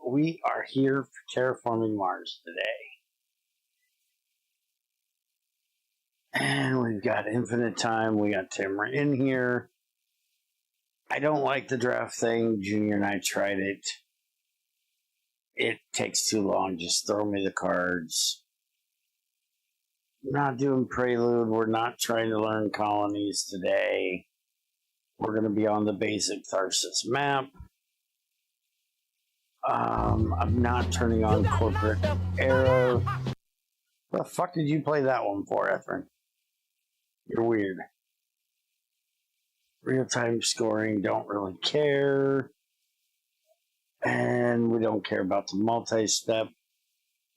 We are here for Terraforming Mars today. And we've got infinite time. We got Tamara in here. I don't like the draft thing. Junior and I tried it. It takes too long. Just throw me the cards. I'm not doing Prelude. We're not trying to learn colonies today. We're going to be on the basic Tharsis map. I'm not turning on corporate era. What the fuck did you play that one for, Etherin? You're weird. Real-time scoring, don't really care. And we don't care about the multi-step.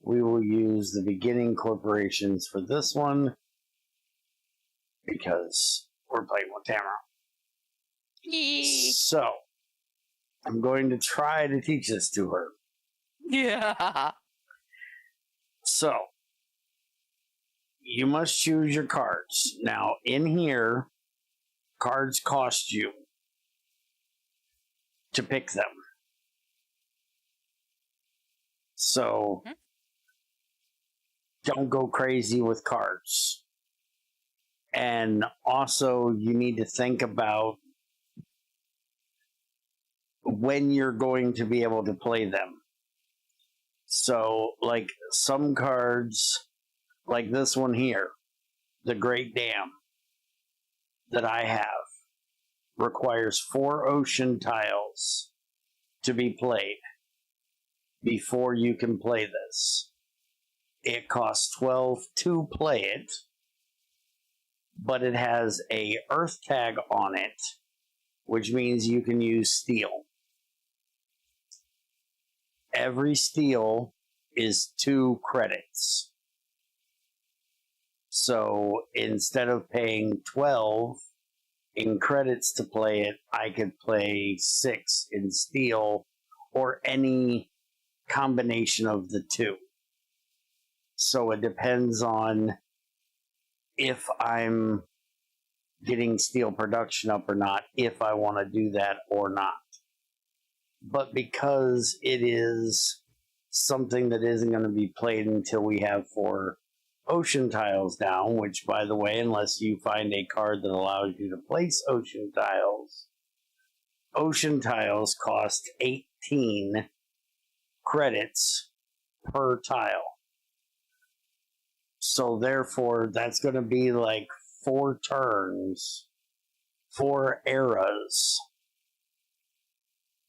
We will use the beginning corporations for this one because we're playing with Tamara. So, I'm going to try to teach this to her. Yeah. So, you must choose your cards. Now, in here, cards cost you to pick them. So, don't go crazy with cards. And also, you need to think about when you're going to be able to play them. So, like some cards, like this one here, the Great Dam that I have, requires 4 ocean tiles to be played before you can play this. It costs 12 to play it, but it has a earth tag on it, which means you can use steel. Every steel is 2 credits. So instead of paying 12 in credits to play it, I could play 6 in steel or any combination of the 2. So it depends on if I'm getting steel production up or not, if I want to do that or not. But because it is something that isn't going to be played until we have 4 ocean tiles down, which, by the way, unless you find a card that allows you to place ocean tiles cost 18 credits per tile. So therefore, that's going to be like 4 turns, 4 eras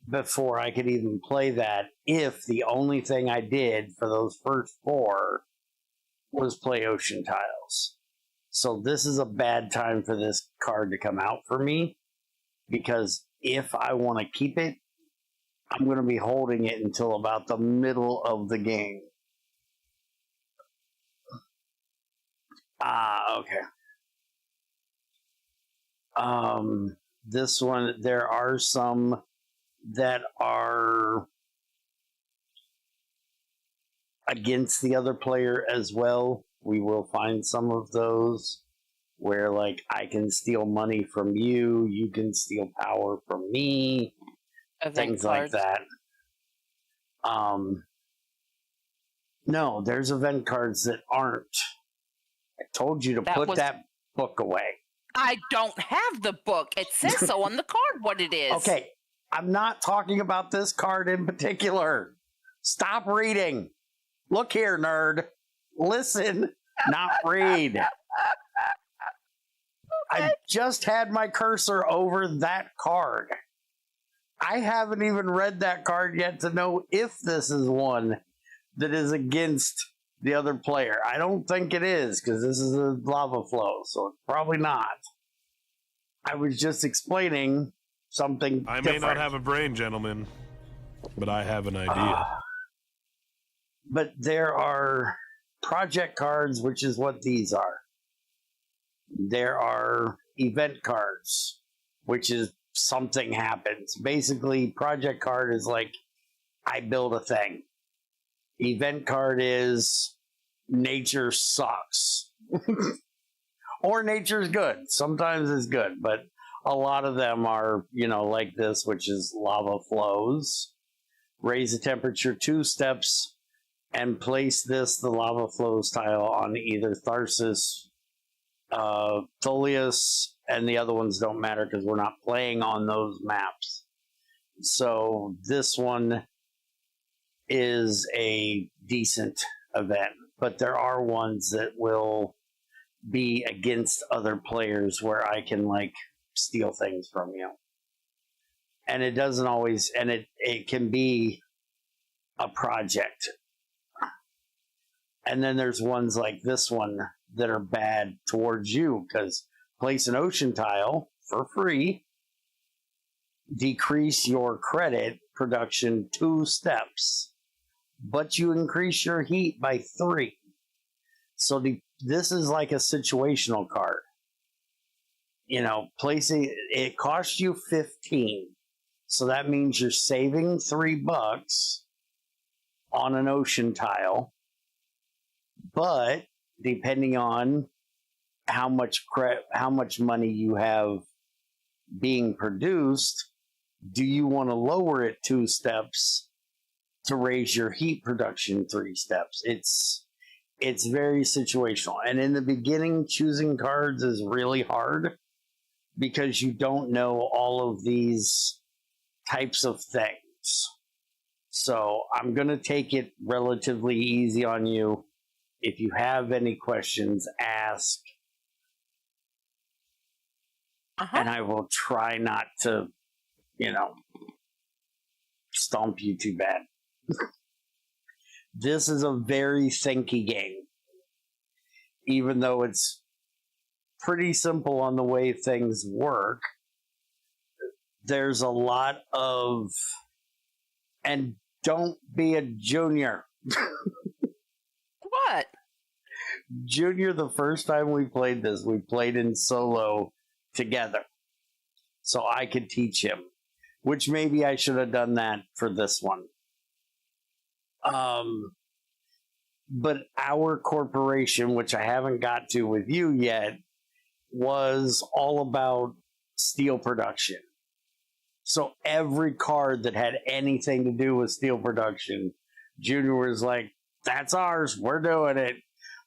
before I could even play that, if the only thing I did for those first 4 was play ocean tiles. So this is a bad time for this card to come out for me, because if I want to keep it, I'm going to be holding it until about the middle of the game. Okay. This one, there are some that are against the other player as well. We will find some of those where, like, I can steal money from you, you can steal power from me, things like that. No, there's event cards that aren't. I told you to put that book away. I don't have the book. It says so on the card what it is. Okay, I'm not talking about this card in particular. Stop reading. Look here, nerd. Listen, not read. Okay. I just had my cursor over that card. I haven't even read that card yet to know if this is one that is against the other player. I don't think it is, because this is a lava flow, so it's probably not. I was just explaining something I different. may not have a brain, gentlemen, but I have an idea. But there are project cards, which is what these are. There are event cards, which is something happens. Basically, project card is like, I build a thing. Event card is nature sucks. Or nature's good. Sometimes it's good, but a lot of them are, like this, which is lava flows. raise the temperature 2 steps, and place the lava flows tile on either Tharsis, Tholius, and the other ones don't matter because we're not playing on those maps. So this one is a decent event, but there are ones that will be against other players where I can like steal things from you. And it doesn't always, and it can be a project. And then there's ones like this one that are bad towards you because place an ocean tile for free, decrease your credit production 2 steps, but you increase your heat by 3. So this is like a situational card. You know, placing it costs you 15. So that means you're saving $3 on an ocean tile. But depending on how much money you have being produced, do you want to lower it 2 steps to raise your heat production 3 steps? It's very situational. And in the beginning, choosing cards is really hard because you don't know all of these types of things. So I'm going to take it relatively easy on you. If you have any questions, ask. And I will try not to, stomp you too bad. This is a very thinky game. Even though it's pretty simple on the way things work, there's a lot of, and don't be a junior. What? Junior, the first time we played this, we played in solo together. So I could teach him, which maybe I should have done that for this one. But our corporation, which I haven't got to with you yet, was all about steel production. So every card that had anything to do with steel production, Junior was like, that's ours, we're doing it.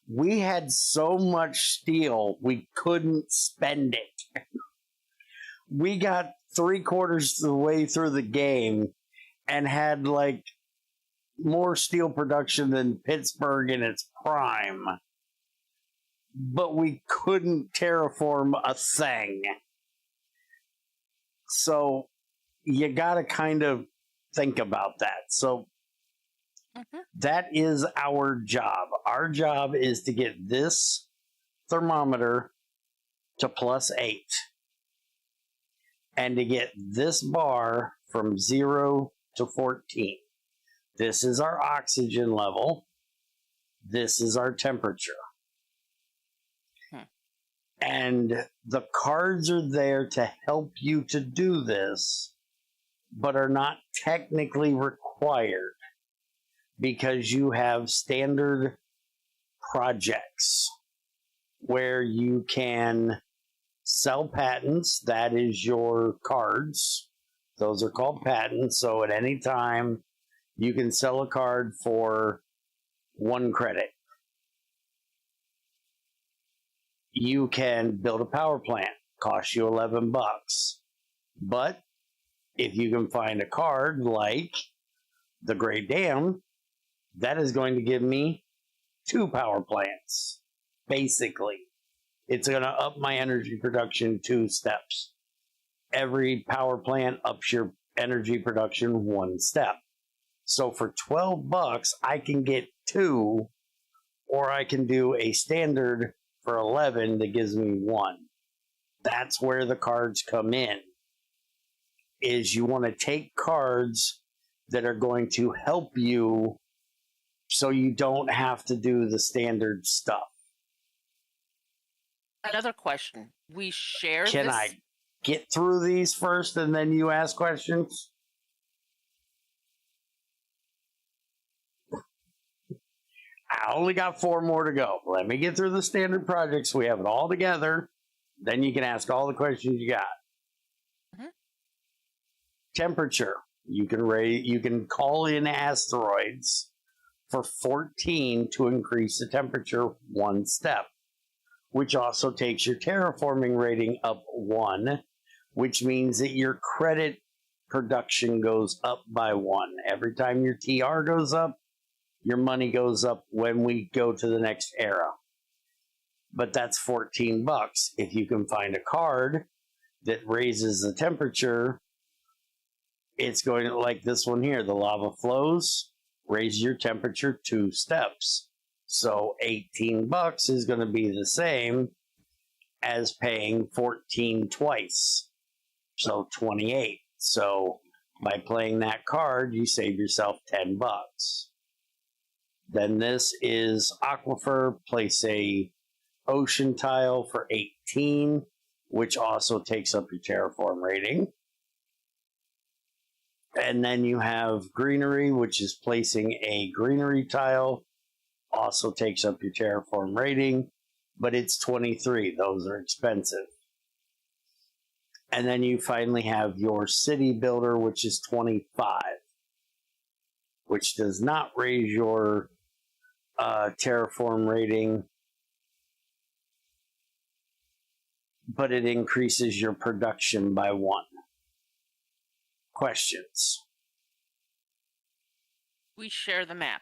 We had so much steel, we couldn't spend it. We got 3/4 of the way through the game and had like more steel production than Pittsburgh in its prime. But we couldn't terraform a thing. So you got to kind of think about that. So that is our job. Our job is to get this thermometer to +8 and to get this bar from 0 to 14. This is our oxygen level. This is our temperature. And the cards are there to help you to do this, but are not technically required because you have standard projects where you can sell patents. That is your cards. Those are called patents. So at any time, you can sell a card for 1 credit. You can build a power plant, cost you $11. But if you can find a card like the Great Dam, that is going to give me 2 power plants. Basically, it's going to up my energy production 2 steps. Every power plant ups your energy production 1 step. So for $12, I can get 2, or I can do a standard for 11 that gives me 1. That's where the cards come in. Is you want to take cards that are going to help you so you don't have to do the standard stuff. Another question. We share Can this? I get through these first and then you ask questions? I only got 4 more to go. Let me get through the standard projects. We have it all together. Then you can ask all the questions you got. Temperature. You can call in asteroids for 14 to increase the temperature 1 step, which also takes your terraforming rating up 1, which means that your credit production goes up by 1. Every time your TR goes up, your money goes up when we go to the next era. But that's $14. If you can find a card that raises the temperature, it's going to, like this one here, the lava flows, raise your temperature 2 steps. So $18 is going to be the same as paying 14 twice. So 28. So by playing that card, you save yourself $10. Then this is Aquifer. Place a ocean tile for 18, which also takes up your terraform rating. And then you have greenery, which is placing a greenery tile, also takes up your terraform rating, but it's 23. Those are expensive. And then you finally have your city builder, which is 25, which does not raise your terraform rating, but it increases your production by 1. Questions? We share the map.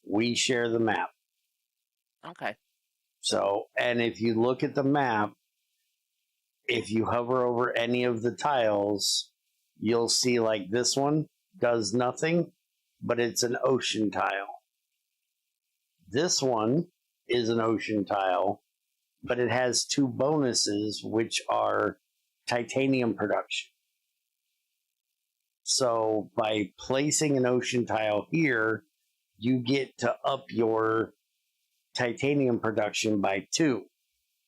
We share the map. Okay. So, and if you look at the map, if you hover over any of the tiles, you'll see like this one does nothing, but it's an ocean tile. This one is an ocean tile, but it has 2 bonuses, which are titanium production. So by placing an ocean tile here, you get to up your titanium production by 2.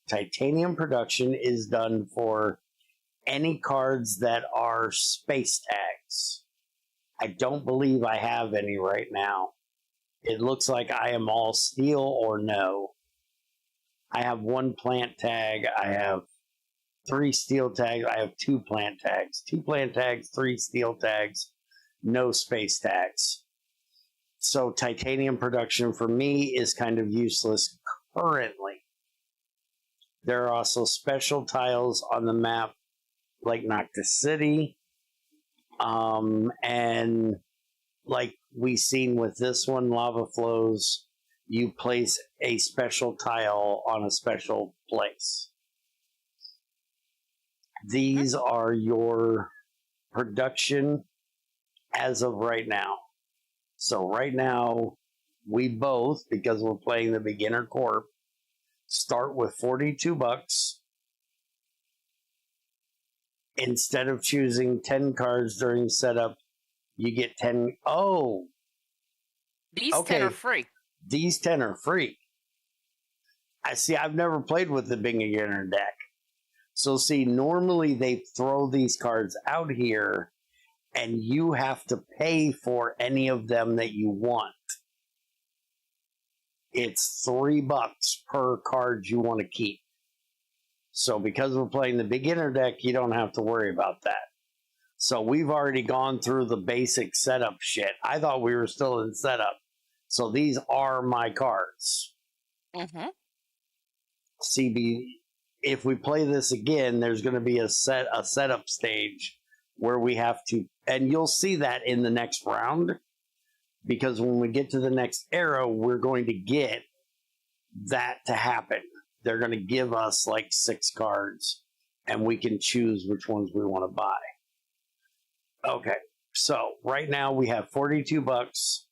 Titanium production is done for any cards that are space tags. I don't believe I have any right now. It looks like I am all steel or no. I have 1 plant tag. I have 3 steel tags. I have 2 plant tags. 2 plant tags, 3 steel tags, no space tags. So titanium production for me is kind of useless currently. There are also special tiles on the map, like Noctis City, and like we seen with this one, Lava Flows, you place a special tile on a special place. These are your production as of right now. So right now, we both, because we're playing the beginner corp, start with $42. Instead of choosing 10 cards during setup, you get 10. Oh, These okay. 10 are free. These 10 are free. I see. I've never played with the beginner deck. So see, normally they throw these cards out here and you have to pay for any of them that you want. It's $3 per card you want to keep. So because we're playing the beginner deck, you don't have to worry about that. So we've already gone through the basic setup shit. I thought we were still in setup. So these are my cards. Mm-hmm. CB, if we play this again, there's going to be a setup stage where we have to, and you'll see that in the next round, because when we get to the next era, we're going to get that to happen. They're going to give us like 6 cards, and we can choose which ones we want to buy. Okay, so right now we have $42.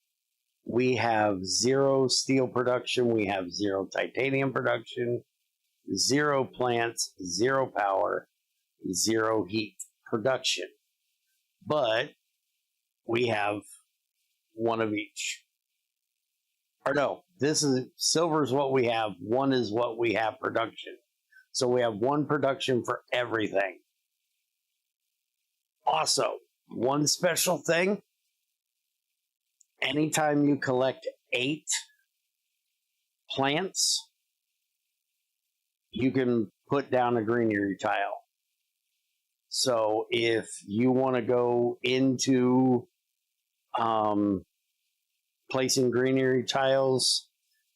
We have 0 steel production. We have 0 titanium production, 0 plants, 0 power, 0 heat production. But we have 1 of each. Or no, this is silver is what we have. 1 is what we have production. So we have 1 production for everything. Also, one special thing. Anytime you collect 8 plants, you can put down a greenery tile. So if you want to go into placing greenery tiles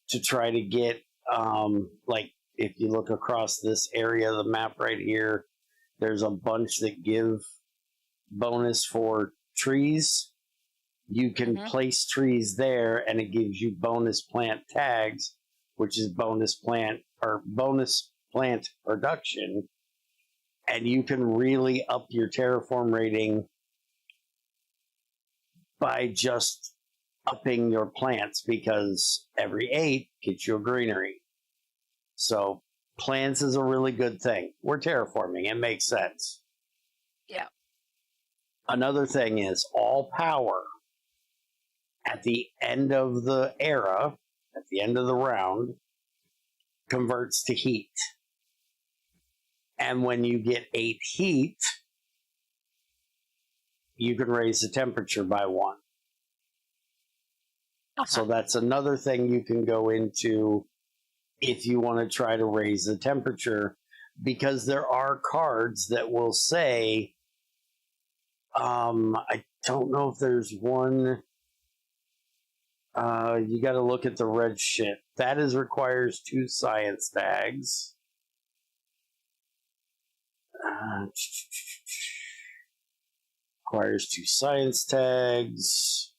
to try to get, like if you look across this area of the map right here, there's a bunch that give bonus for trees. You can place trees there and it gives you bonus plant tags, which is bonus plant production. And you can really up your terraform rating by just upping your plants, because every 8 gets you a greenery. So plants is a really good thing. We're terraforming. It makes sense. Yeah. Another thing is all power at the end of the era, at the end of the round, converts to heat. And when you get 8 heat, you can raise the temperature by 1. So that's another thing you can go into if you want to try to raise the temperature, because there are cards that will say, I don't know if there's one, you got to look at the red shit. That requires 2 science tags. Requires 2 science tags.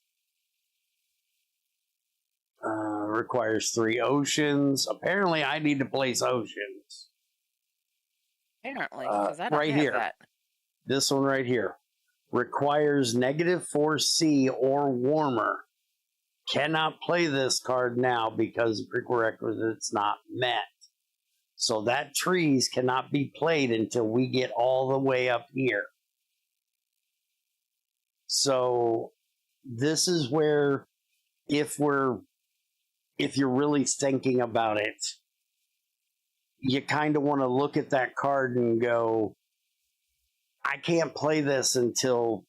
Requires 3 oceans. Apparently, I need to place oceans. Apparently, because I don't right have here. that. This one right here requires -4C or warmer. Cannot play this card now because prerequisites not met. So that trees cannot be played until we get all the way up here. So this is where, if you're really thinking about it, you kind of want to look at that card and go, I can't play this until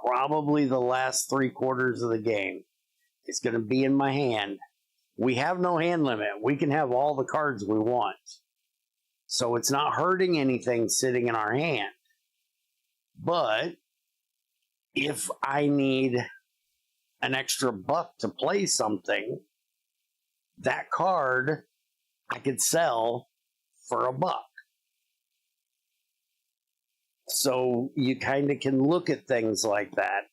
probably the last 3 quarters of the game. It's going to be in my hand. We have no hand limit. We can have all the cards we want. So it's not hurting anything sitting in our hand. But if I need an extra buck to play something, that card I could sell for $1. So you kind of can look at things like that.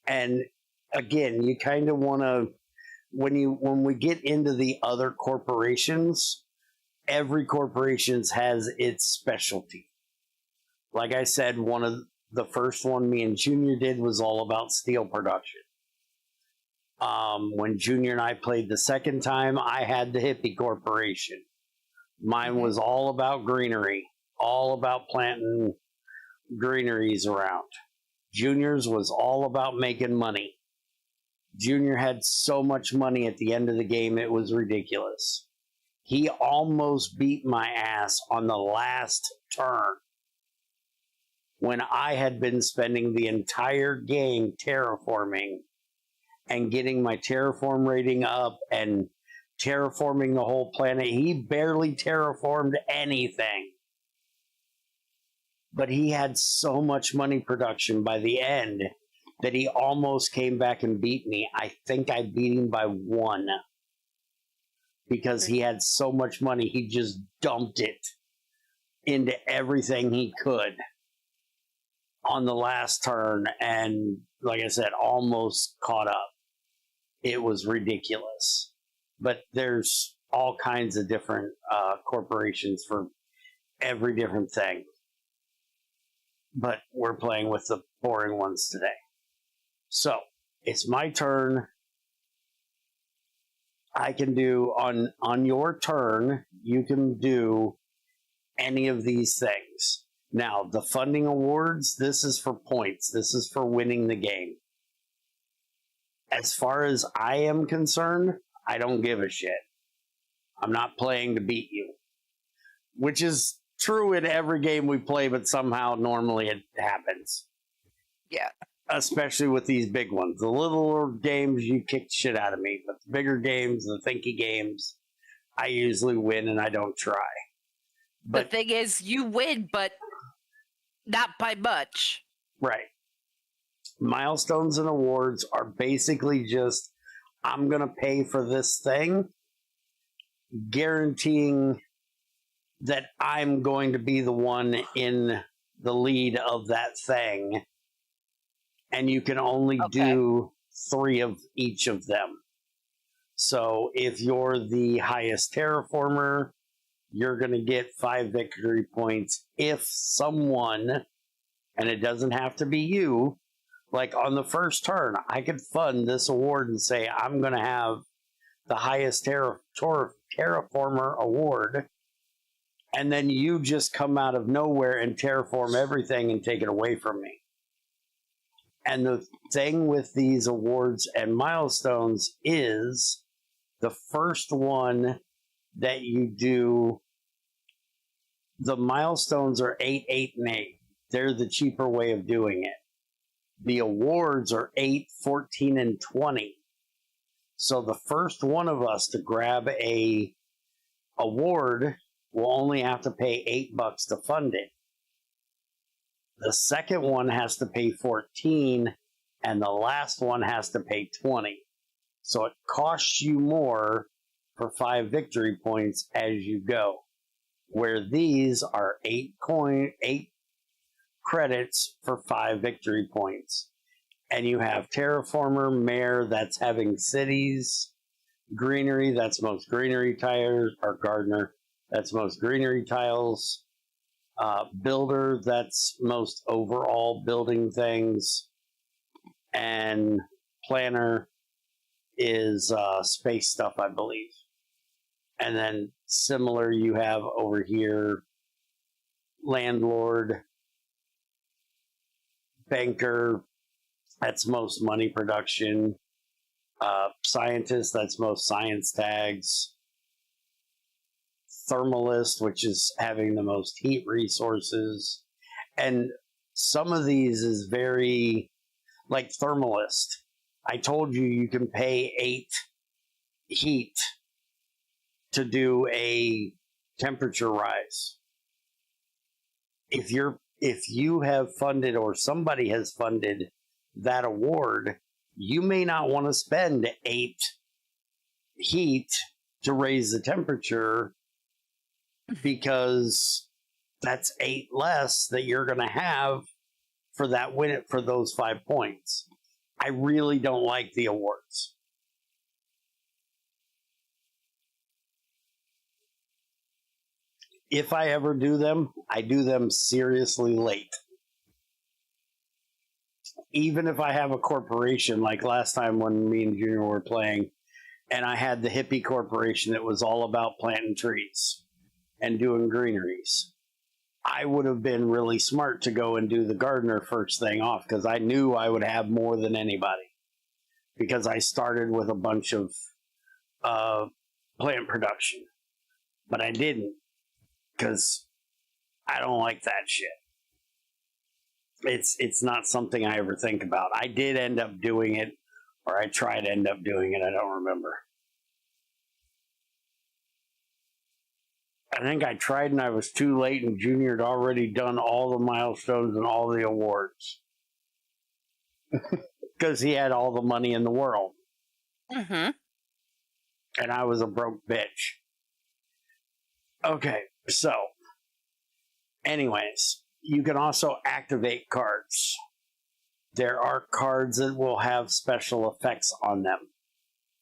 And again, you kind of want to, when we get into the other corporations, every corporation has its specialty. Like I said, one of the first one me and Junior did was all about steel production. When Junior and I played the second time, I had the hippie corporation. Mine was all about greenery, all about planting greeneries around. Junior's was all about making money. Junior had so much money at the end of the game, it was ridiculous. He almost beat my ass on the last turn when I had been spending the entire game terraforming and getting my terraform rating up and terraforming the whole planet. He barely terraformed anything. But he had so much money production by the end that he almost came back and beat me. I think I beat him by 1. Because he had so much money, he just dumped it into everything he could on the last turn. And like I said, almost caught up. It was ridiculous. But there's all kinds of different corporations for every different thing. But we're playing with the boring ones today. So it's my turn. I can do on your turn, you can do any of these things. Now, the funding awards, this is for points. This is for winning the game. As far as I am concerned, I don't give a shit. I'm not playing to beat you. Which is true in every game we play, but somehow normally it happens. Yeah. Especially with these big ones. The little games, you kick shit out of me. But the bigger games, the thinky games, I usually win and I don't try. But the thing is, you win, but Not by much. Right. Milestones and awards are basically just, I'm going to pay for this thing, guaranteeing that I'm going to be the one in the lead of that thing. And you can only do 3 of each of them. So if you're the highest terraformer, you're going to get 5 victory points. If someone, and it doesn't have to be you, like on the first turn, I could fund this award and say, I'm going to have the highest terraformer award. And then you just come out of nowhere and terraform everything and take it away from me. And the thing with these awards and milestones is the first one that you do, the milestones are 8, 8, and 8. They're the cheaper way of doing it. The awards are 8, 14, and 20. So the first one of us to grab a award will only have to pay $8 to fund it. The second one has to pay 14, and the last one has to pay 20. So it costs you more for 5 victory points as you go. Where these are 8 credits for 5 victory points. And you have Terraformer, Mayor, that's having cities, Greenery, that's most greenery tires, or Gardener, that's most greenery tiles, Builder, that's most overall building things, and Planner is space stuff, I believe. And then similar, you have over here Landlord, Banker, that's most money production, Scientist, that's most science tags, Thermalist, which is having the most heat resources. And some of these is very, like Thermalist. I told you you can pay 8 heat to do a temperature rise. If you have funded, or somebody has funded that award, you may not want to spend 8 heat to raise the temperature, because that's 8 less that you're going to have for that win, for those 5 points. I really don't like the awards. If I ever do them, I do them seriously late. Even if I have a corporation, like last time when me and Junior were playing, and I had the hippie corporation that was all about planting trees and doing greeneries, I would have been really smart to go and do the gardener first thing off, because I knew I would have more than anybody, because I started with a bunch of plant production. But I didn't, because I don't like that shit. It's not something I ever think about. I did end up doing it, or I tried to end up doing it. I don't remember. I think I tried and I was too late, and Junior had already done all the milestones and all the awards. Because he had all the money in the world. Mm-hmm. And I was a broke bitch. Okay, so anyways, you can also activate cards. There are cards that will have special effects on them.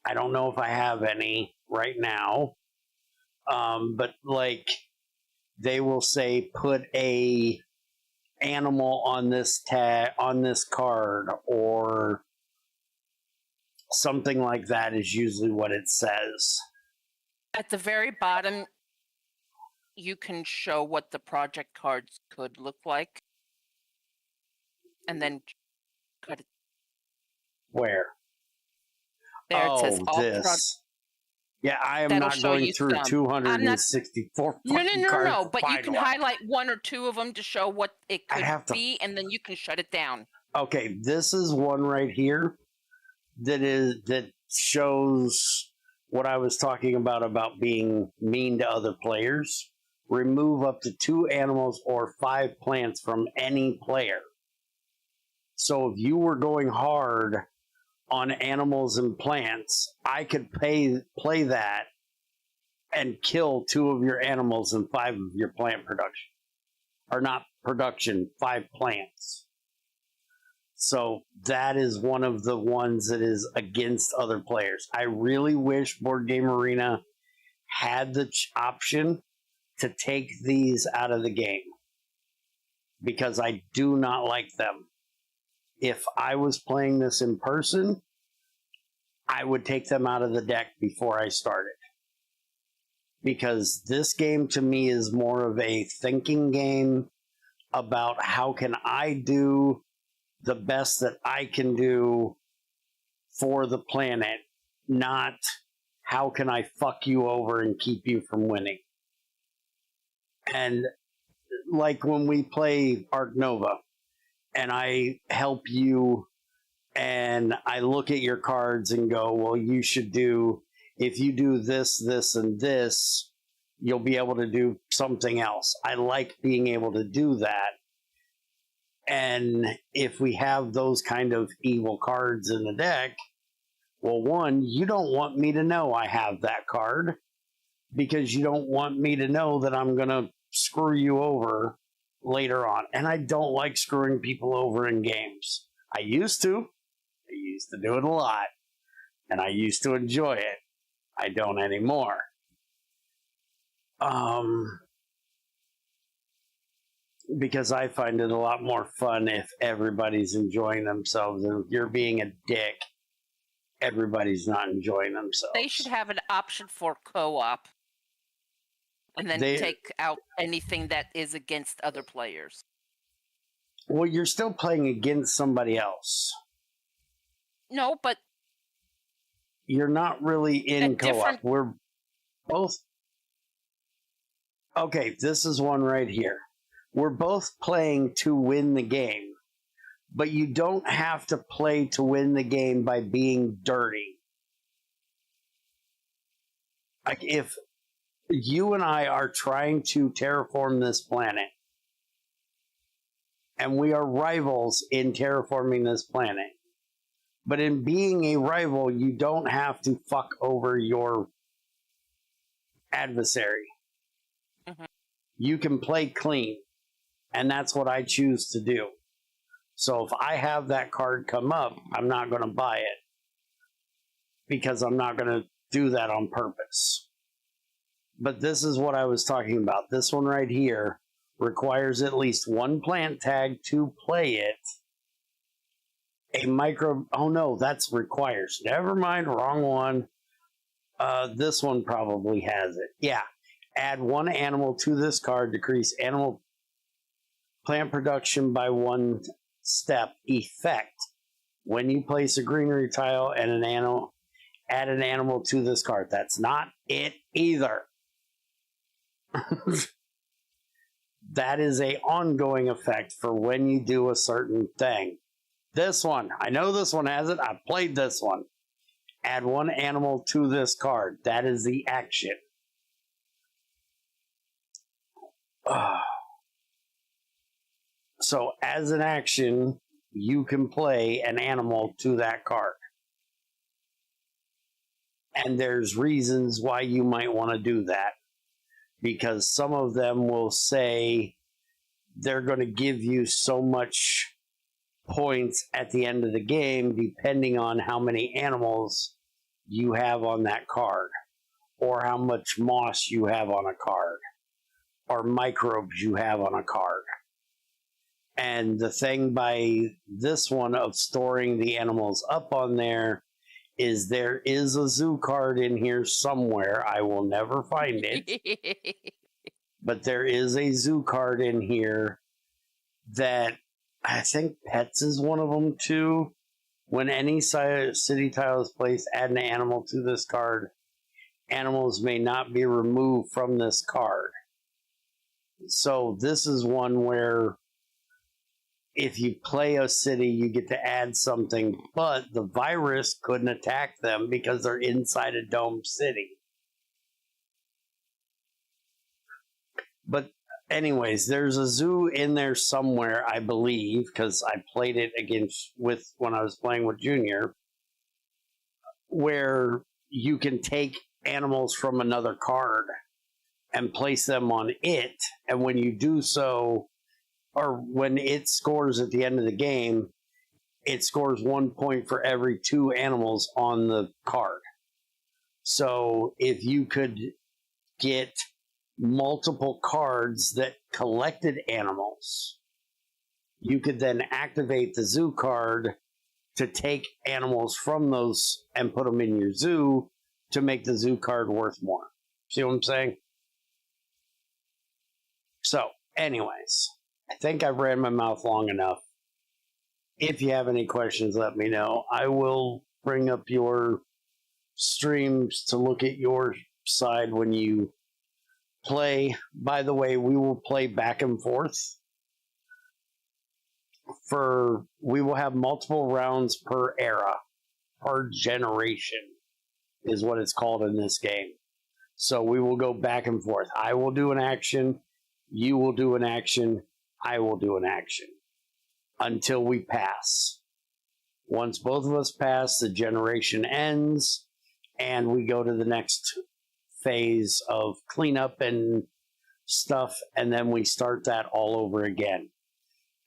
I don't know if I have any right now, but like they will say put a animal on this tag, on this card, or something like that is usually what it says. At the very bottom, you can show what the project cards could look like, and then cut it. Where? There it says all this. Yeah, I am That'll not show going you through some. 264 No, cards. but you can highlight 1 or 2 of them to show what it could be, and then you can shut it down. Okay, this is one right here that shows what I was talking about being mean to other players. remove up to 2 animals or 5 plants from any player. So if you were going hard on animals and plants, I could play that and kill 2 of your animals and 5 of your plant production. Or not production, 5 plants. So that is one of the ones that is against other players. I really wish Board Game Arena had the option to take these out of the game, because I do not like them. If I was playing this in person, I would take them out of the deck before I started. Because this game to me is more of a thinking game about how can I do the best that I can do for the planet, not how can I fuck you over and keep you from winning. And like when we play Arc Nova and I help you and I look at your cards and go, well, you should do, if you do this, this, and this, you'll be able to do something else. I like being able to do that. And if we have those kind of evil cards in the deck, well, one, you don't want me to know I have that card, because you don't want me to know that I'm going to screw you over later on. And I don't like screwing people over in games. I used to do it a lot, and I used to enjoy it. I don't anymore. Because I find it a lot more fun if everybody's enjoying themselves. And if you're being a dick, everybody's not enjoying themselves. They should have an option for co-op, and then take out anything that is against other players. Well, you're still playing against somebody else. No, but you're not really in co-op. We're both... Okay, this is one right here. We're both playing to win the game, but you don't have to play to win the game by being dirty. Like, if you and I are trying to terraform this planet, and we are rivals in terraforming this planet, but in being a rival, you don't have to fuck over your adversary. Mm-hmm. You can play clean. And that's what I choose to do. So if I have that card come up, I'm not going to buy it, because I'm not going to do that on purpose. But this is what I was talking about. This one right here requires at least 1 plant tag to play it. A micro... Oh no, that's requires. Never mind, wrong one. This one probably has it. Yeah. Add 1 animal to this card. Decrease animal plant production by 1 step. Effect: when you place a greenery tile and an animal, add an animal to this card. That's not it either. That is a ongoing effect for when you do a certain thing. This one, I know this one has it. I've played this one. Add 1 animal to this card. That is the action. So as an action, you can play an animal to that card. And there's reasons why you might want to do that. Because some of them will say they're going to give you so much points at the end of the game, depending on how many animals you have on that card, or how much moss you have on a card, or microbes you have on a card. And the thing by this one of storing the animals up on there is there is a zoo card in here somewhere. I will never find it. But there is a zoo card in here that I think pets is one of them too. When any city tile is placed, add an animal to this card. Animals may not be removed from this card. So this is one where if you play a city, you get to add something, but the virus couldn't attack them because they're inside a domed city. But anyways, there's a zoo in there somewhere, I believe, because I played it when I was playing with Junior, where you can take animals from another card and place them on it. And when you do so, or when it scores at the end of the game, it scores 1 point for every 2 animals on the card. So if you could get multiple cards that collected animals, you could then activate the zoo card to take animals from those and put them in your zoo to make the zoo card worth more. See what I'm saying? So, anyways, I think I've ran my mouth long enough. If you have any questions, let me know. I will bring up your streams to look at your side when you play. By the way, we will play back and forth. We will have multiple rounds per era, per generation is what it's called in this game. So we will go back and forth. I will do an action, you will do an action, I will do an action until we pass. Once both of us pass, the generation ends and we go to the next phase of cleanup and stuff, and then we start that all over again.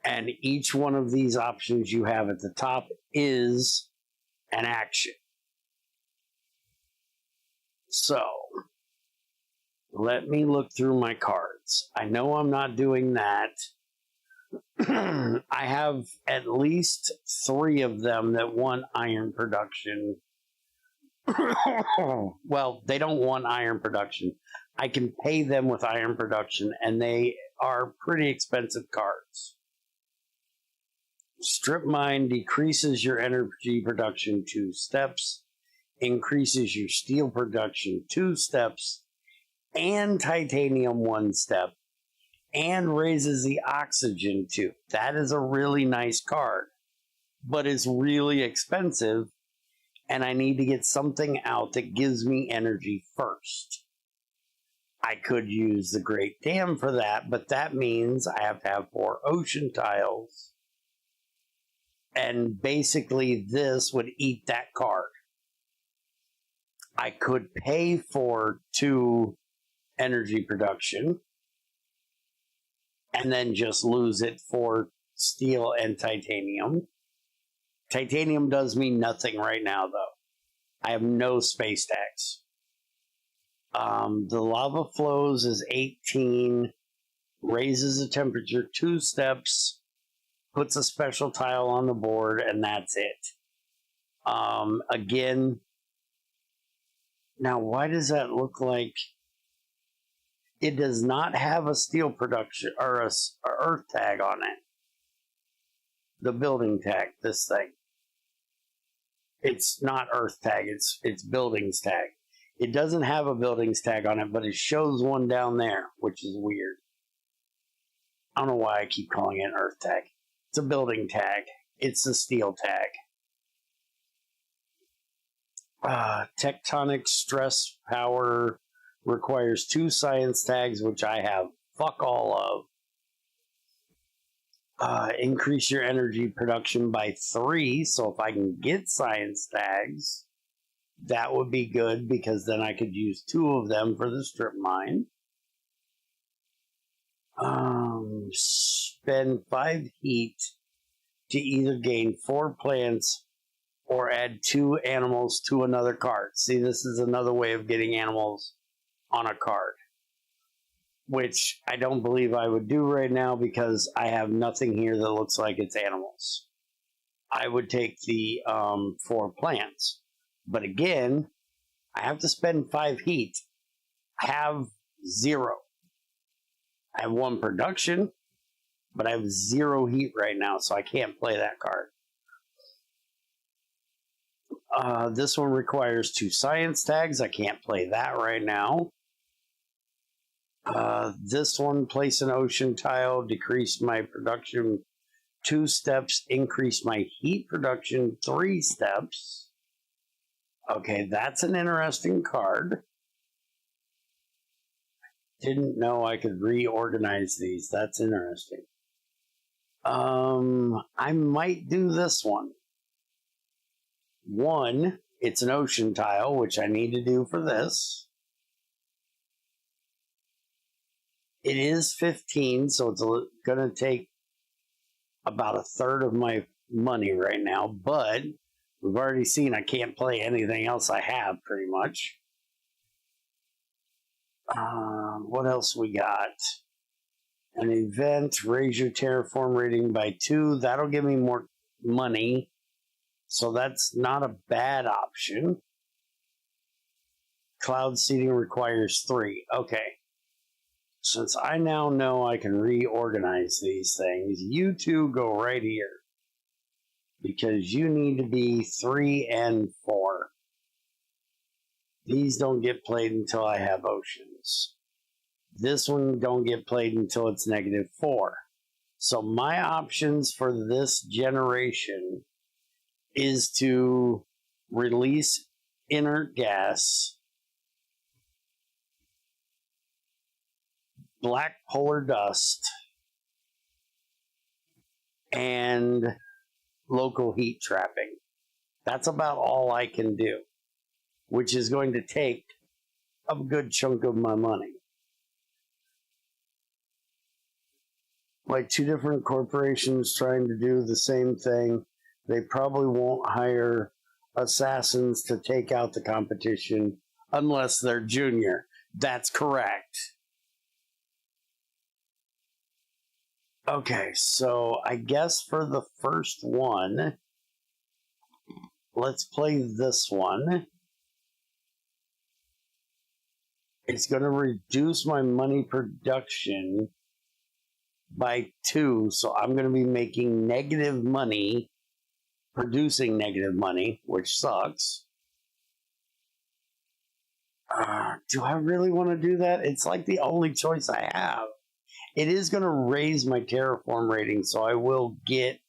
And each one of these options you have at the top is an action. So, let me look through my cards. I know I'm not doing that. I have at least 3 of them that want iron production. Well, they don't want iron production. I can pay them with iron production, and they are pretty expensive cards. Strip Mine decreases your energy production 2 steps, increases your steel production 2 steps, and titanium 1 step, and raises the oxygen 2. That is a really nice card, but it's really expensive, and I need to get something out that gives me energy first. I could use the Great Dam for that, but that means I have to have 4 ocean tiles. And basically this would eat that card. I could pay for 2 energy production and then just lose it for steel and titanium. Titanium does me nothing right now, though. I have no space tags. The lava flows is 18, raises the temperature 2 steps, puts a special tile on the board, and that's it. Again, now why does that look like it does not have a steel production or a earth tag on it? The building tag, this thing. It's not earth tag, it's buildings tag. It doesn't have a buildings tag on it, but it shows one down there, which is weird. I don't know why I keep calling it an earth tag. It's a building tag. It's a steel tag. Tectonic stress power requires 2 science tags, which I have fuck all of. Increase your energy production by 3. So if I can get science tags, that would be good, because then I could use 2 of them for the strip mine. Spend 5 heat to either gain 4 plants or add 2 animals to another card. See, this is another way of getting animals on a card, which I don't believe I would do right now because I have nothing here that looks like it's animals. I would take the 4 plants. But again, I have to spend 5 heat. I have 0. I have 1 production, but I have 0 heat right now, so I can't play that card. This one requires 2 science tags. I can't play that right now. This one, place an ocean tile, decrease my production 2 steps, increase my heat production 3 steps. Okay, that's an interesting card. Didn't know I could reorganize these. That's interesting. I might do this one. One, it's an ocean tile, which I need to do for this. It is 15, so it's going to take about a third of my money right now, but we've already seen I can't play anything else I have, pretty much. What else we got? An event, raise your terraform rating by 2. That'll give me more money. So that's not a bad option. Cloud seeding requires 3. Okay. Since I now know I can reorganize these things, you two go right here. Because you need to be 3 and 4. These don't get played until I have oceans. This one don't get played until it's -4. So my options for this generation is to release inert gas, black polar dust, and local heat trapping. That's about all I can do, which is going to take a good chunk of my money. Like 2 different corporations trying to do the same thing. They probably won't hire assassins to take out the competition unless they're junior. That's correct. Okay, so I guess for the first one, let's play this one. It's going to reduce my money production by 2, so I'm going to be making negative money, producing negative money, which sucks. Do I really want to do that? It's like the only choice I have. It is going to raise my terraform rating, so I will get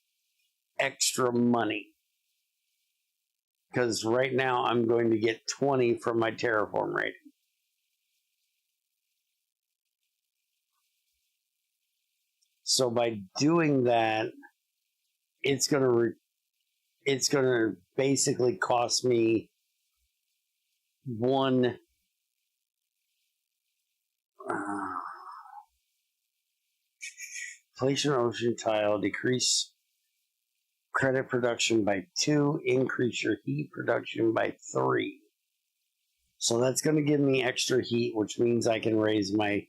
extra money. Because right now I'm going to get 20 from my terraform rating. So by doing that, it's going to basically cost me 1 place your ocean tile, decrease credit production by 2, increase your heat production by 3. So that's going to give me extra heat, which means I can raise my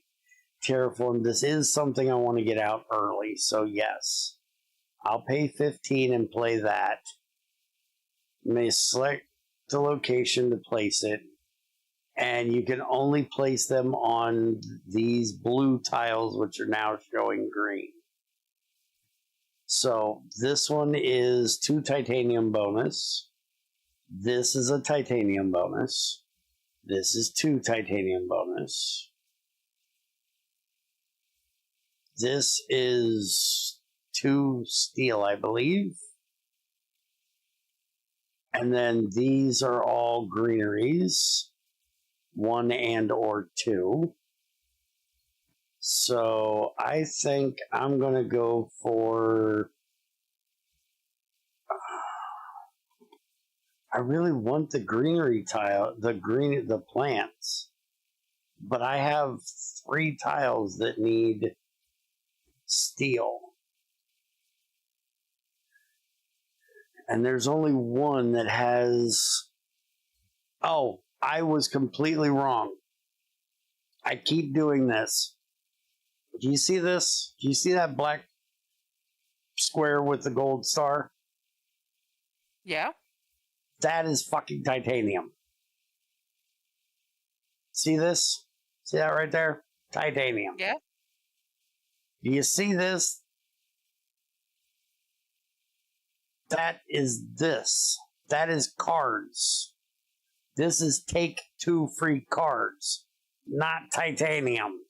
terraform. This is something I want to get out early, so yes. I'll pay 15 and play that. May select the location to place it, and you can only place them on these blue tiles, which are now showing green. So this one is 2 titanium bonus. This is a titanium bonus. This is 2 titanium bonus. This is 2 steel, I believe. And then these are all greeneries. 1 and or 2. So I think I'm going to go for... I really want the greenery tile, the plants. But I have 3 tiles that need steel. And there's only one that has... Oh, I was completely wrong. I keep doing this. Do you see this? Do you see that black square with the gold star? Yeah. That is fucking titanium. See this? See that right there? Titanium. Yeah. Do you see this? That is this. That is cards. This is take 2 free cards, not titanium.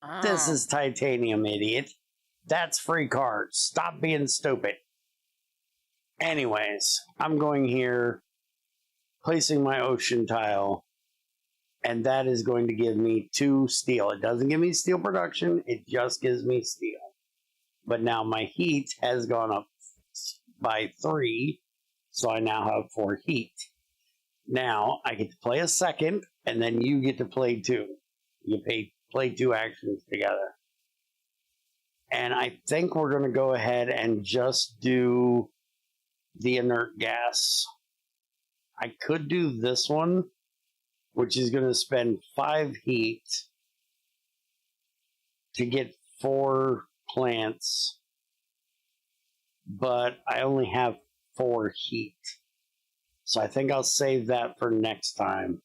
Oh. This is titanium, idiot. That's free cards. Stop being stupid. Anyways, I'm going here, placing my ocean tile, And that is going to give me 2 steel. It doesn't give me steel production, it just gives me steel. But now my heat has gone up by 3, so I now have 4 heat. Now I get to play a second, and then you get to play 2. You play 2 actions together. And I think we're going to go ahead and just do the inert gas. I could do this one, which is going to spend 5 heat to get 4 plants, but I only have 4 heat. So I think I'll save that for next time.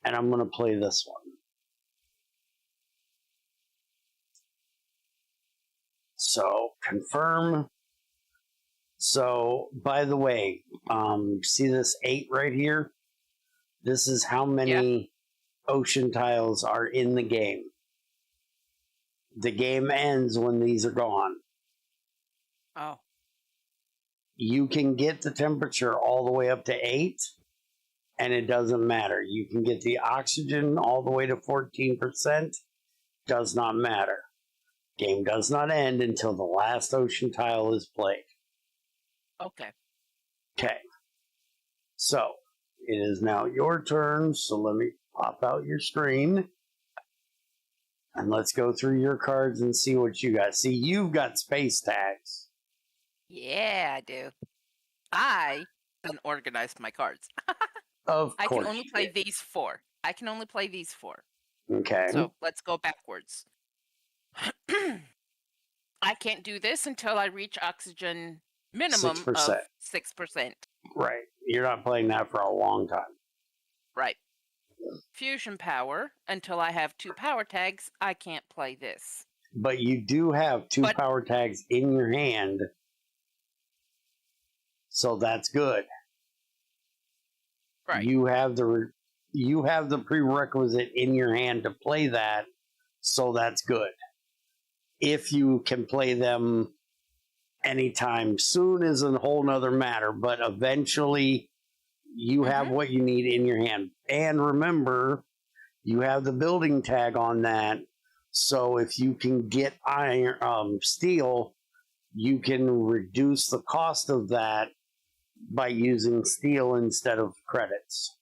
And I'm going to play this one. So confirm. So by the way, see this 8 right here? This is how many ocean tiles are in the game. The game ends when these are gone. Oh. You can get the temperature all the way up to 8, and it doesn't matter. You can get the oxygen all the way to 14%. Does not matter. Game does not end until the last ocean tile is played. Okay. Okay. So, it is now your turn, so let me pop out your screen. And let's go through your cards and see what you got. See, you've got space tags. Yeah, I do. I can organize my cards. Of I course. can only play these 4. I can only play these 4. Okay. So let's go backwards. I can't do this until I reach oxygen minimum 6%. of 6%. Right. You're not playing that for a long time. Right. Fusion power, until I have 2 power tags, I can't play this. But you do have 2 power tags in your hand. So that's good. Right. You have the prerequisite in your hand to play that, so that's good. If you can play them anytime soon is a whole nother matter, but eventually you have what you need in your hand. And remember, you have the building tag on that, so if you can get steel, you can reduce the cost of that by using steel instead of credits.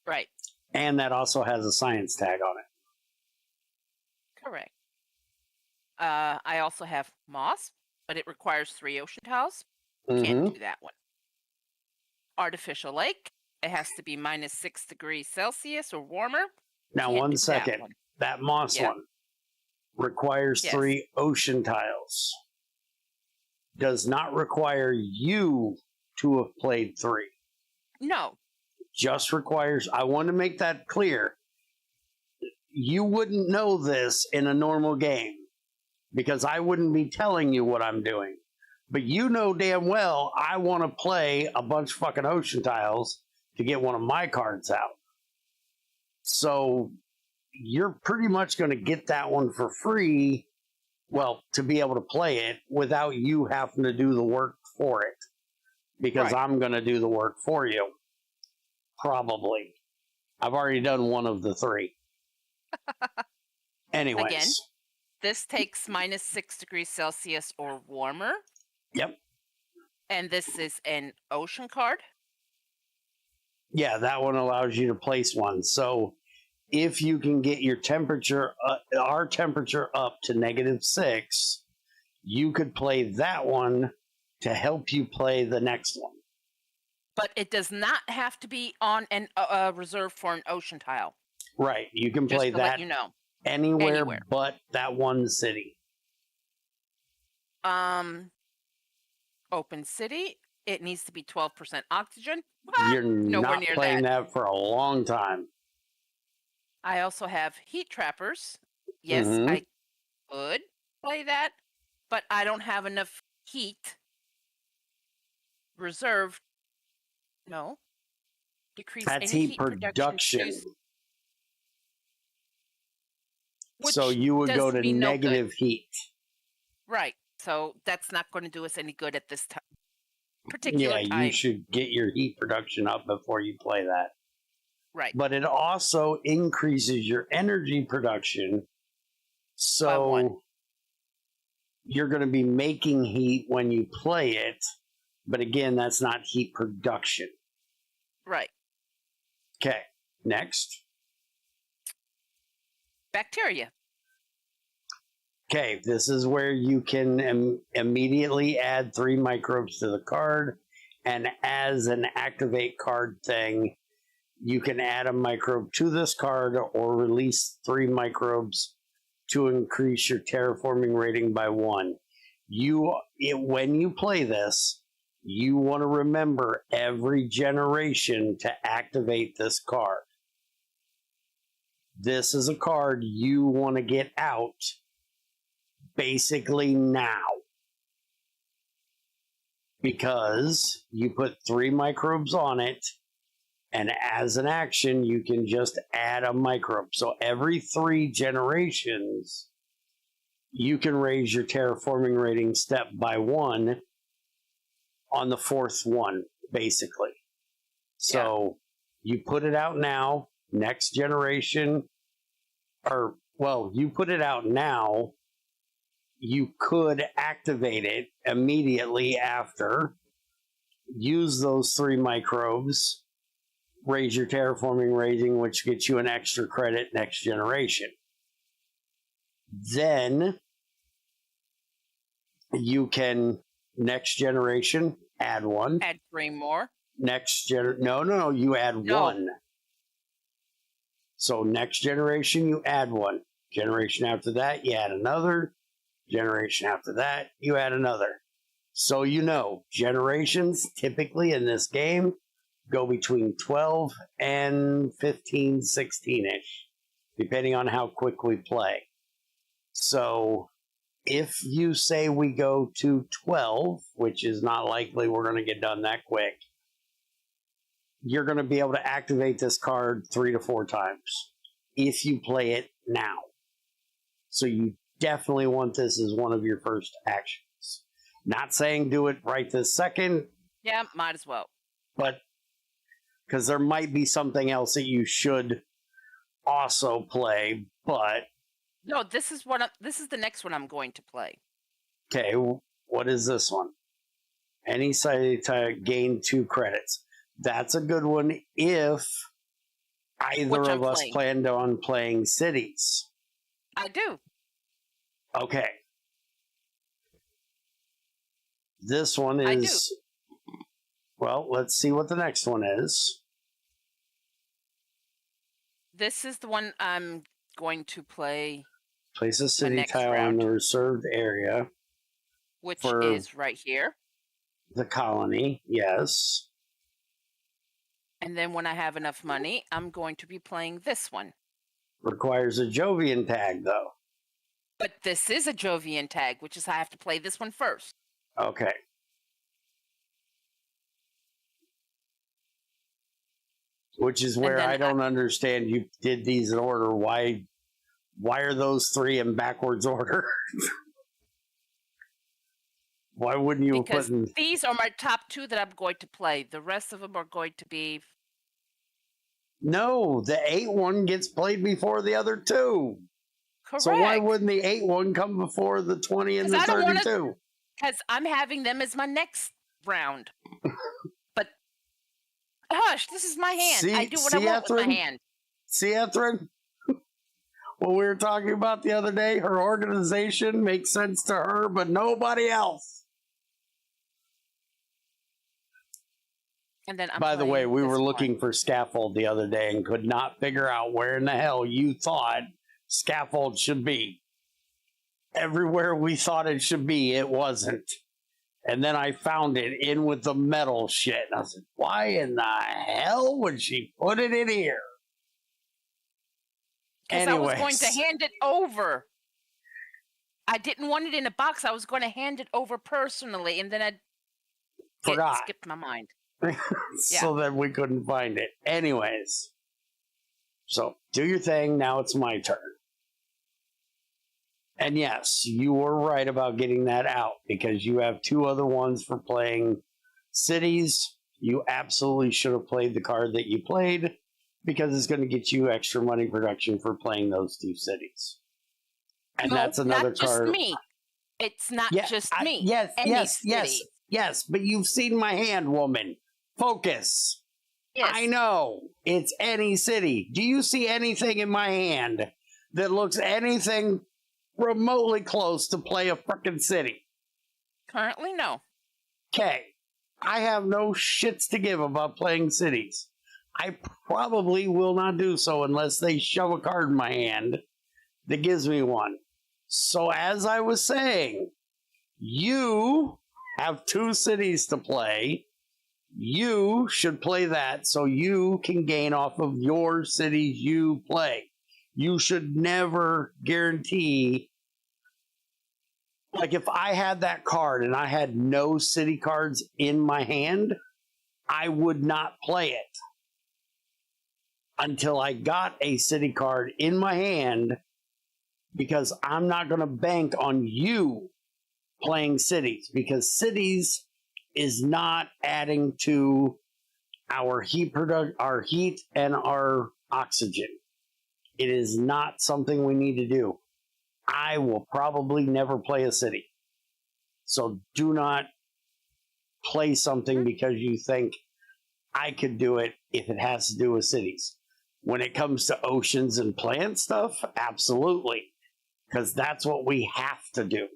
Right. And that also has a science tag on it. Correct. I also have moss, but it requires 3 ocean tiles. Can't do that one. Artificial lake. It has to be minus 6 degrees Celsius or warmer. Now, Can't 1 do second. That moss one requires 3 ocean tiles. Does not require you to have played 3. No. Just requires, I want to make that clear. You wouldn't know this in a normal game because I wouldn't be telling you what I'm doing. But you know damn well I want to play a bunch of fucking ocean tiles to get one of my cards out. So you're pretty much going to get that one for free, well, to be able to play it without you having to do the work for it. Because I'm going to do the work for you. Probably. I've already done one of the 3. Anyways. Again, this takes minus 6 degrees Celsius or warmer. Yep. And this is an ocean card. Yeah, that one allows you to place one. So if you can get your temperature, our temperature up to -6, you could play that one to help you play the next one. But it does not have to be on an reserved for an ocean tile. Right. You can play Just to that let you know. anywhere but that one city. Open city. It needs to be 12% oxygen. You're not playing that for a long time. I also have heat trappers. Yes, I could play that, but I don't have enough heat reserved. No. Decrease That's any heat production. So Which you would does go to me no negative good. heat. Right. So that's not going to do us any good at this particular time. You should get your heat production up before you play that. Right. But it also increases your energy production. So you're going to be making heat when you play it. But again, that's not heat production. Right. Okay, next. Bacteria. Okay, this is where you can immediately add 3 microbes to the card. And as an activate card thing, you can add a microbe to this card or release 3 microbes to increase your terraforming rating by 1. When you play this, you want to remember every generation to activate this card. This is a card you want to get out basically now. Because you put 3 microbes on it, and as an action, you can just add a microbe. So every 3 generations, you can raise your terraforming rating step by 1 on the 4th one, basically. So you put it out now, next generation, you put it out now, you could activate it immediately after, use those 3 microbes, raise your terraforming rating, which gets you an extra credit next generation. Then you can, next generation, add 1. Add 3 more. No, you add 1. So next generation, you add 1. Generation after that, you add another. Generation after that, you add another. So generations typically in this game go between 12 and 15, 16-ish, depending on how quick we play. So if you say we go to 12, which is not likely we're going to get done that quick, you're going to be able to activate this card 3 to 4 times if you play it now. So you definitely want this as one of your first actions. Not saying do it right this second. Yeah, might as well. But because there might be something else that you should also play, but no, this is the next one I'm going to play. Okay, what is this one? Any site to gain 2 credits. That's a good one if either of us planned on playing cities. I do. Okay. This one is... Well, let's see what the next one is. This is the one I'm going to play. Place a city tile in the reserved area. Which is right here. The colony, yes. And then when I have enough money, I'm going to be playing this one. Requires a Jovian tag, though. But this is a Jovian tag, which is I have to play this one first. Okay. Which is where I don't understand. You did these in order. Why are those 3 in backwards order? Why wouldn't you because put... these are my top 2 that I'm going to play. The rest of them are going to be... No, the 8 one gets played before the other 2. Correct. So why wouldn't the 8 one come before the 20 and the 32? Because I'm having them as my next round. But, hush, this is my hand. I do what I want with my hand. See, Ethrin? What we were talking about the other day, her organization makes sense to her, but nobody else. And then by the way, we were looking for scaffold the other day and could not figure out where in the hell you thought scaffold should be. Everywhere we thought it should be, it wasn't. And then I found it in with the metal shit. And I said, why in the hell would she put it in here? Because I was going to hand it over. I didn't want it in a box. I was going to hand it over personally. And then it skipped my mind. So that we couldn't find it. Anyways. So, do your thing. Now it's my turn. And yes, you were right about getting that out because you have 2 other ones for playing cities. You absolutely should have played the card that you played because it's going to get you extra money production for playing those 2 cities. And No, that's another not just card. me. It's not just me. Yes, Any yes, yes, city. yes. But you've seen my hand, woman. Focus. Yes. I know. It's any city. Do you see anything in my hand that looks anything remotely close to play a frickin' city? Currently, no. Okay. I have no shits to give about playing cities. I probably will not do so unless they shove a card in my hand that gives me one. So as I was saying, you have 2 cities to play. You should play that so you can gain off of your cities you play. You should never guarantee. Like if I had that card and I had no city cards in my hand, I would not play it until I got a city card in my hand, because I'm not going to bank on you playing cities, because cities is not adding to our our heat and our oxygen. It is not something we need to do. I will probably never play a city. So do not play something because you think I could do it if it has to do with cities. When it comes to oceans and plant stuff, absolutely. Because that's what we have to do.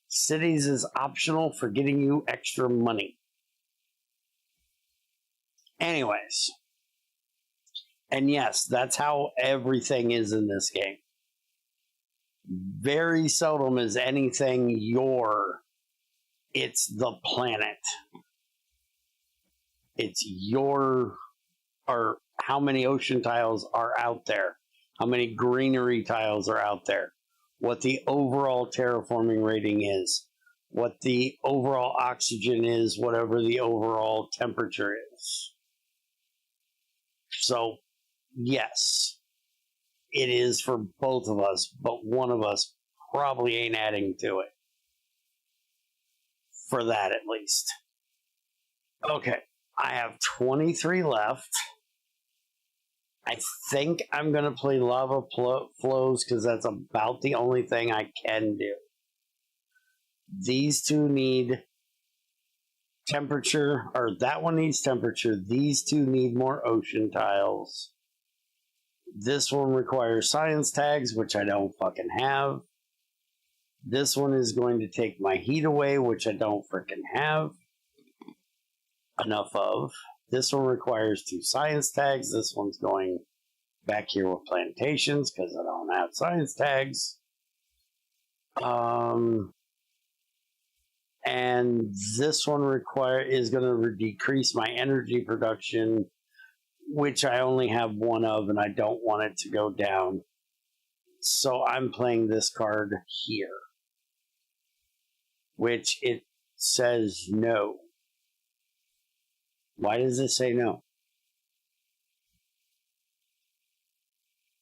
Cities is optional for getting you extra money. Anyways. And yes, that's how everything is in this game. Very seldom is anything it's the planet. It's or how many ocean tiles are out there. How many greenery tiles are out there. What the overall terraforming rating is. What the overall oxygen is, whatever the overall temperature is. So, yes, it is for both of us, but one of us probably ain't adding to it. For that, at least. Okay, I have 23 left. I think I'm going to play lava flows because that's about the only thing I can do. These 2 need temperature, or that one needs temperature. These 2 need more ocean tiles. This one requires science tags, which I don't fucking have. This one is going to take my heat away, which I don't freaking have enough of. This one requires 2 science tags. This one's going back here with plantations because I don't have science tags. And this one is going to decrease my energy production, which I only have 1 of, and I don't want it to go down. So I'm playing this card here, which it says no. Why does it say no?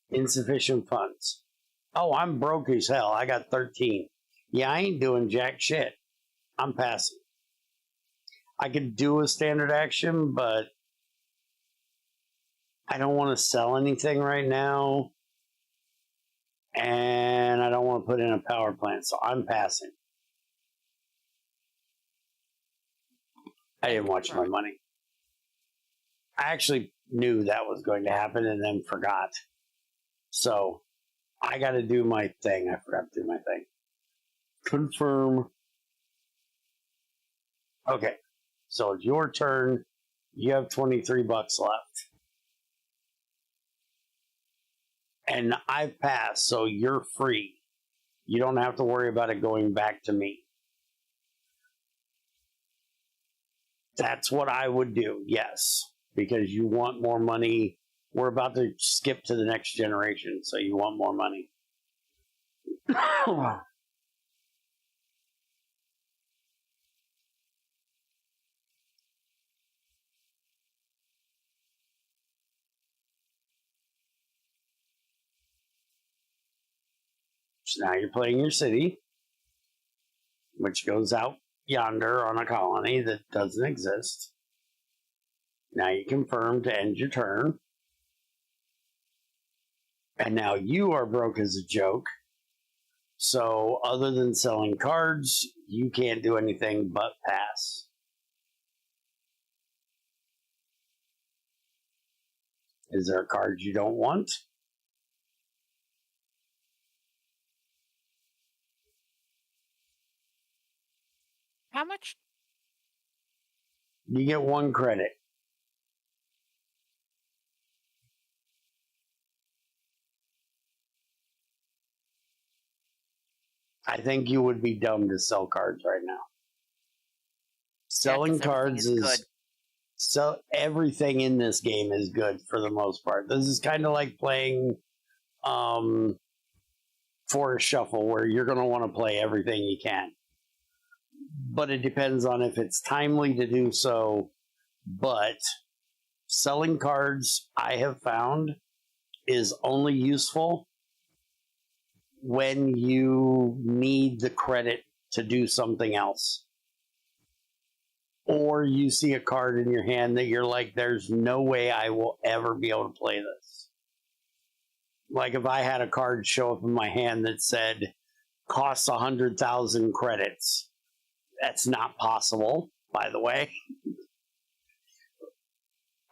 Insufficient funds. Oh, I'm broke as hell. I got 13. Yeah, I ain't doing jack shit. I'm passing. I could do a standard action, but I don't want to sell anything right now. And I don't want to put in a power plant, so I'm passing. I didn't watch my money. I actually knew that was going to happen and then forgot. So I got to do my thing. I forgot to do my thing. Confirm. Okay. So it's your turn. You have $23 left. And I've passed, so you're free. You don't have to worry about it going back to me. That's what I would do, yes. Because you want more money. We're about to skip to the next generation, so you want more money. So now you're playing your city, which goes out yonder on a colony that doesn't exist. Now you confirm to end your turn. And now you are broke as a joke. So other than selling cards, you can't do anything but pass. Is there a card you don't want? How much? You get 1 credit. I think you would be dumb to sell cards right now. Selling 'cause everything cards is is good. so everything in this game is good for the most part. This is kind of like playing Forest Shuffle, where you're going to want to play everything you can. But it depends on if it's timely to do so. But selling cards, I have found, is only useful when you need the credit to do something else. Or you see a card in your hand that you're like, there's no way I will ever be able to play this. Like if I had a card show up in my hand that said, costs 100,000 credits. That's not possible, by the way.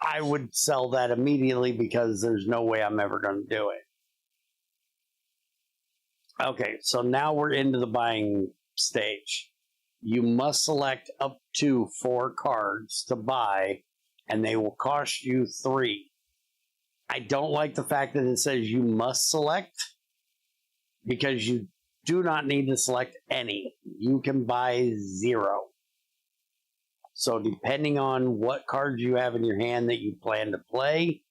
I would sell that immediately because there's no way I'm ever going to do it. Okay, so now we're into the buying stage. You must select up to 4 cards to buy, and they will cost you 3. I don't like the fact that it says you must select, because you do not need to select any. You can buy 0. So depending on what cards you have in your hand that you plan to play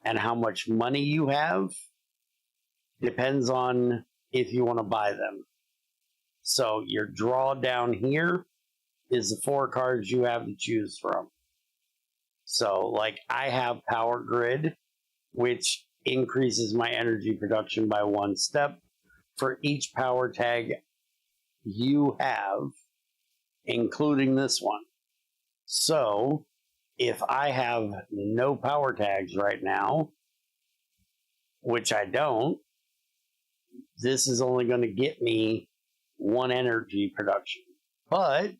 and how much money you have, depends on if you want to buy them. So your draw down here is the 4 cards you have to choose from. So like I have Power Grid, which increases my energy production by 1 step for each power tag you have, including this one. So if I have no power tags right now, which I don't, this is only going to get me 1 energy production. But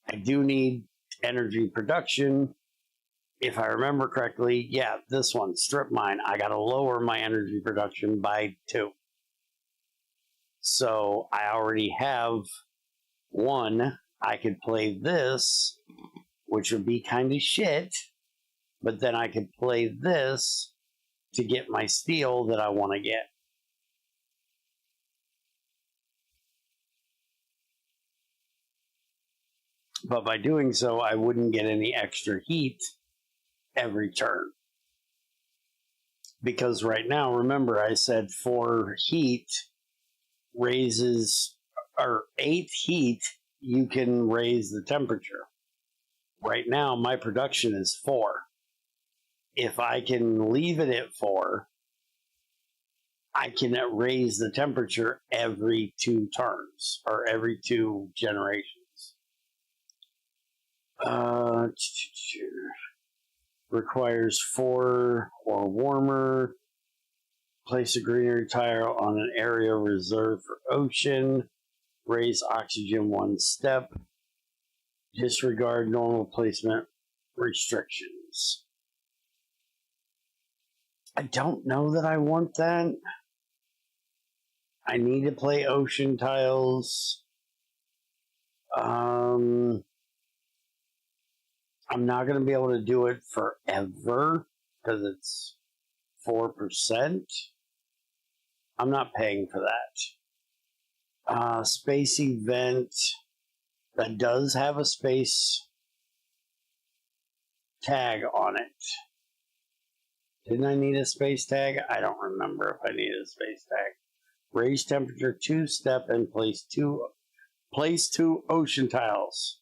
I do need energy production. If I remember correctly, yeah, this one, Strip Mine, I got to lower my energy production by 2. So I already have 1. I could play this, which would be kind of shit, but then I could play this to get my steel that I want to get. But by doing so, I wouldn't get any extra heat every turn. Because right now, remember, I said 4 heat raises, or 8 heat, you can raise the temperature. Right now, my production is 4. If I can leave it at 4, I can raise the temperature every 2 turns, or every 2 generations. Requires 4 or warmer. Place a greenery tile on an area reserved for ocean. Raise oxygen 1 step. Disregard normal placement restrictions. I don't know that I want that. I need to play ocean tiles. I'm not going to be able to do it forever because it's 4%. I'm not paying for that. Space event that does have a space tag on it. Didn't I need a space tag? I don't remember if I needed a space tag. Raise temperature 2 step and place 2 ocean tiles.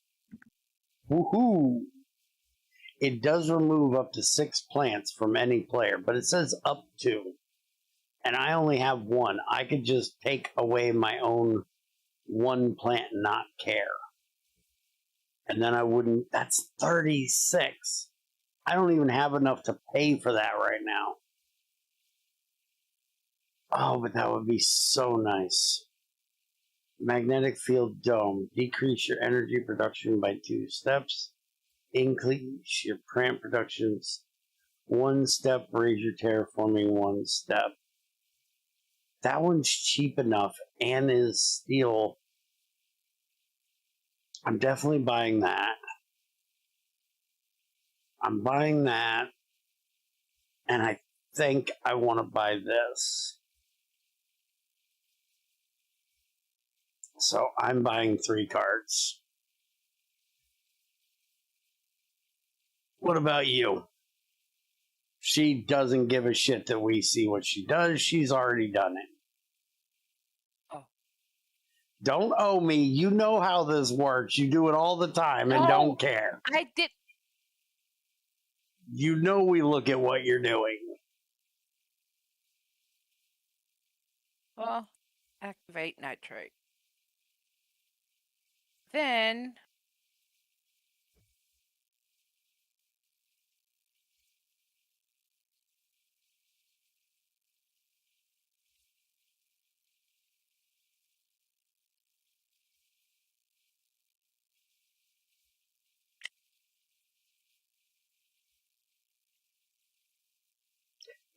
Woohoo! It does remove up to 6 plants from any player, but it says up to. And I only have 1. I could just take away my own 1 plant and not care. And then I wouldn't. That's 36. I don't even have enough to pay for that right now. Oh, but that would be so nice. Magnetic field dome. Decrease your energy production by 2 steps. Increase your plant productions 1 step. Raise your terraforming 1 step. That one's cheap enough and is steel. I'm definitely buying that. I'm buying that. And I think I want to buy this. So I'm buying 3 cards. What about you? She doesn't give a shit that we see what she does. She's already done it. Oh. Don't owe me. You know how this works. You do it all the time and don't care. I did. You know we look at what you're doing. Well, activate nitrate. Then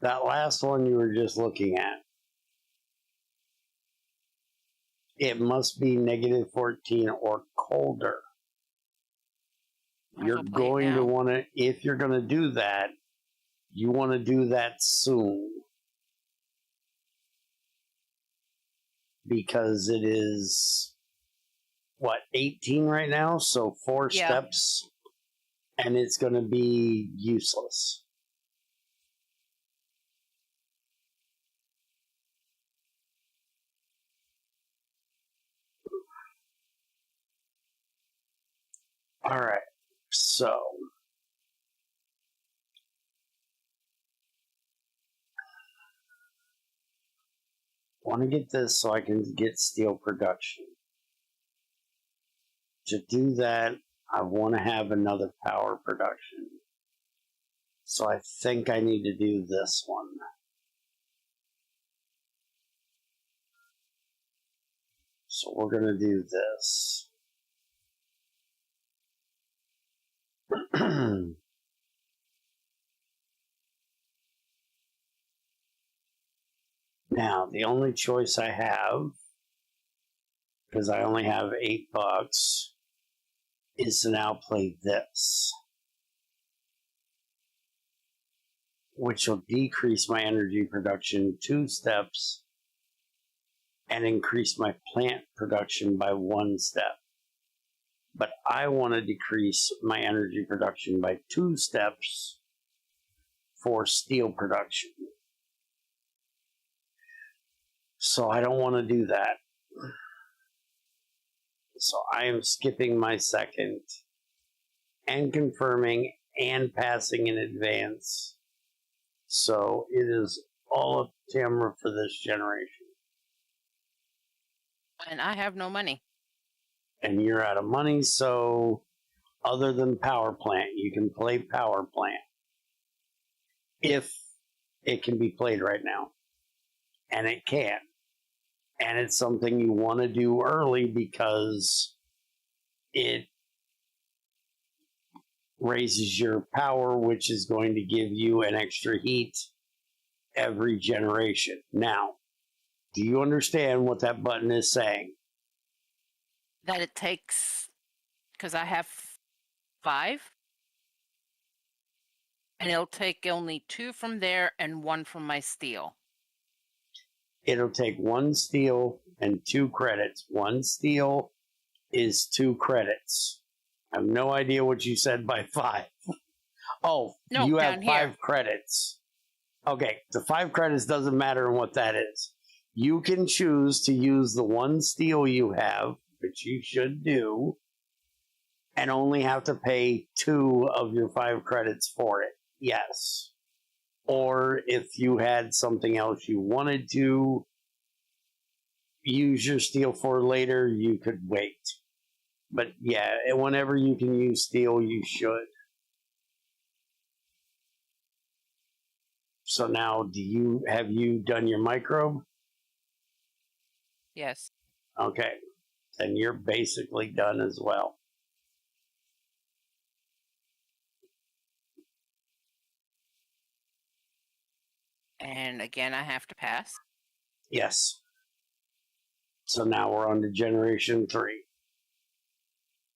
That last one you were just looking at. It must be -14 or colder. You're going to want to, if you're going to do that, you want to do that soon. Because it is, 18 right now? So 4 steps, and it's going to be useless. All right, so want to get this so I can get steel production. To do that, I want to have another power production. So I think I need to do this one. So we're going to do this. Now, the only choice I have, because I only have $8, is to now play this, which will decrease my energy production 2 steps and increase my plant production by 1 step. But I want to decrease my energy production by 2 steps for steel production. So I don't want to do that. So I am skipping my second and confirming and passing in advance. So it is all of Tamara for this generation. And I have no money. And you're out of money, so other than power plant, you can play power plant. If it can be played right now. And it can. And it's something you want to do early because it raises your power, which is going to give you an extra heat every generation. Now, do you understand what that button is saying? That it takes, because I have 5, and it'll take only 2 from there and 1 from my steel. It'll take 1 steel and 2 credits. 1 steel is 2 credits. I have no idea what you said by 5. Oh, no, you have 5 credits. Okay, the 5 credits doesn't matter in what that is. You can choose to use the 1 steel you have, which you should do, and only have to pay 2 of your 5 credits for it. Yes. Or if you had something else you wanted to use your steel for later, you could wait. But yeah, whenever you can use steel, you should. So now, have you done your microbe? Yes. Okay, then you're basically done as well. And again, I have to pass. Yes. So now we're on to generation 3.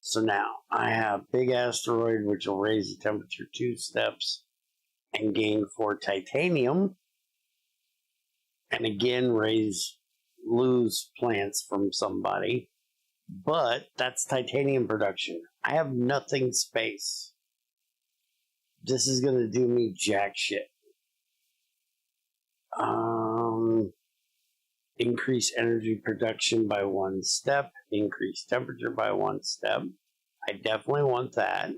So now I have big asteroid, which will raise the temperature 2 steps and gain 4 titanium. And again, lose plants from somebody. But that's titanium production. I have nothing space. This is going to do me jack shit. Increase energy production by 1 step. Increase temperature by 1 step. I definitely want that.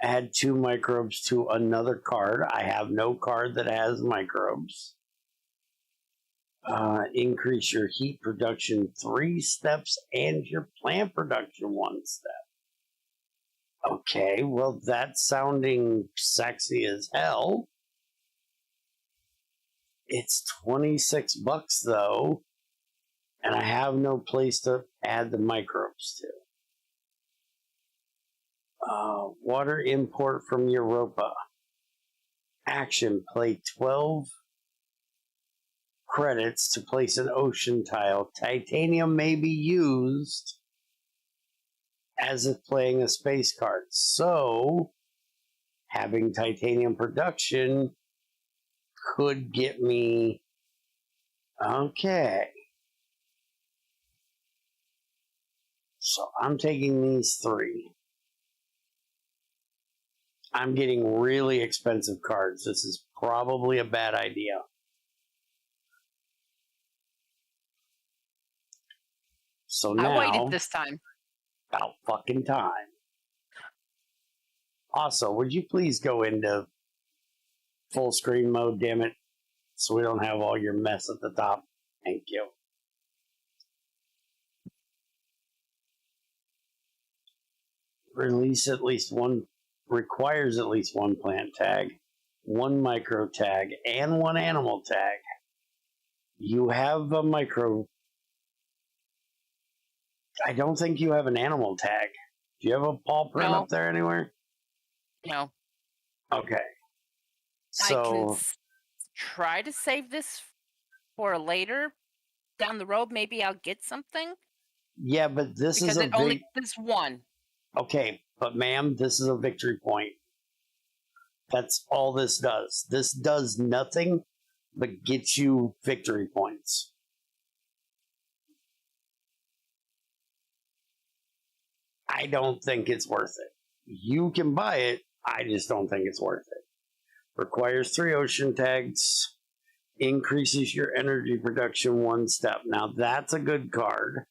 Add 2 microbes to another card. I have no card that has microbes. Increase your heat production 3 steps and your plant production 1 step. Okay, well, that's sounding sexy as hell. It's $26 though, and I have no place to add the microbes to. Water import from Europa. Action, play 12 credits to place an ocean tile. Titanium may be used as if playing a space card. So, having titanium production could get me... Okay. So, I'm taking these 3. I'm getting really expensive cards. This is probably a bad idea. So now... I waited this time. About fucking time. Also, would you please go into full screen mode, damn it, so we don't have all your mess at the top? Thank you. Requires at least 1 plant tag, 1 micro tag, and 1 animal tag. You have a micro. I don't think you have an animal tag. Do you have a paw print up there anywhere? No. Okay. So I can try to save this for later down the road. Maybe I'll get something. Yeah, but this because is it only is 1. Okay, but ma'am, this is a victory point. That's all this does. This does nothing but get you victory points. I don't think it's worth it. You can buy it. I just don't think it's worth it. Requires 3 ocean tags. Increases your energy production 1 step. Now that's a good card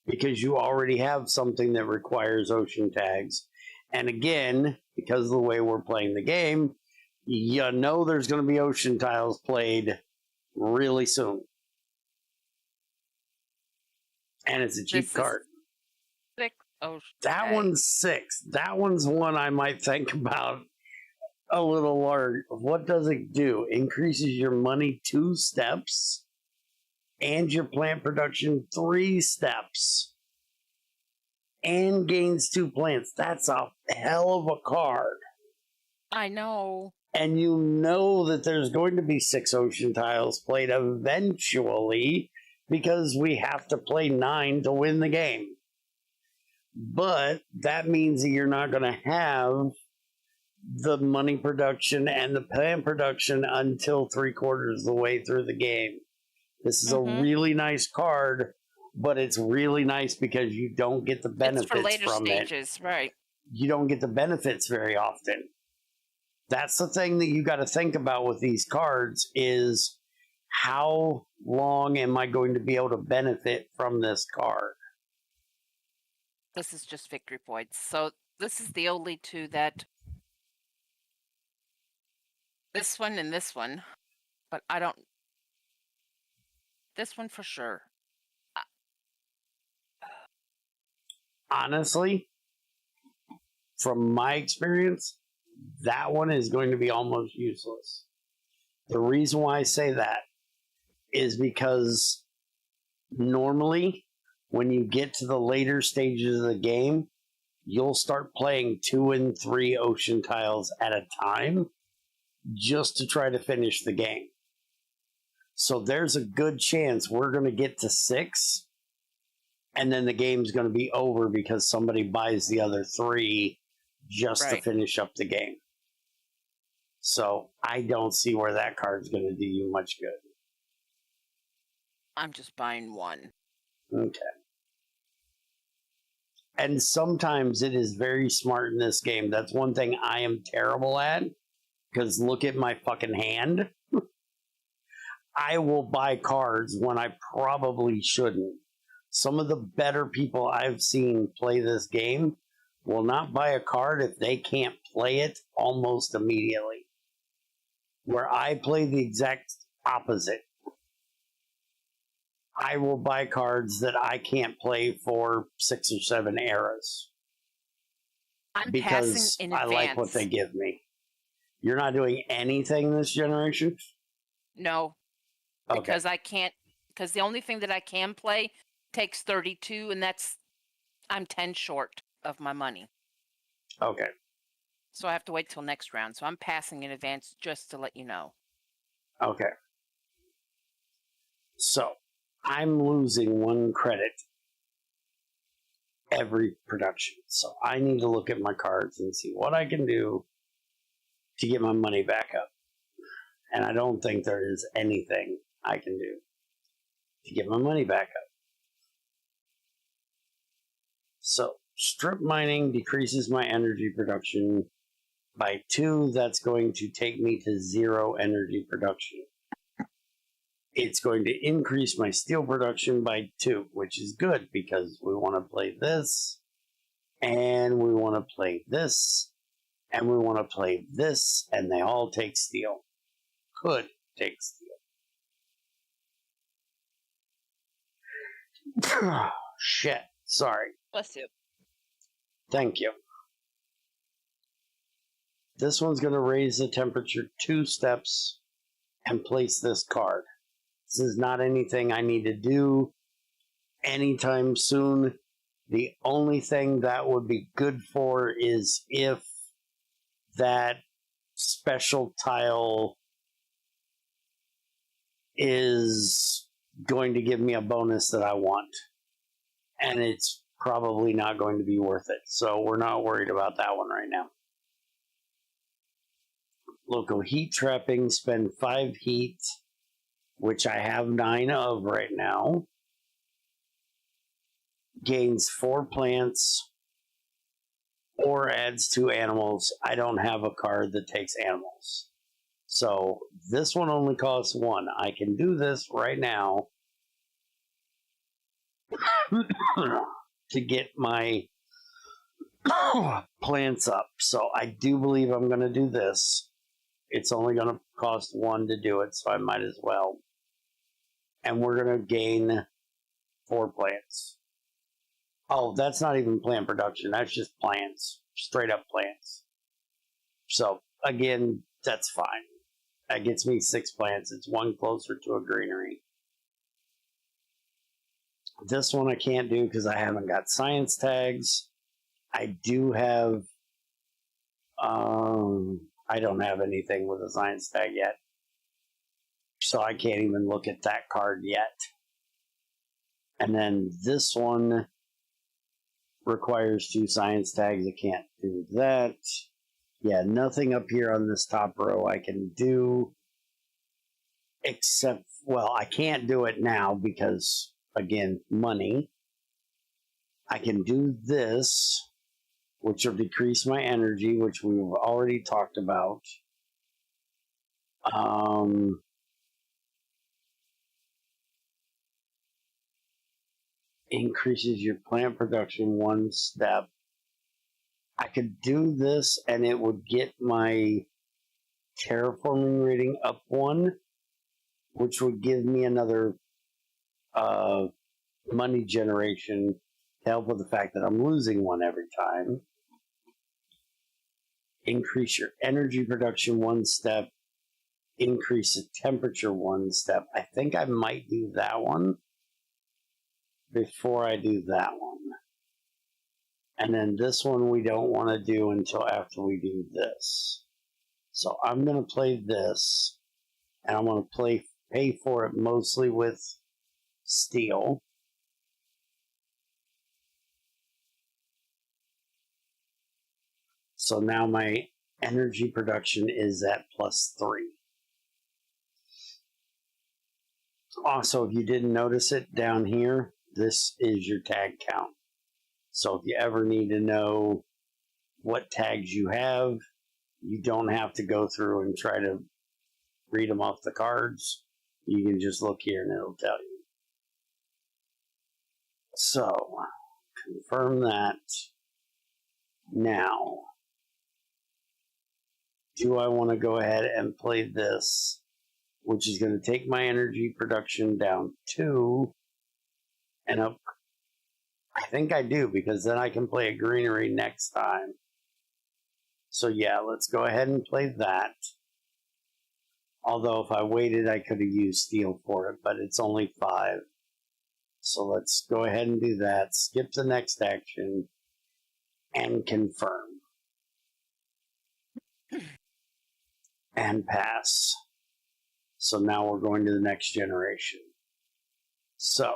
because you already have something that requires ocean tags. And again, because of the way we're playing the game, you know there's going to be ocean tiles played really soon. And it's a cheap card. That one's 6. That one's one I might think about a little large. What does it do? Increases your money 2 steps and your plant production 3 steps and gains 2 plants. That's a hell of a card. I know. And you know that there's going to be 6 ocean tiles played eventually because we have to play 9 to win the game. But that means that you're not going to have the money production and the plant production until 3/4 of the way through the game. This is a really nice card, but it's really nice because you don't get the benefits for later from stages, it. Right. You don't get the benefits very often. That's the thing that you got to think about with these cards is how long am I going to be able to benefit from this card? This is just victory points. So this is the only 2 that... This one and this one. But I don't... This one for sure. Honestly, from my experience, that one is going to be almost useless. The reason why I say that is because normally when you get to the later stages of the game, you'll start playing 2 and 3 ocean tiles at a time just to try to finish the game. So there's a good chance we're going to get to 6 and then the game's going to be over because somebody buys the other 3 just to finish up the game. So I don't see where that card's going to do you much good. I'm just buying 1. Okay. And sometimes it is very smart in this game. That's one thing I am terrible at. Because look at my fucking hand. I will buy cards when I probably shouldn't. Some of the better people I've seen play this game will not buy a card if they can't play it almost immediately. Where I play the exact opposite. I will buy cards that I can't play for 6 or 7 eras. Because I like what they give me. You're not doing anything this generation? No. Okay. Because I can't, because the only thing that I can play takes 32, and I'm 10 short of my money. Okay. So I have to wait till next round. So I'm passing in advance just to let you know. Okay. So I'm losing 1 credit every production. So I need to look at my cards and see what I can do to get my money back up. And I don't think there is anything I can do to get my money back up. So strip mining decreases my energy production by 2. That's going to take me to 0 energy production. It's going to increase my steel production by 2, which is good because we want to play this, and we want to play this, and we want to play this, and they all take steel. Could take steel. Shit. Sorry. Bless you. Thank you. This one's going to raise the temperature 2 steps and place this card. This is not anything I need to do anytime soon. The only thing that would be good for is if that special tile is going to give me a bonus that I want. And it's probably not going to be worth it. So we're not worried about that one right now. Local heat trapping, spend 5 heat, which I have 9 of right now. Gains 4 plants or adds 2 animals. I don't have a card that takes animals. So this one only costs 1. I can do this right now to get my plants up. So I do believe I'm going to do this. It's only going to cost 1 to do it, so I might as well. And we're going to gain 4 plants. Oh, that's not even plant production. That's just plants. Straight up plants. So, again, that's fine. That gets me 6 plants. It's 1 closer to a greenery. This one I can't do because I haven't got science tags. I do have... I don't have anything with a science tag yet. So I can't even look at that card yet. And then this one requires 2 science tags. I can't do that. Yeah, nothing up here on this top row I can do. Except, well, I can't do it now because, again, money. I can do this, which will decrease my energy, which we've already talked about. Increases your plant production 1 step. I could do this and it would get my terraforming rating up 1, which would give me another money generation to help with the fact that I'm losing 1 every time. increase your energy production 1 step, increase the temperature 1 step. I think I might do that one before I do that one. And then this one we don't want to do until after we do this. So I'm going to play this, and I'm going to pay for it mostly with steel. So now my energy production is at +3. Also, if you didn't notice it down here, this is your tag count. So if you ever need to know what tags you have, you don't have to go through and try to read them off the cards. You can just look here and it'll tell you. So, confirm that. Now, do I want to go ahead and play this, which is going to take my energy production down 2 and up? I think I do, because then I can play a greenery next time. So yeah, let's go ahead and play that. Although if I waited, I could have used steel for it, but it's only 5. So let's go ahead and do that. Skip the next action and confirm. And pass. So now we're going to the next generation. So,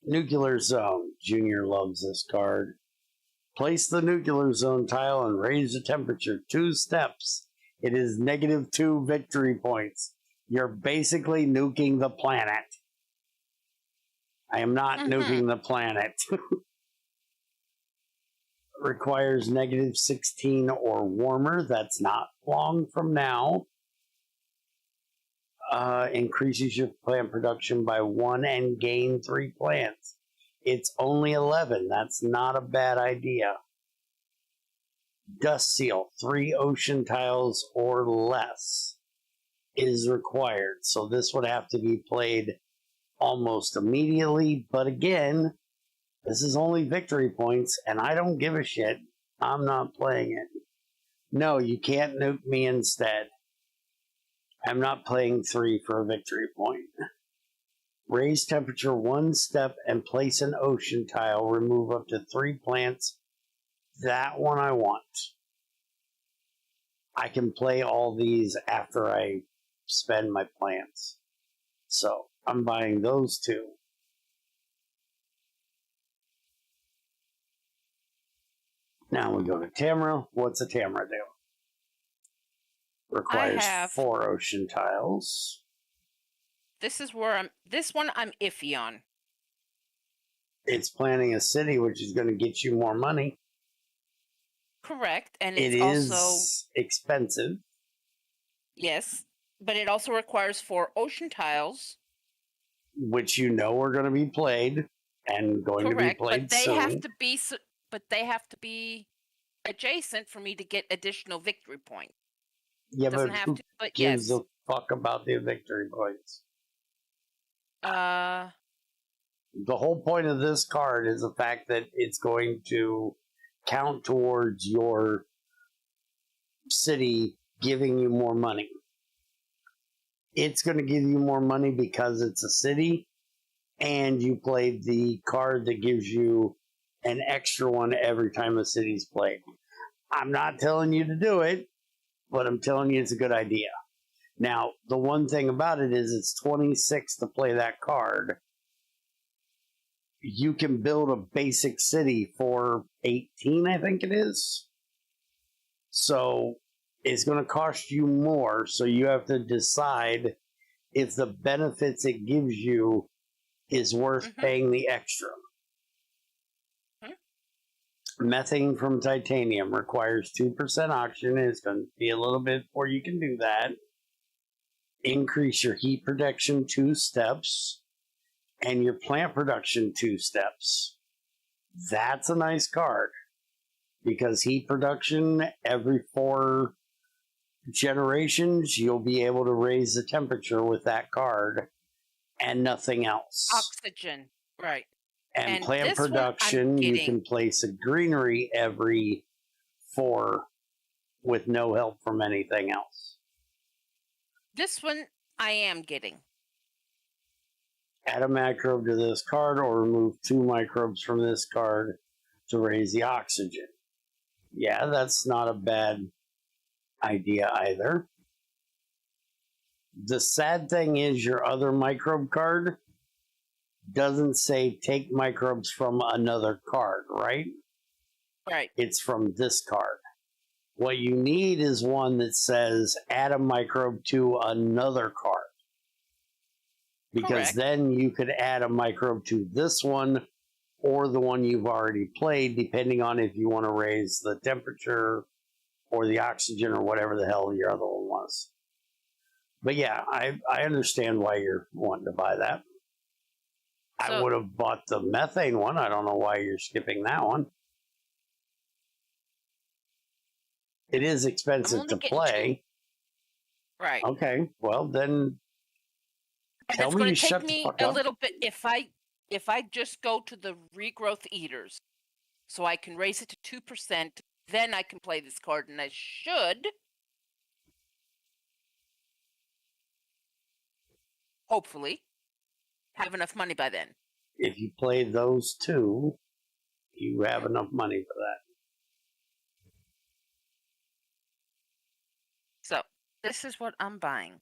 Nuclear Zone. Junior loves this card. Place the Nuclear Zone tile and raise the temperature 2 steps. It is -2 victory points. You're basically nuking the planet. I am not nuking the planet. Requires -16 or warmer. That's not long from now. Increases your plant production by 1 and gain 3 plants. It's only 11. That's not a bad idea. Dust seal, 3 ocean tiles or less is required. So this would have to be played almost immediately. But again, this is only victory points, and I don't give a shit. I'm not playing it. No, you can't nuke me instead. I'm not playing 3 for a victory point. Raise temperature 1 step and place an ocean tile. Remove up to 3 plants. That one I want. I can play all these after I spend my plants. So I'm buying those 2. Now we go to Tamara. What's a Tamara do? Requires 4 ocean tiles. This is where this one I'm iffy on. It's planning a city, which is going to get you more money. Correct, and it it's is also expensive. Yes, but it also requires 4 ocean tiles, which you know are going to be played and going correct, to be played but they soon. have to be. But they have to be adjacent for me to get additional victory points. Yeah, Doesn't but have who to. But gives yes. a fuck about the victory points? The whole point of this card is the fact that it's going to count towards your city giving you more money. It's going to give you more money because it's a city, and you played the card that gives you an extra one every time a city's played. I'm not telling you to do it, but I'm telling you it's a good idea. Now, the one thing about it is it's 26 to play that card. You can build a basic city for 18, I think it is. So it's going to cost you more, so you have to decide if the benefits it gives you is worth paying the extra. Methane from titanium requires 2% oxygen. It's going to be a little bit before you can do that. Increase your heat production 2 steps and your plant production 2 steps. That's a nice card because heat production every 4 generations, you'll be able to raise the temperature with that card and nothing else. Oxygen, right. And plant production, you can place a greenery every 4 with no help from anything else. This one I am getting. Add a microbe to this card or remove 2 microbes from this card to raise the oxygen. Yeah, that's not a bad idea either. The sad thing is your other microbe card doesn't say take microbes from another card, right? Right. It's from this card. What you need is one that says add a microbe to another card. Because Correct. then you could add a microbe to this one or the one you've already played, depending on if you want to raise the temperature or the oxygen or whatever the hell your other one was. But yeah, I understand why you're wanting to buy that. I So- would have bought the methane one. I don't know why you're skipping that one. It is expensive only to getting play. Right. Okay, well then And tell it's me going you to shut take the me fuck a up. little bit if I just go to the regrowth eaters, so I can raise it to 2%. Then I can play this card, and I should hopefully have enough money by then. If you play those 2, you have enough money for that. So this is what I'm buying.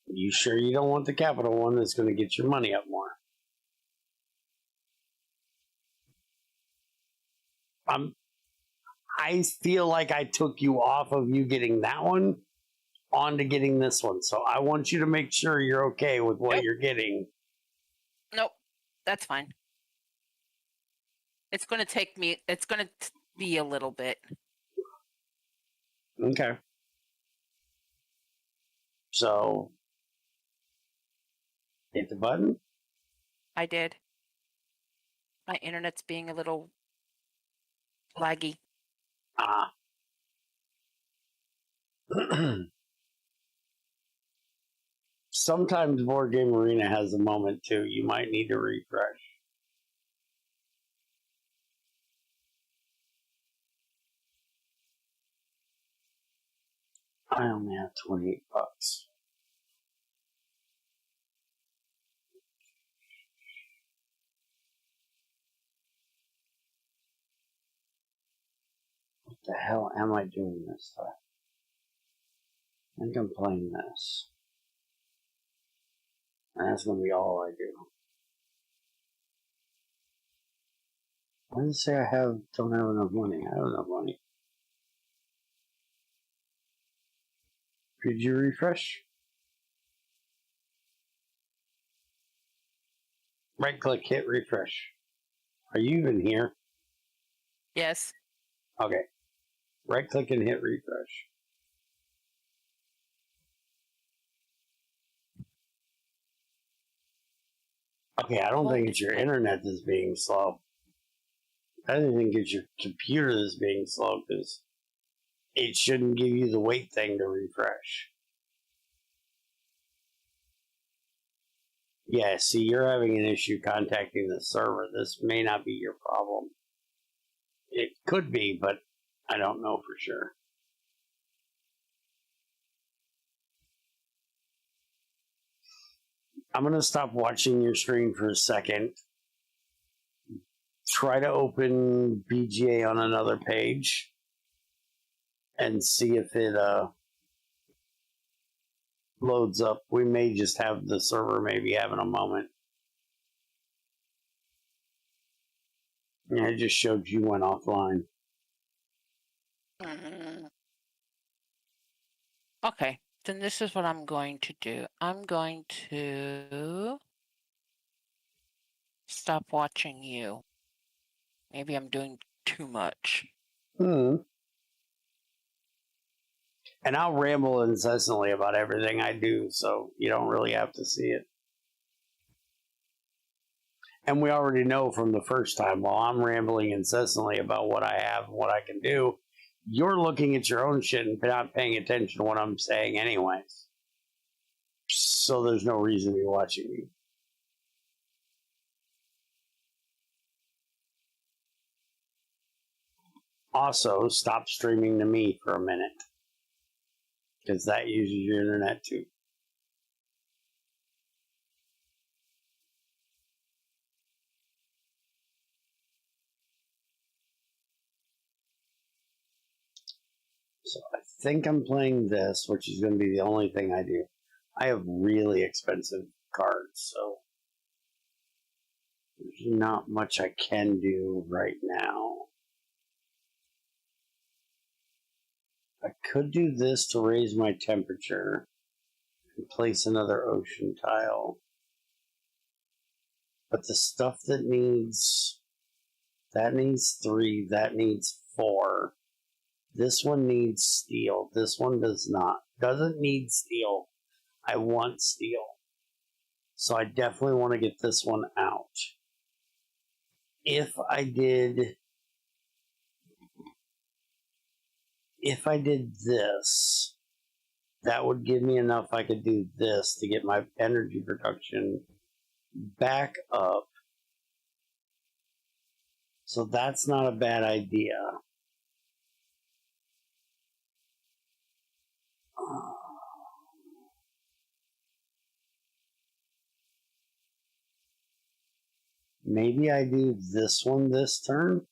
You sure you don't want the capital one that's going to get your money up more? I feel like I took you off of you getting that one onto getting this one. So I want you to make sure you're okay with what Yep. you're getting. Nope, that's fine. It's going to take me. It's going to be a little bit. Okay. So hit the button. I did. My internet's being a little laggy. Ah. Sometimes Board Game Arena has a moment too. You might need to refresh. I only have $28. What the hell am I doing this time? I think I'm playing this. And that's going to be all I do. Why does it say I don't have enough money? I have enough money. Could you refresh? Right click, hit refresh. Are you even here? Yes. Okay. Right click and hit refresh. Okay, I don't think it's your internet that's being slow. I don't think it's your computer that's being slow because it shouldn't give you the wait thing to refresh. Yeah, see, you're having an issue contacting the server. This may not be your problem. It could be, but I don't know for sure. I'm going to stop watching your screen for a second. Try to open BGA on another page and see if it loads up. We may just have the server maybe having a moment. Yeah, it just showed you went offline. Okay, then this is what I'm going to do. I'm going to stop watching you. Maybe I'm doing too much. And I'll ramble incessantly about everything I do, so you don't really have to see it. And we already know from the first time, while I'm rambling incessantly about what I have and what I can do, you're looking at your own shit and not paying attention to what I'm saying anyways. So there's no reason to be watching me. Also, stop streaming to me for a minute. Because that uses your internet too. So I think I'm playing this, which is going to be the only thing I do. I have really expensive cards, so there's not much I can do right now. I could do this to raise my temperature and place another ocean tile. But the stuff that needs 3, that needs 4. This one needs steel. This one does not. Doesn't need steel. I want steel. So I definitely want to get this one out. If I did this, that would give me enough. I could do this to get my energy production back up. So that's not a bad idea. Maybe I do this one this turn.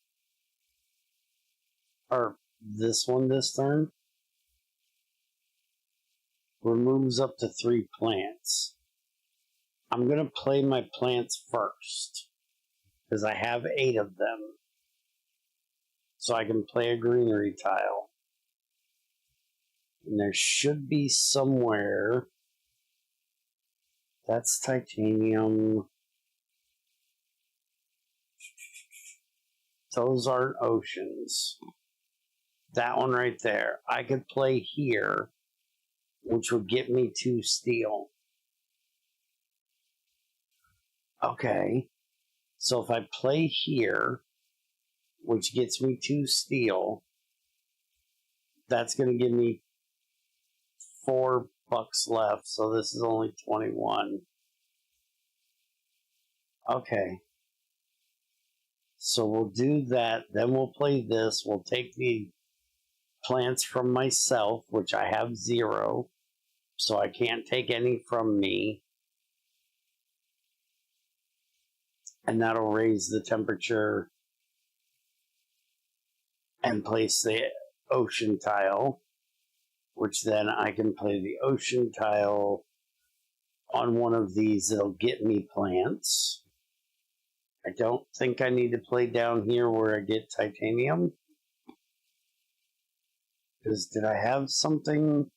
Or this one this turn. Removes up to 3 plants. I'm going to play my plants first. Because I have 8 of them. So I can play a greenery tile. And there should be somewhere. That's titanium. Those aren't oceans. That one right there. I could play here, which would get me 2 steel. Okay. So if I play here, which gets me 2 steel, that's going to give me $4 left. So this is only 21. Okay. So we'll do that. Then we'll play this. We'll take the plants from myself, which I have 0. So I can't take any from me. And that'll raise the temperature and place the ocean tile, which then I can play the ocean tile on one of these. It'll get me plants. I don't think I need to play down here where I get titanium. Because did I have something?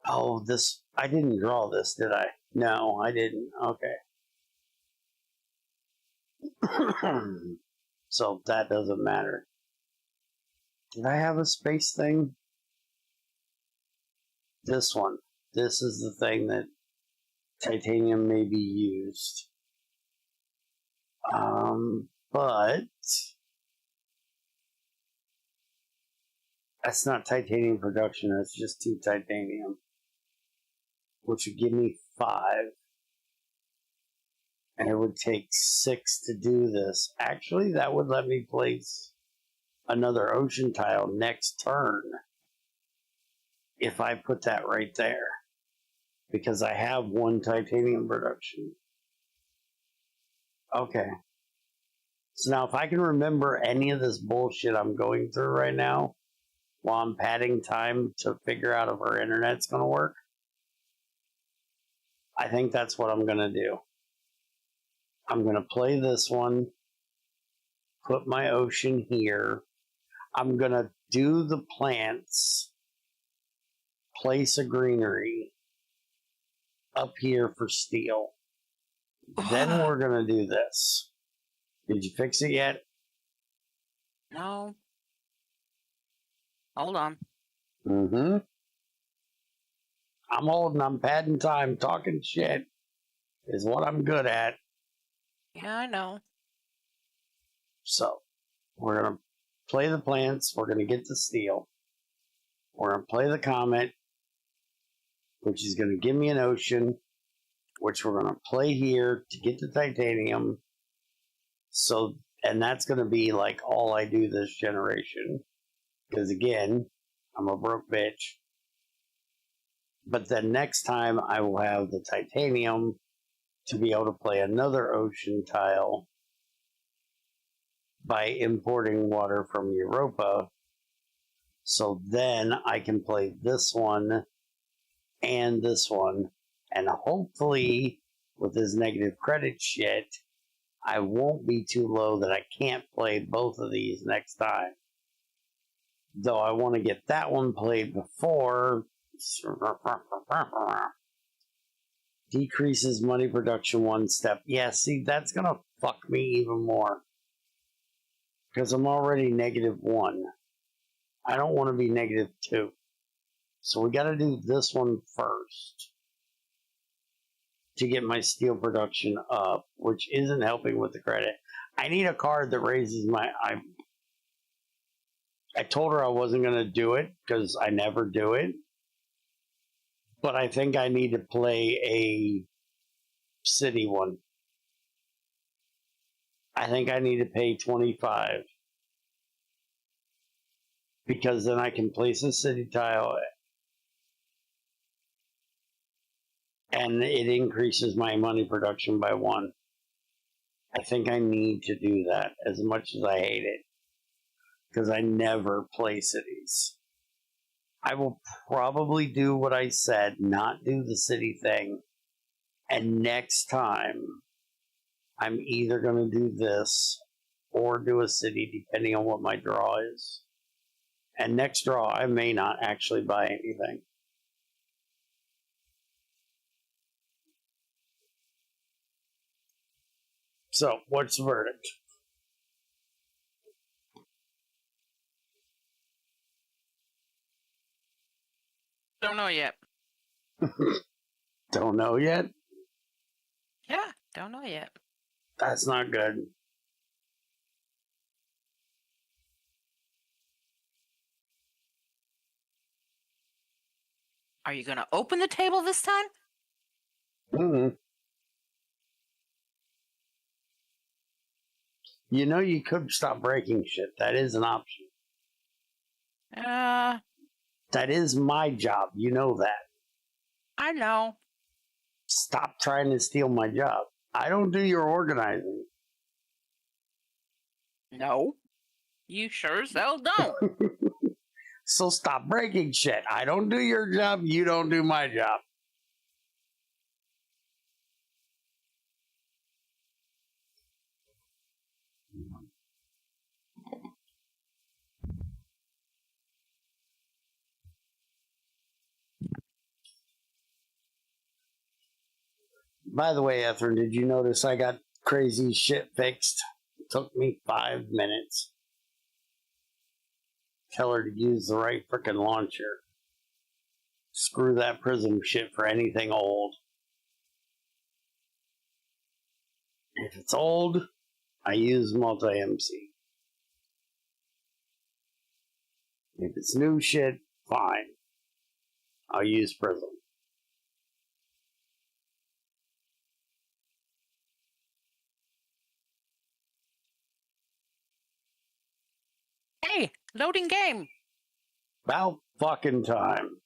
Oh, this, I didn't draw this, did I? No, I didn't. Okay. So that doesn't matter. Did I have a space thing? This one. This is the thing that titanium may be used. But that's not titanium production, that's just 2 titanium. Which would give me 5. And it would take 6 to do this. Actually, that would let me place another ocean tile next turn. If I put that right there. Because I have 1 titanium production. Okay. So now if I can remember any of this bullshit I'm going through right now, while I'm padding time to figure out if our internet's going to work, I think that's what I'm going to do. I'm going to play this one, put my ocean here. I'm going to do the plants, place a greenery up here for steel. Then we're going to do this. Did you fix it yet? No. Hold on. Mm-hmm. I'm padding time, talking shit is what I'm good at. Yeah, I know. So, we're going to play the plants. We're going to get the steel. We're going to play the comet, which is going to give me an ocean, which we're going to play here to get the titanium. So, And that's going to be like all I do this generation. Because again, I'm a broke bitch. But then next time I will have the titanium to be able to play another ocean tile by importing water from Europa. So then I can play this one and this one. And hopefully, with this negative credit shit, I won't be too low that I can't play both of these next time. Though I want to get that one played before. Decreases money production 1 step. Yeah, see, that's going to fuck me even more. Because I'm already -1. I don't want to be -2. So we got to do this one first to get my steel production up, which isn't helping with the credit. I need a card that raises my... I told her I wasn't going to do it because I never do it. But I think I need to play a city one. I think I need to pay 25. Because then I can place a city tile and it increases my money production by 1. I think I need to do that as much as I hate it. Because I never play cities. I will probably do what I said, not do the city thing. And next time, I'm either going to do this or do a city, depending on what my draw is. And next draw, I may not actually buy anything. So, what's the verdict? Don't know yet. Don't know yet? Yeah, don't know yet. That's not good. Are you going to open the table this time? Mm-hmm. You know, you could stop breaking shit. That is an option. That is my job. You know that. I know. Stop trying to steal my job. I don't do your organizing. No. You sure as hell don't. So stop breaking shit. I don't do your job. You don't do my job. By the way, Ethrin, did you notice I got crazy shit fixed? It took me 5 minutes. Tell her to use the right frickin' launcher. Screw that prism shit for anything old. If it's old, I use multi-MC. If it's new shit, fine. I'll use prism. Hey, loading game. About fucking time.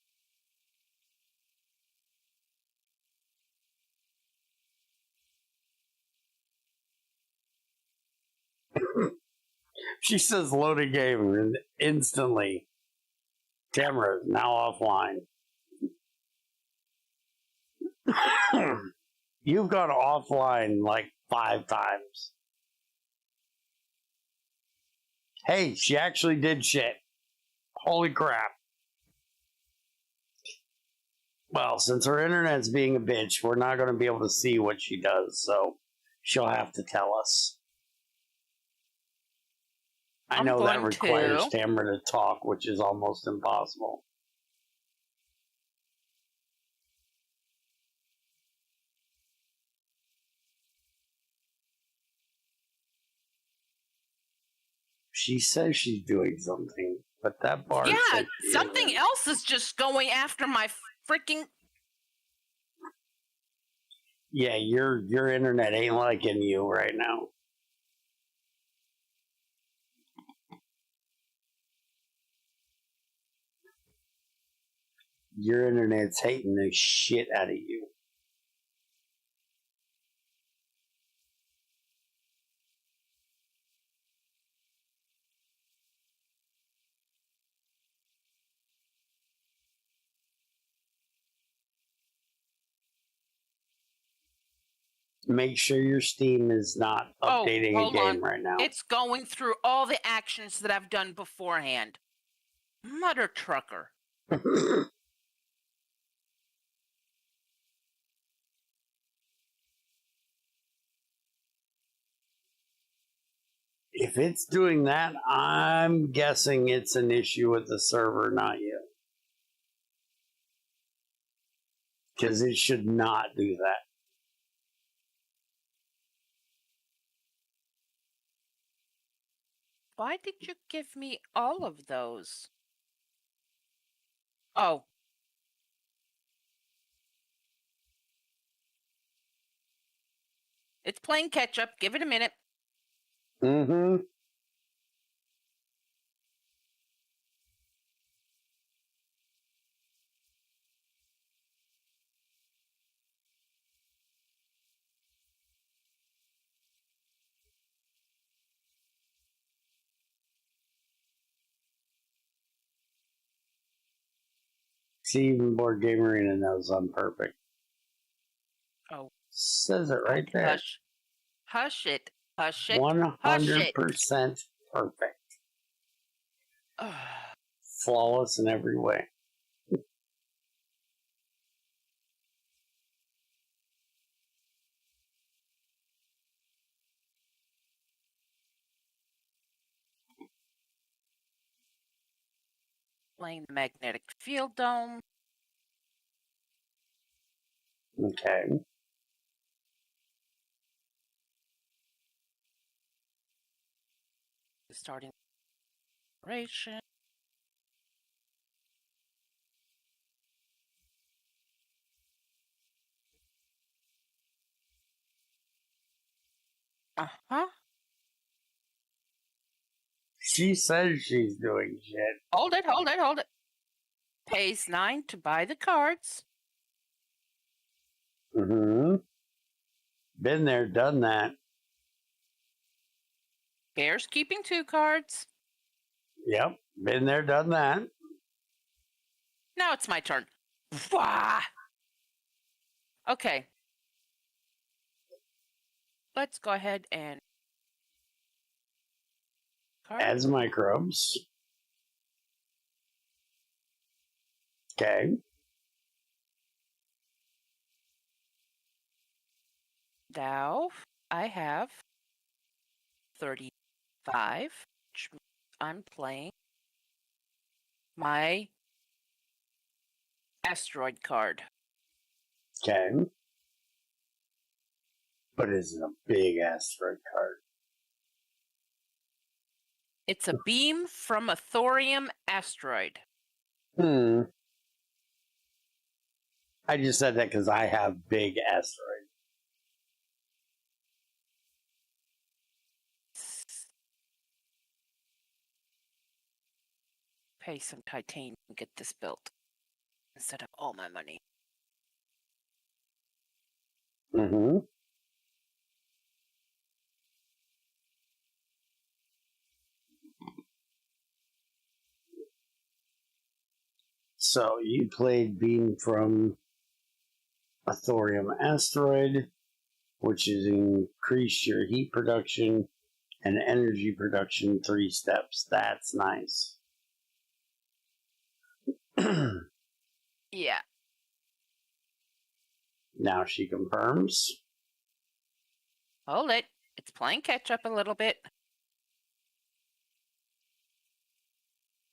She says loading game and instantly Tamara is now offline. You've gone offline like 5 times. Hey, she actually did shit. Holy crap. Well, since her internet's being a bitch, we're not going to be able to see what she does, so she'll have to tell us. I know that requires Tamara to talk, which is almost impossible. She says she's doing something, but that bar. Yeah, something else is just going after my freaking. Yeah, your internet ain't liking you right now. Your internet's hating the shit out of you. Make sure your Steam is not updating a hold game on. right now. It's going through all the actions that I've done beforehand. Mother trucker. If it's doing that, I'm guessing it's an issue with the server, not you. Because it should not do that. Why did you give me all of those? Oh. It's playing catch up. Give it a minute. Mm-hmm. See, even Board Game Arena knows I'm perfect. Oh. Says it right there. Hush. Hush it. Hush it. 100% perfect. Flawless in every way. Playing the magnetic field dome. Okay. Starting operation. Uh-huh. She says she's doing shit. Hold it, hold it, hold it. Pays 9 to buy the cards. Mm-hmm. Been there, done that. Bear's keeping 2 cards. Yep. Been there, done that. Now it's my turn. Wah! Okay. Let's go ahead and As microbes. Okay. Now I have 35, which means I'm playing my asteroid card. Okay. But it's a big asteroid card. It's a beam from a thorium asteroid. I just said that because I have big asteroid. Pay some titanium to get this built instead of all my money. Mm-hmm. So you played Beam from a thorium asteroid, which is increase your heat production and energy production 3 steps. That's nice. Yeah. Now she confirms. Hold it. It's playing catch up a little bit.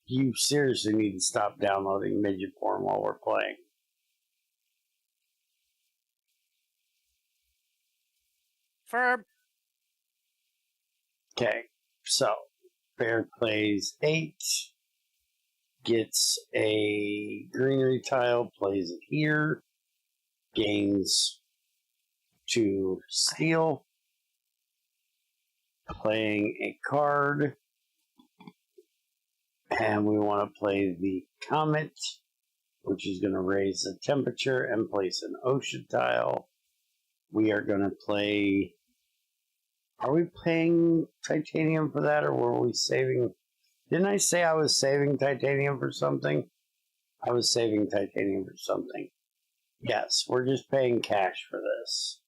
You seriously need to stop downloading midget porn while we're playing. Verb. Okay, so Bear plays 8, gets a greenery tile, plays it here, gains 2 steel, playing a card, and we want to play the Comet, which is going to raise the temperature and place an ocean tile. We are going to play... Are we paying titanium for that, or were we saving... Didn't I say I was saving titanium for something? I was saving titanium for something. Yes, we're just paying cash for this.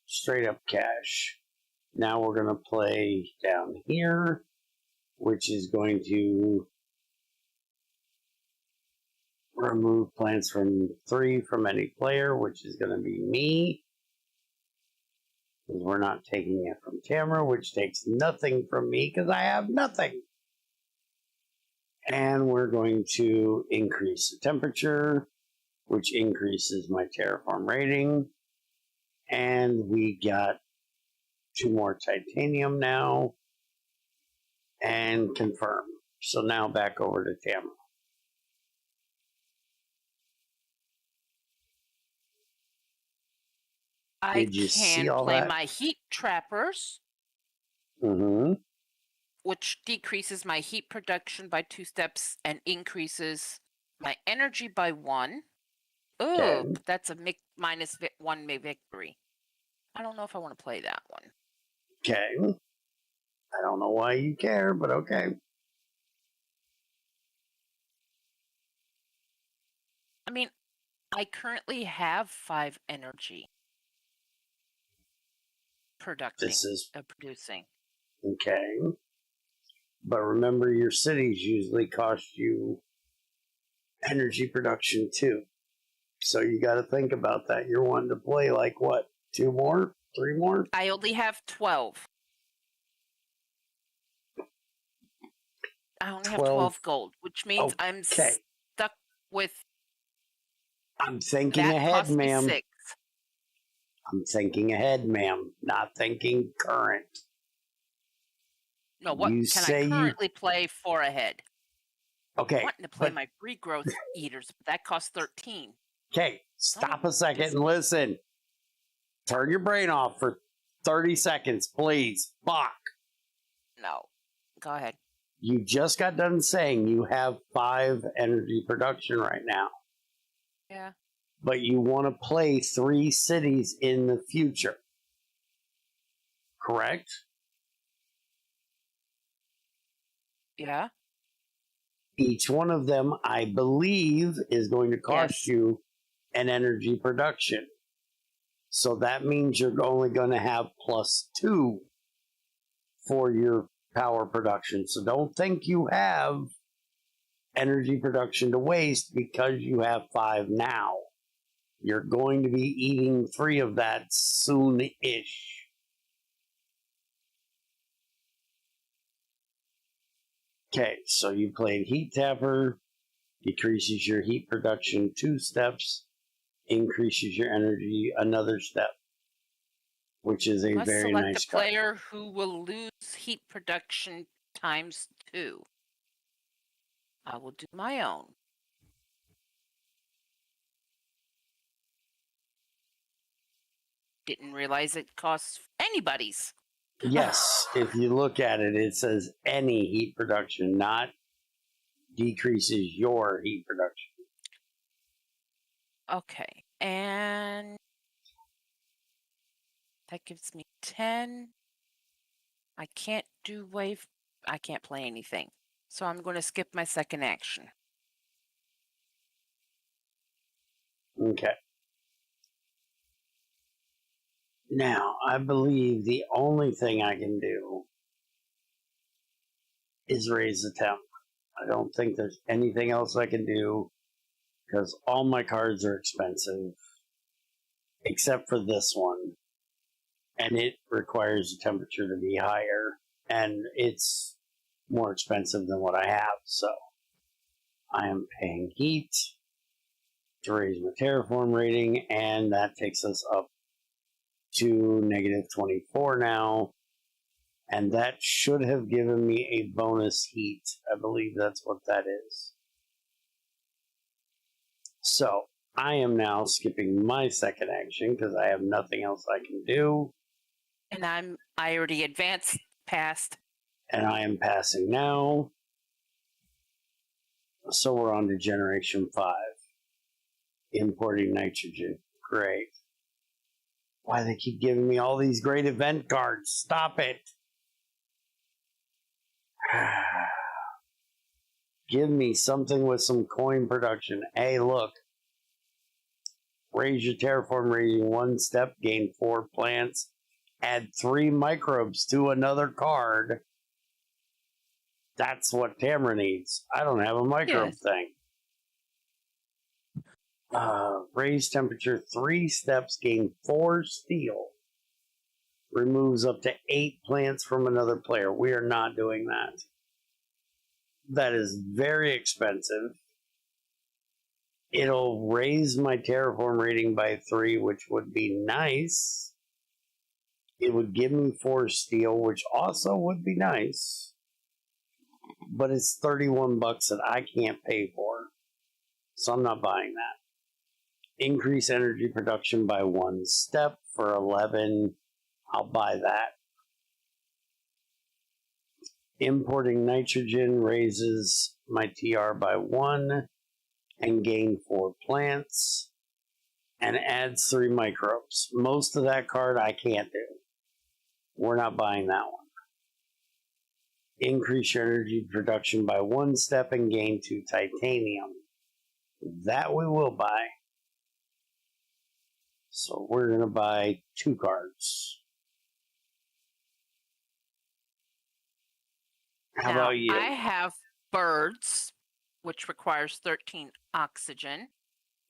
Straight up cash. Now we're going to play down here, which is going to remove plants from 3 from any player, which is going to be me. Because we're not taking it from Tamara, which takes nothing from me because I have nothing. And we're going to increase the temperature, which increases my terraform rating. And we got 2 more titanium now. And confirm. So now back over to Tamara. I Did you see can all play that? my heat trappers, Mm-hmm. which decreases my heat production by 2 steps and increases my energy by 1. Ooh, Okay. but that's a minus 1 victory. I don't know if I want to play that one. Okay. I don't know why you care, but okay. I mean, I currently have 5 energy producing. Okay. But remember, your cities usually cost you energy production too. So you got to think about that. You're wanting to play like what? 2 more? 3 more? I only have 12. I only have 12 gold, which means I'm stuck with... I'm thinking that ahead, cost me ma'am. 6. I'm thinking ahead, ma'am. Not thinking current. No, what You can say I currently play for ahead? Okay. I'm wanting to play my regrowth eaters, but that costs 13. Okay, stop a second and listen. Turn your brain off for 30 seconds, please. Fuck. No. Go ahead. You just got done saying you have 5 energy production right now. Yeah. But you want to play 3 cities in the future. Correct? Yeah. Each one of them, I believe, is going to cost you an energy production. So that means you're only going to have +2 for your power production. So don't think you have energy production to waste because you have 5 now. You're going to be eating 3 of that soon-ish. Okay, so you played Heat Tapper, decreases your heat production 2 steps, increases your energy another step, which is a very nice select a player who will lose heat production ×2. I will do my own. Didn't realize it costs anybody's. Yes, if you look at it, it says any heat production, not decreases your heat production. Okay, and that gives me 10. I can't do wave. I can't play anything. So I'm going to skip my second action. Okay. Now, I believe the only thing I can do is raise the temp. I don't think there's anything else I can do because all my cards are expensive except for this one. And it requires the temperature to be higher and it's more expensive than what I have. So I am paying heat to raise my terraform rating, and that takes us up to -24 now. And that should have given me a bonus heat. I believe that's what that is. So I am now skipping my second action because I have nothing else I can do. And I already advanced past. And I am passing now. So we're on to Generation 5. Importing nitrogen. Great. Why they keep giving me all these great event cards? Stop it. Give me something with some coin production. Hey, look. Raise your terraform rating 1 step, gain 4 plants, add 3 microbes to another card. That's what Tamara needs. I don't have a microbe thing. Raise temperature 3 steps, gain 4 steel. Removes up to 8 plants from another player. We are not doing that. That is very expensive. It'll raise my terraform rating by 3, which would be nice. It would give me 4 steel, which also would be nice. But it's $31 that I can't pay for. So I'm not buying that. Increase energy production by 1 step for 11. I'll buy that. Importing nitrogen raises my TR by 1 and gain 4 plants and adds 3 microbes. Most of that card I can't do. We're not buying that one. Increase your energy production by 1 step and gain 2 titanium. That we will buy. So we're going to buy 2 cards. How about you? I have birds, which requires 13 oxygen,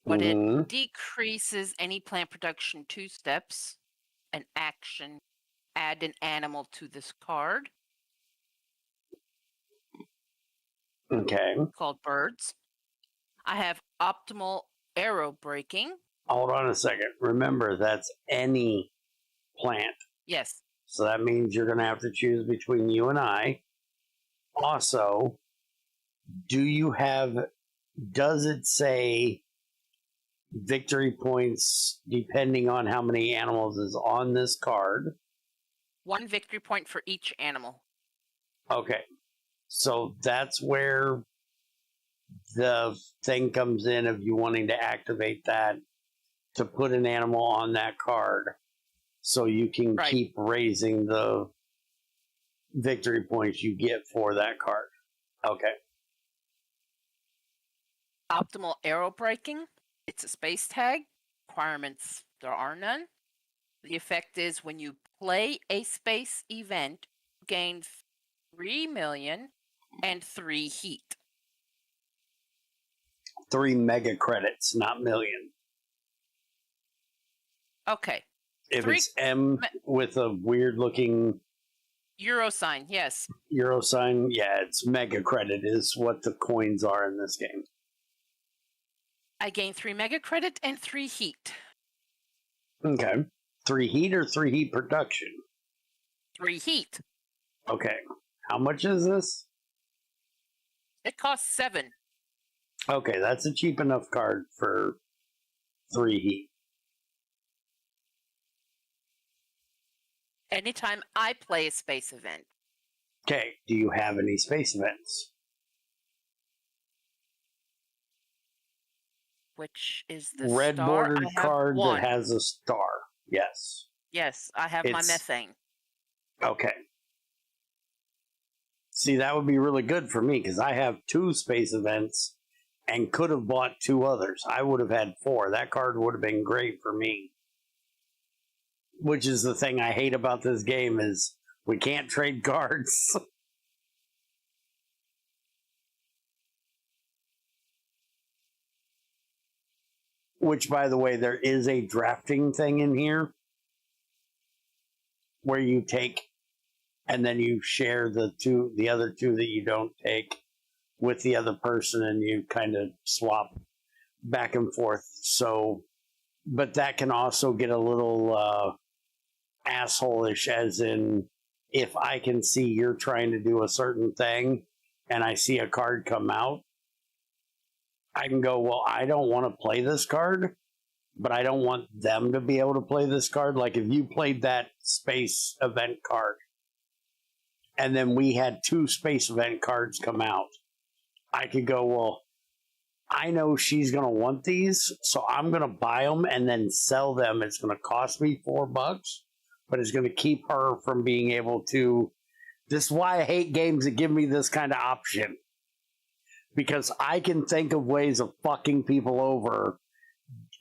but it decreases any plant production 2 steps. An action, add an animal to this card. Okay. Called birds. I have optimal arrow breaking. Hold on a second. Remember, that's any plant. Yes. So that means you're going to have to choose between you and I. Also, does it say victory points depending on how many animals is on this card? 1 victory point for each animal. Okay. So that's where the thing comes in of you wanting to activate that to put an animal on that card so you can keep raising the victory points you get for that card. Okay. Optimal arrow breaking. It's a space tag. Requirements, there are none. The effect is when you play a space event, you gain 3 million and 3 heat. 3 mega credits, not million. Okay. If it's M with a weird looking Euro sign, yes. Euro sign, yeah, it's mega credit is what the coins are in this game. I gain 3 mega credit and 3 heat. Okay. 3 heat or 3 heat production? 3 heat. Okay. How much is this? It costs 7. Okay, that's a cheap enough card for 3 heat. Anytime I play a space event. Okay, do you have any space events? Which is the red star? bordered card that has a star. Yes. Yes, I have my methane. Okay. See, that would be really good for me because I have 2 space events and could have bought 2 others. I would have had 4. That card would have been great for me. Which is the thing I hate about this game is we can't trade cards. Which, by the way, there is a drafting thing in here where you take and then you share the other 2 that you don't take with the other person and you kind of swap back and forth. So, but that can also get a little asshole-ish, as in if I can see you're trying to do a certain thing and I see a card come out, I can go, well, I don't want to play this card, but I don't want them to be able to play this card. Like if you played that space event card and then we had 2 space event cards come out, I could go, well, I know she's going to want these, so I'm going to buy them and then sell them. It's going to cost me $4, but it's going to keep her from being able to. This is why I hate games that give me this kind of option. Because I can think of ways of fucking people over.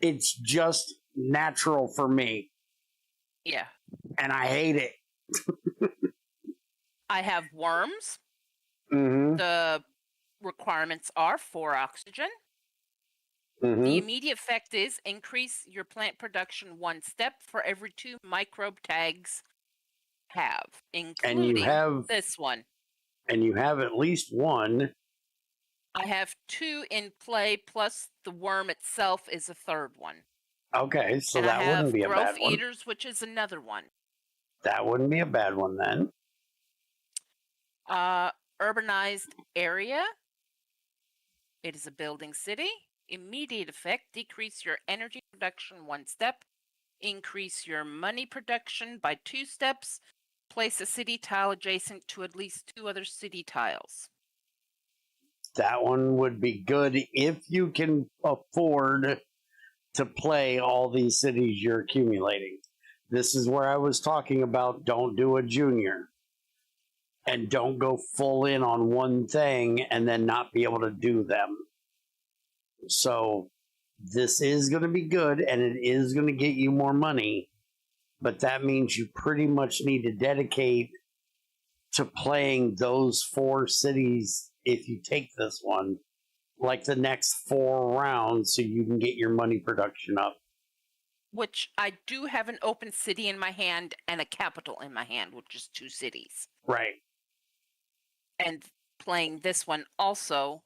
It's just natural for me. Yeah. And I hate it. I have worms. Mm-hmm. The requirements are 4 oxygen. Mm-hmm. The immediate effect is increase your plant production 1 step for every 2 microbe tags have, including this one. And you have at least 1. I have 2 in play, plus the worm itself is a 3rd one. Okay, so and that wouldn't be a bad one. Growth Eaters, which is another one. That wouldn't be a bad one then. Urbanized area. It is a building city. Immediate effect, decrease your energy production 1 step. Increase your money production by 2 steps. Place a city tile adjacent to at least 2 other city tiles. That one would be good if you can afford to play all these cities you're accumulating. This is where I was talking about don't do a junior. And don't go full in on one thing and then not be able to do them. So this is going to be good and it is going to get you more money. But that means you pretty much need to dedicate to playing those 4 cities if you take this one, like the next 4 rounds so you can get your money production up. Which I do have an open city in my hand and a capital in my hand, which is 2 cities. Right. And playing this one also.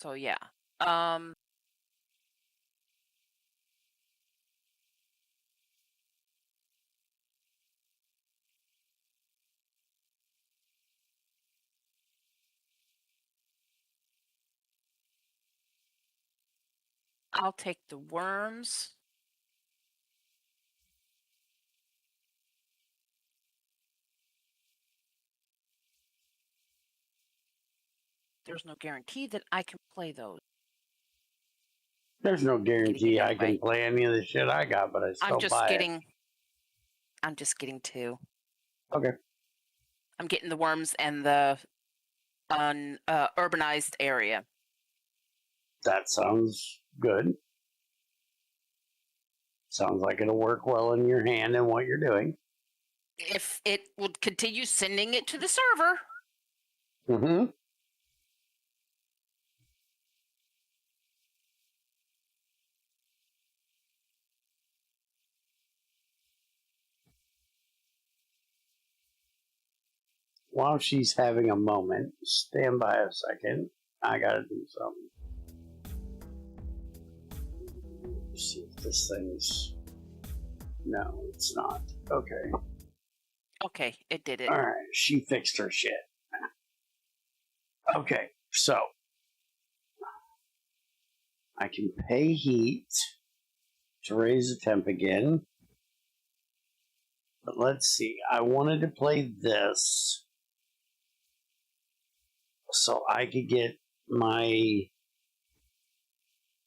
So yeah. I'll take the worms. There's no guarantee that I can play those. There's no guarantee I can play any of the shit I got, but I still buy it. I'm just getting 2. Okay. I'm getting the worms and the urbanized area. That sounds good. Sounds like it'll work well in your hand and what you're doing. If it would continue sending it to the server. Mm-hmm. While she's having a moment, stand by a second. I gotta do something. See if this thing's... No, it's not. Okay. Okay, it did it. Alright, she fixed her shit. Okay, so I can pay heat to raise the temp again. But let's see. I wanted to play this so I could get my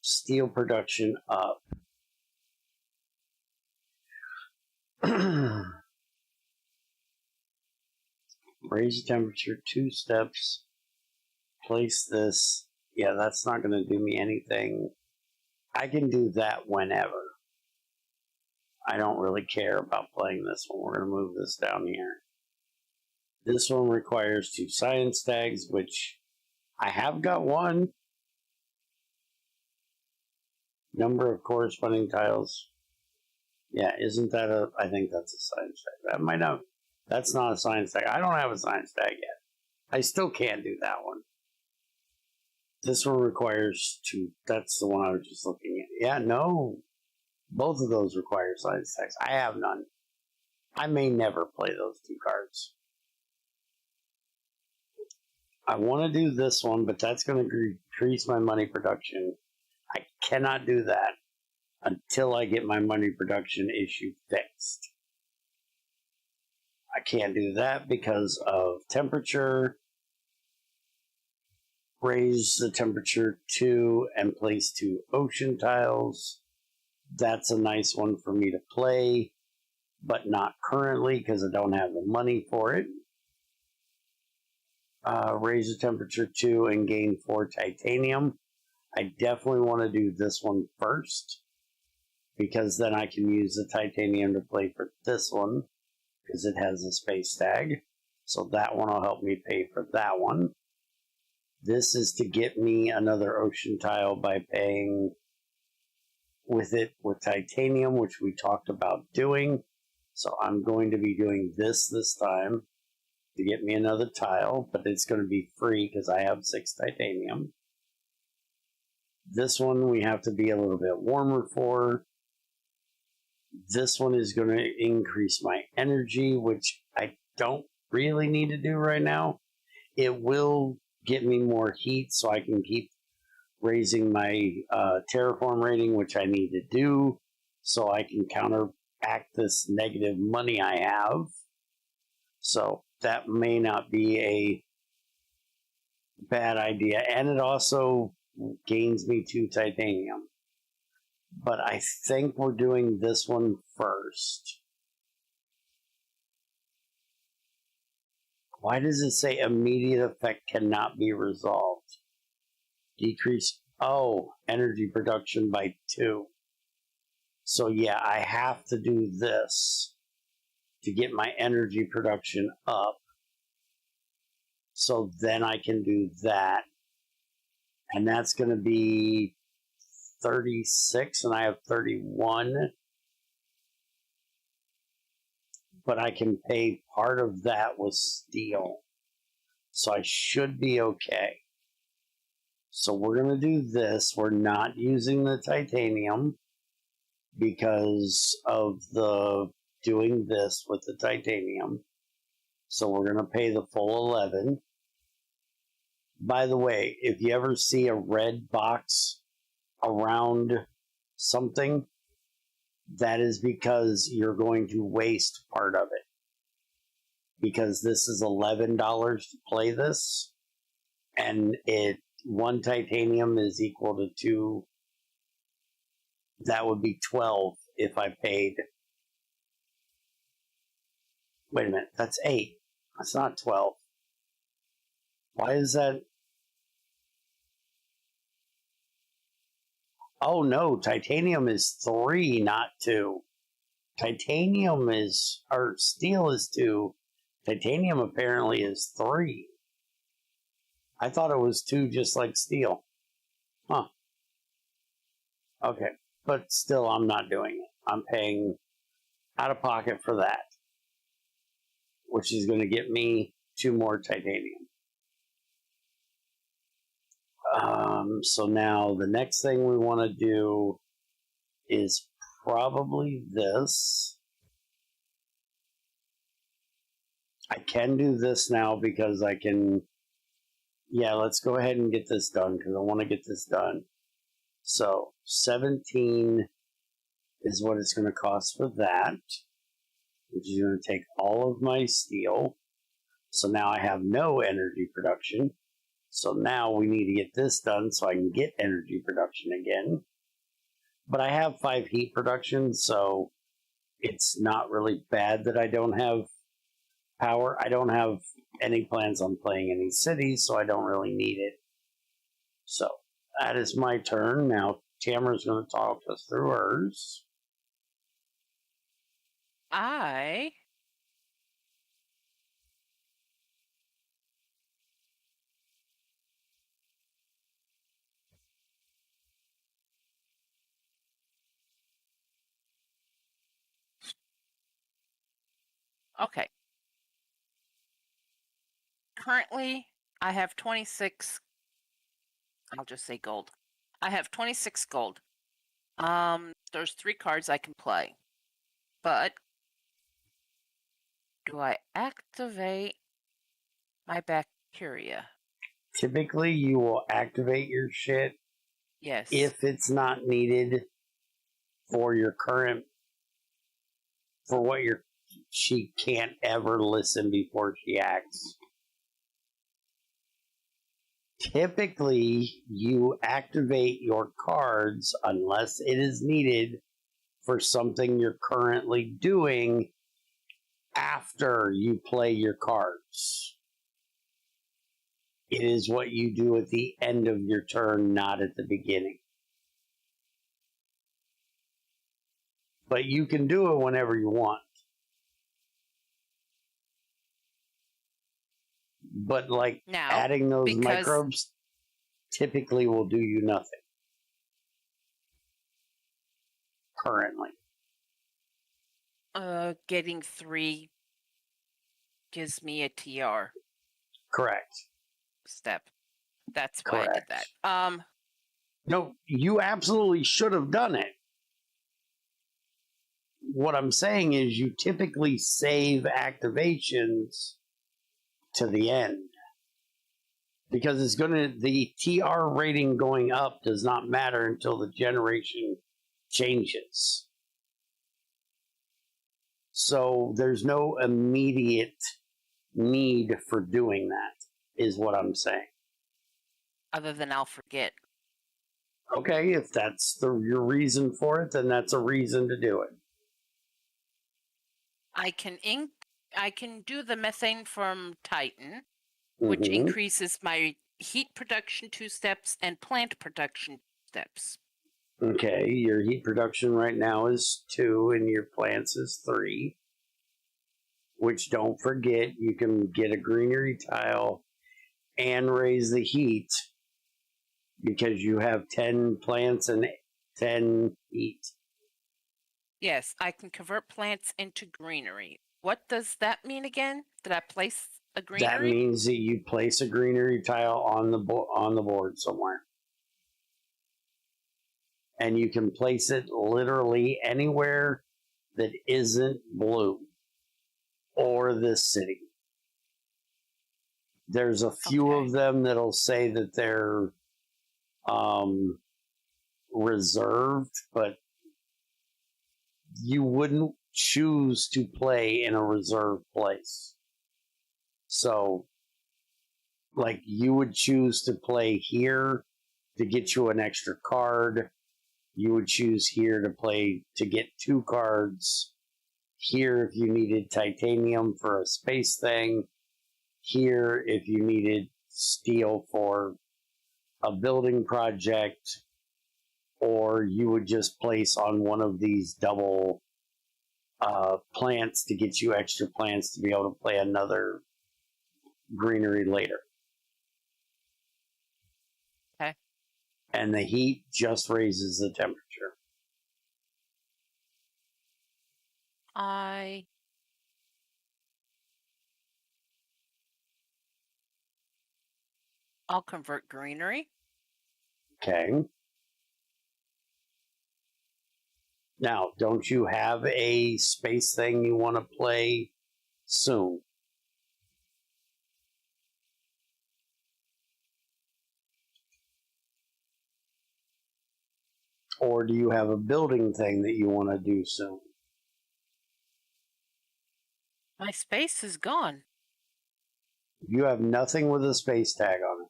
steel production up. Raise the temperature 2 steps. Place this. Yeah, that's not going to do me anything. I can do that whenever. I don't really care about playing this one. We're going to move this down here. This one requires 2 science tags, which I have got 1. Number of corresponding tiles. Yeah, isn't that a... I think that's a science tag. That might not... That's not a science tag. I don't have a science tag yet. I still can't do that one. This one requires 2. That's the one I was just looking at. Yeah, no. Both of those require science tags. I have none. I may never play those 2 cards. I want to do this one, but that's going to increase my money production. I cannot do that until I get my money production issue fixed. I can't do that because of temperature. raise the temperature 2 and place 2 ocean tiles. That's a nice one for me to play, but not currently because I don't have the money for it. Raise the temperature 2 and gain 4 titanium. I definitely want to do this one first because then I can use the titanium to play for this one because it has a space tag. So that one will help me pay for that one. This is to get me another ocean tile by paying with it with titanium, which we talked about doing. So I'm going to be doing this time to get me another tile, but it's going to be free because I have 6 titanium. This one we have to be a little bit warmer for. This one is going to increase my energy, which I don't really need to do right now. It will get me more heat so I can keep raising my terraform rating, which I need to do so I can counteract this negative money I have. So that may not be a bad idea. And it also gains me 2 titanium. But I think we're doing this one first. Why does it say immediate effect cannot be resolved? Decrease, energy production by 2. So yeah, I have to do this to get my energy production up. So then I can do that. And that's going to be 36 and I have 31. But I can pay part of that with steel. So I should be okay. So we're going to do this. We're not using the titanium because of the doing this with the titanium. So we're going to pay the full 11. By the way, if you ever see a red box around something, that is because you're going to waste part of it. Because this is $11 to play this, and 1 titanium is equal to 2. That would be 12 if I paid. Wait a minute, that's 8. That's not 12. Why is that? Oh no, titanium is 3, not 2. Titanium is, or steel is 2. Titanium apparently is 3. I thought it was 2 just like steel. Huh. Okay, but still I'm not doing it. I'm paying out of pocket for that, which is going to get me 2 more titanium. So now the next thing we want to do is probably this. I can do this now because I can. Yeah, let's go ahead and get this done because I want to get this done. So 17 is what it's going to cost for that, which is going to take all of my steel. So now I have no energy production. So now we need to get this done so I can get energy production again. But I have 5 heat production, so it's not really bad that I don't have power. I don't have any plans on playing any cities, so I don't really need it. So that is my turn. Now Tamara's going to talk us through hers. Okay. Currently, I have 26. I'll just say gold. I have 26 gold. There's 3 cards I can play. But do I activate my bacteria? Typically, you will activate your shit Yes. if it's not needed for your current, for what she can't ever listen before she acts. Typically, you activate your cards unless it is needed for something you're currently doing after you play your cards. It is what you do at the end of your turn, not at the beginning. But you can do it whenever you want. But like Now, adding those because microbes typically will do you nothing. Currently. getting 3 gives me a TR Correct. step. That's why I did Correct. that. No, you absolutely should have done it. What I'm saying is you typically save activations to the end. Because it's the TR rating going up does not matter until the generation changes. So there's no immediate need for doing that, is what I'm saying. Other than I'll forget. Okay, if that's your reason for it, then that's a reason to do it. I can do the methane from Titan, which increases my heat production 2 steps and plant production steps. Okay, your heat production right now is 2 and your plants is 3. Which, don't forget, you can get a greenery tile and raise the heat because you have 10 plants and 10 heat. Yes, I can convert plants into greenery. What does that mean again? Did I place a greenery? That means that you place a greenery tile on the board somewhere. And you can place it literally anywhere that isn't blue or this city. There's a few of them that'll say that they're reserved, but you wouldn't choose to play in a reserved place. So, like, you would choose to play here to get you an extra card. You would choose here to play to get 2 cards. Here, if you needed titanium for a space thing. Here, if you needed steel for a building project. Or you would just place on one of these double plants to get you extra plants to be able to play another greenery later. Okay. And the heat just raises the temperature. I'll convert greenery. Okay. Now, don't you have a space thing you want to play soon? Or do you have a building thing that you want to do soon? My space is gone. You have nothing with a space tag on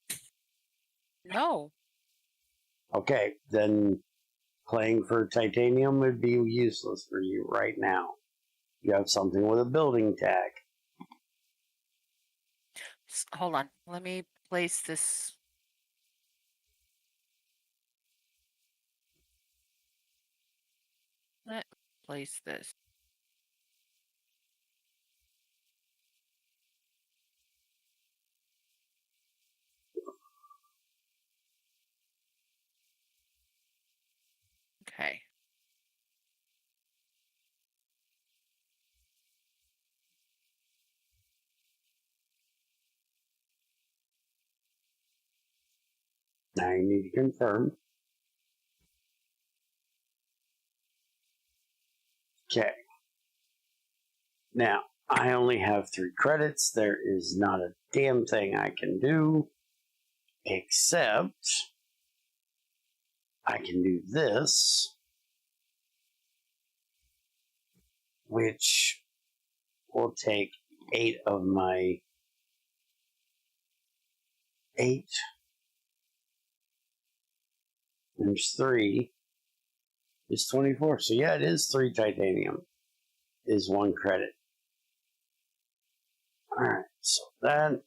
it. No. Okay, then playing for titanium would be useless for you right now. You have something with a building tag. Hold on. Let me place this. Let's place this. Okay. Now you need to confirm. Okay. Now, I only have 3 credits. There is not a damn thing I can do except I can do this, which will take 8 of my 8. There's 3. It's 24. So yeah, it is 3 titanium. Is 1 credit. Alright, so that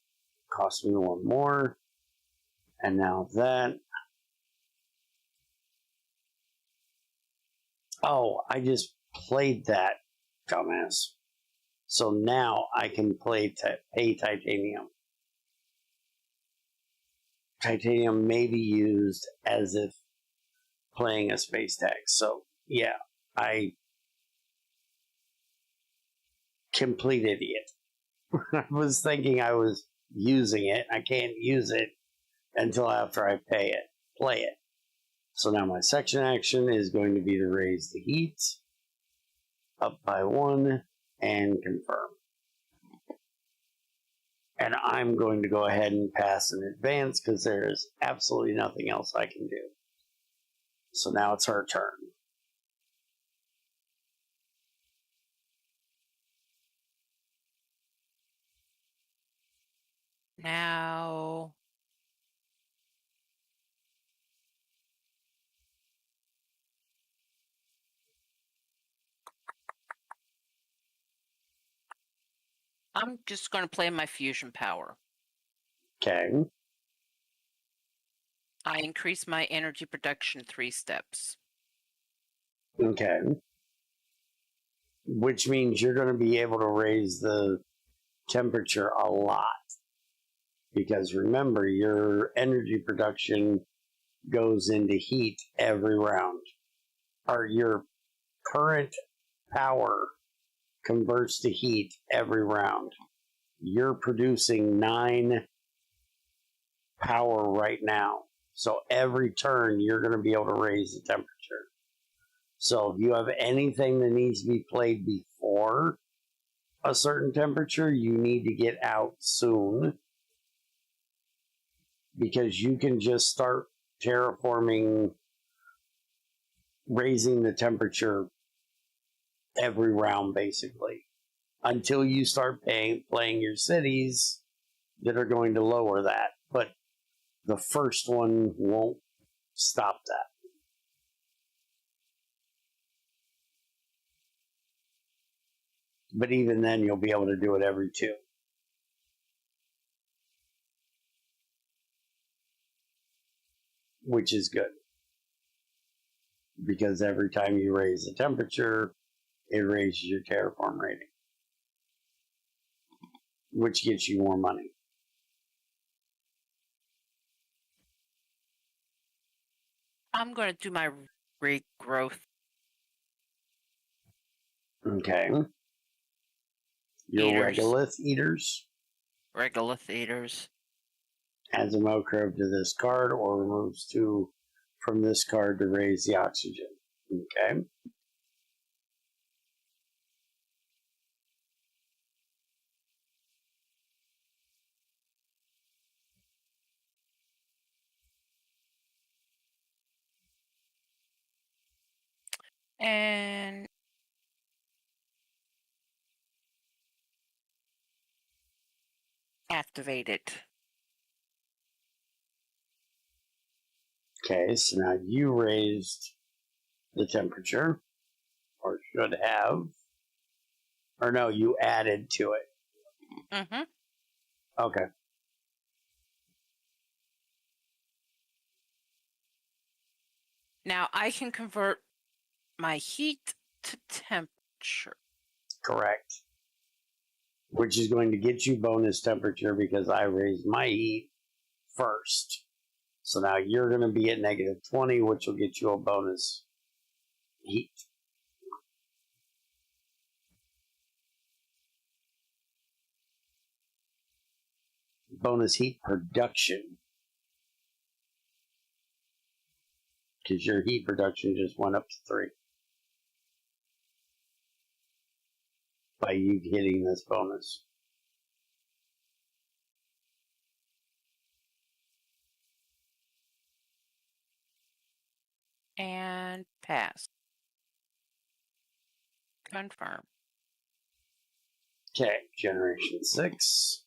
cost me 1 more. And now that. Oh, I just played that, dumbass. So now I can pay titanium. Titanium may be used as if playing a space tax. So yeah, I complete idiot. I was thinking I was using it. I can't use it until after I play it. So now my section action is going to be to raise the heat up by 1 and confirm. And I'm going to go ahead and pass in advance because there is absolutely nothing else I can do. So now it's her turn. Now, I'm just going to play my fusion power. Okay. I increase my energy production 3 steps. Okay. Which means you're going to be able to raise the temperature a lot. Because remember, your energy production goes into heat every round. Or your current power converts to heat every round. You're producing 9 power right now. So every turn, you're going to be able to raise the temperature. So if you have anything that needs to be played before a certain temperature, you need to get out soon. Because you can just start terraforming, raising the temperature every round, basically. Until you start playing your cities that are going to lower that. But the first one won't stop that. But even then, you'll be able to do it every 2. Which is good. Because every time you raise the temperature, it raises your terraform rating. Which gets you more money. I'm going to do my regrowth. Okay. Your Eaters. regolith eaters. Regolith eaters. Adds a microbe to this card or removes 2 from this card to raise the oxygen. Okay. And activate it. Okay, so now you raised the temperature, or should have. Or no, you added to it. Mm-hmm. Okay. Now I can convert my heat to temperature. Correct. Which is going to get you bonus temperature because I raised my heat first. So now you're going to be at negative 20, which will get you a bonus heat. Bonus heat production. Because your heat production just went up to 3. By you hitting this bonus. And pass. Confirm. Okay, generation 6.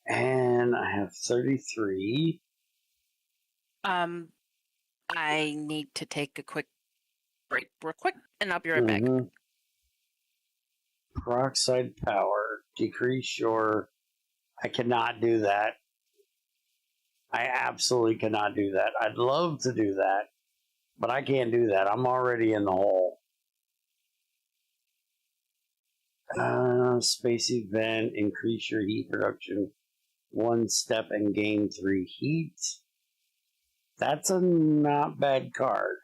And I have 33. I need to take a quick break real quick, and I'll be right back. Peroxide power. Decrease your... I cannot do that. I absolutely cannot do that. I'd love to do that, but I can't do that. I'm already in the hole. Space event. Increase your heat production 1 step and gain 3 heat. That's a not bad card.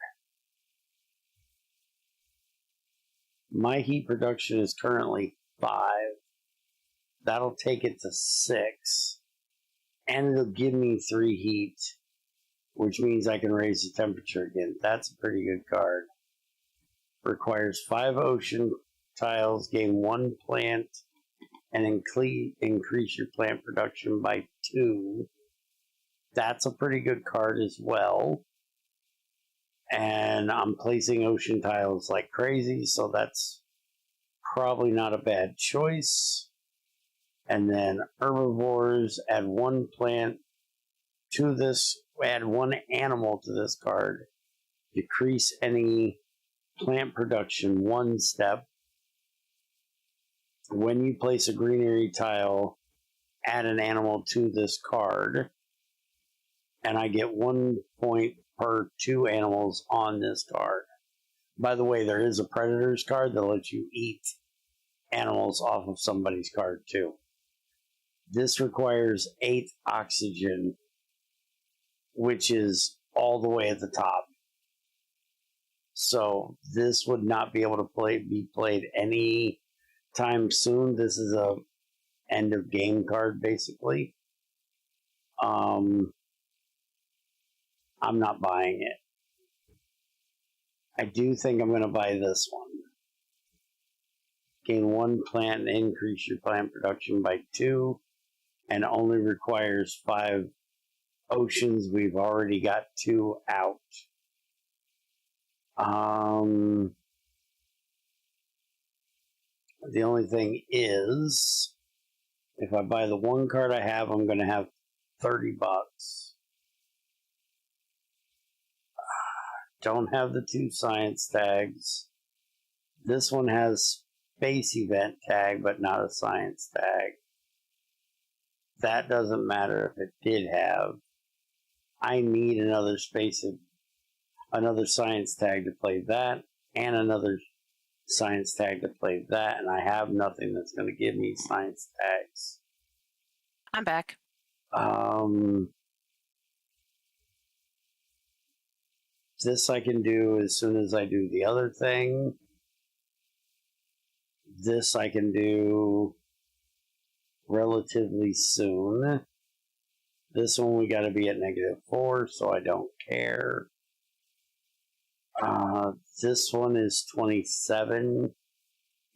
My heat production is currently 5. That'll take it to 6. And it'll give me 3 heat, which means I can raise the temperature again. That's a pretty good card. Requires 5 ocean tiles, gain 1 plant, and increase your plant production by 2. That's a pretty good card as well. And I'm placing ocean tiles like crazy, so that's probably not a bad choice. And then herbivores, add 1 plant to this, add 1 animal to this card. Decrease any plant production 1 step. When you place a greenery tile, add an animal to this card. And I get 1 point per 2 animals on this card. By the way, there is a Predators card that lets you eat animals off of somebody's card too. This requires 8 oxygen, which is all the way at the top. So this would not be able to be played any time soon. This is a end of game card basically. I'm not buying it. I do think I'm going to buy this one. Gain 1 plant and increase your plant production by 2, and only requires 5 oceans. We've already got 2 out. The only thing is, if I buy the 1 card I have, I'm going to have $30. Don't have the 2 science tags. This one has space event tag, but not a science tag. That doesn't matter if it did have. I need another another science tag to play that, and another science tag to play that, and I have nothing that's going to give me science tags. I'm back. This I can do as soon as I do the other thing. This I can do relatively soon. This one we got to be at -4, so I don't care. This one is 27.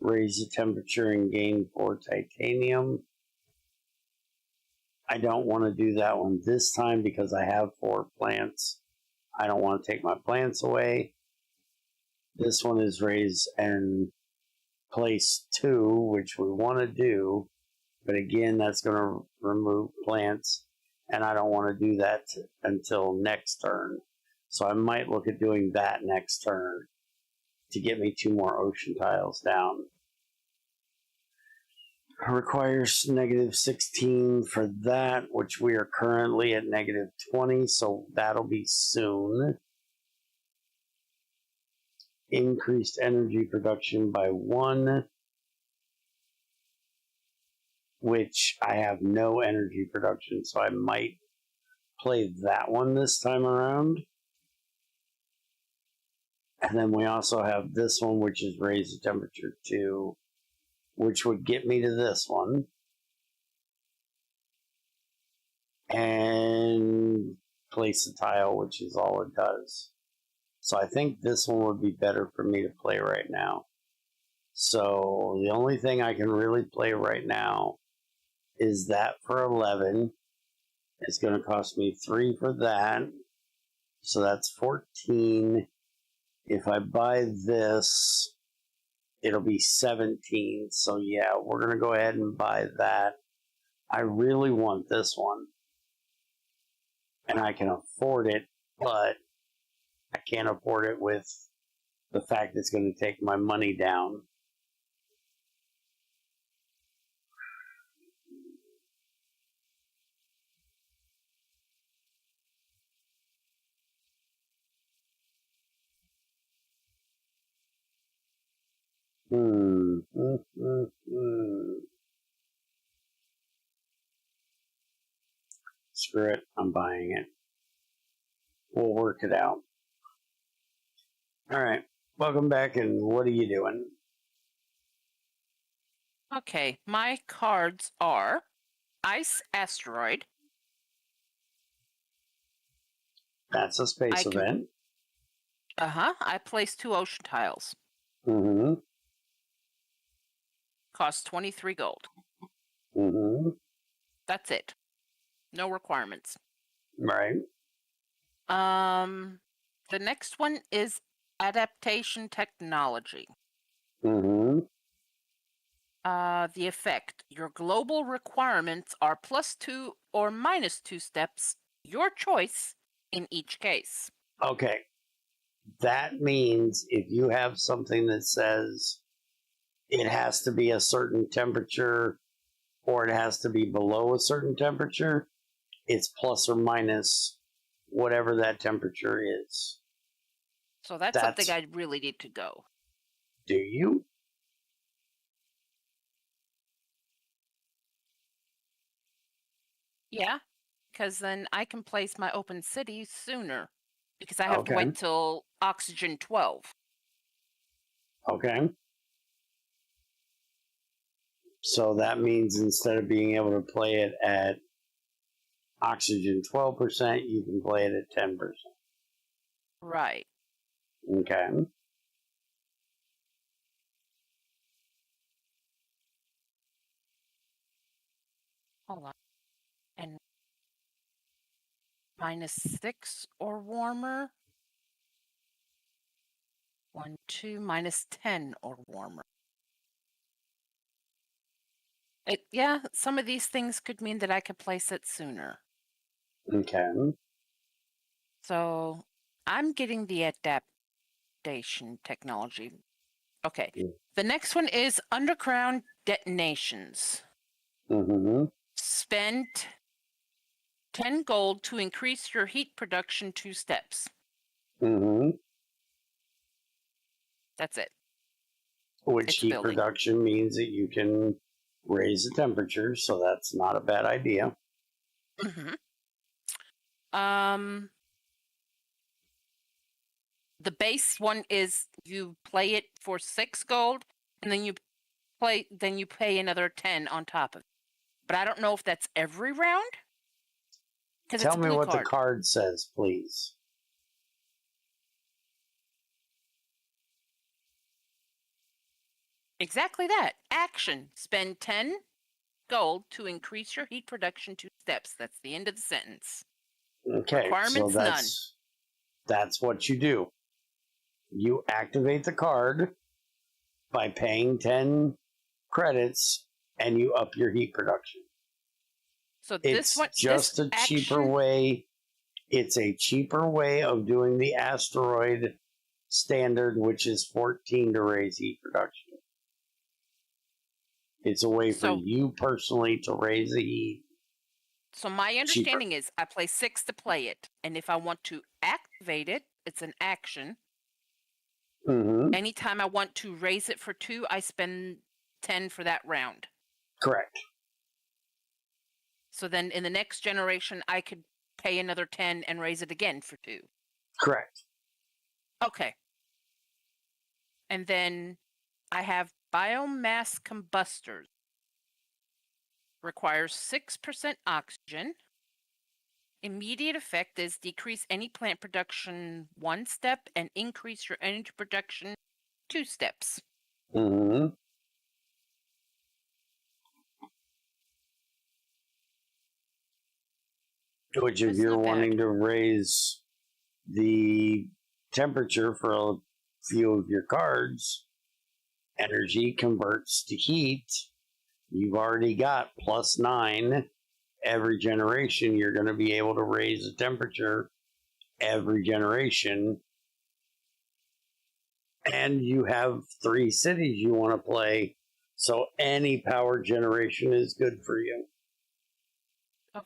Raise the temperature and gain 4 titanium. I don't want to do that one this time because I have 4 plants. I don't want to take my plants away. This one is raise and place 2, which we want to do. But again, that's going to remove plants. And I don't want to do that until next turn. So I might look at doing that next turn to get me 2 more ocean tiles down. Requires -16 for that, which we are currently at -20, so that'll be soon. Increased energy production by 1, which I have no energy production, so I might play that one this time around. And then we also have this one, which is raise the temperature 2, which would get me to this one. And place a tile, which is all it does. So I think this one would be better for me to play right now. So the only thing I can really play right now is that for 11. It's going to cost me 3 for that. So that's 14. If I buy this, it'll be 17. So yeah, we're going to go ahead and buy that I really want this one. And I can afford it, but I can't afford it with the fact it's going to take my money down. Screw it, I'm buying it. We'll work it out. All right, welcome back, and what are you doing? Okay, my cards are Ice Asteroid. That's a space event. I placed 2 ocean tiles. Mm-hmm. Cost 23 gold. Mm-hmm. That's it. No requirements. Right. The next one is Adaptation Technology. Mm-hmm. The effect. Your global requirements are +2 or -2 steps, your choice in each case. Okay. That means if you have something that says it has to be a certain temperature or it has to be below a certain temperature, it's plus or minus whatever that temperature is. So that's something I really need to go. Do you? Yeah, because then I can place my open city sooner. Because I have to wait till oxygen 12. Okay. So that means instead of being able to play it at oxygen 12%, you can play it at 10%. Right. Okay. Hold on. And -6 or warmer. 1, 2, -10 or warmer. Yeah, some of these things could mean that I could place it sooner. Okay. So I'm getting the adaptation technology. Okay. The next one is underground detonations. Mm-hmm. Spend 10 gold to increase your heat production 2 steps. Mm-hmm. That's it. Which heat production means that you can raise the temperature, so that's not a bad idea. Mm-hmm. The base one is you play it for 6 gold, and then you pay another 10 on top of it. But I don't know if that's every round. Tell me what the card says, please. Exactly that. Action. Spend 10 gold to increase your heat production 2 steps. That's the end of the sentence. Okay, requirements so none. That's what you do. You activate the card by paying 10 credits and you up your heat production. So this one just a cheaper way. It's a cheaper way of doing the asteroid standard, which is 14 to raise heat production. It's a way for you personally to raise the heat. So my understanding is I play 6 to play it, and if I want to activate it, it's an action. Mm-hmm. Anytime I want to raise it for 2, I spend 10 for that round. Correct. So then in the next generation, I could pay another 10 and raise it again for 2. Correct. Okay. And then I have biomass combustors. Requires 6% oxygen. Immediate effect is decrease any plant production 1 step and increase your energy production 2 steps. Mm-hmm. Which if you're wanting to raise the temperature for a few of your cards, energy converts to heat, You've already got +9 every generation. You're going to be able to raise the temperature every generation. And you have 3 cities you want to play. So any power generation is good for you. Okay.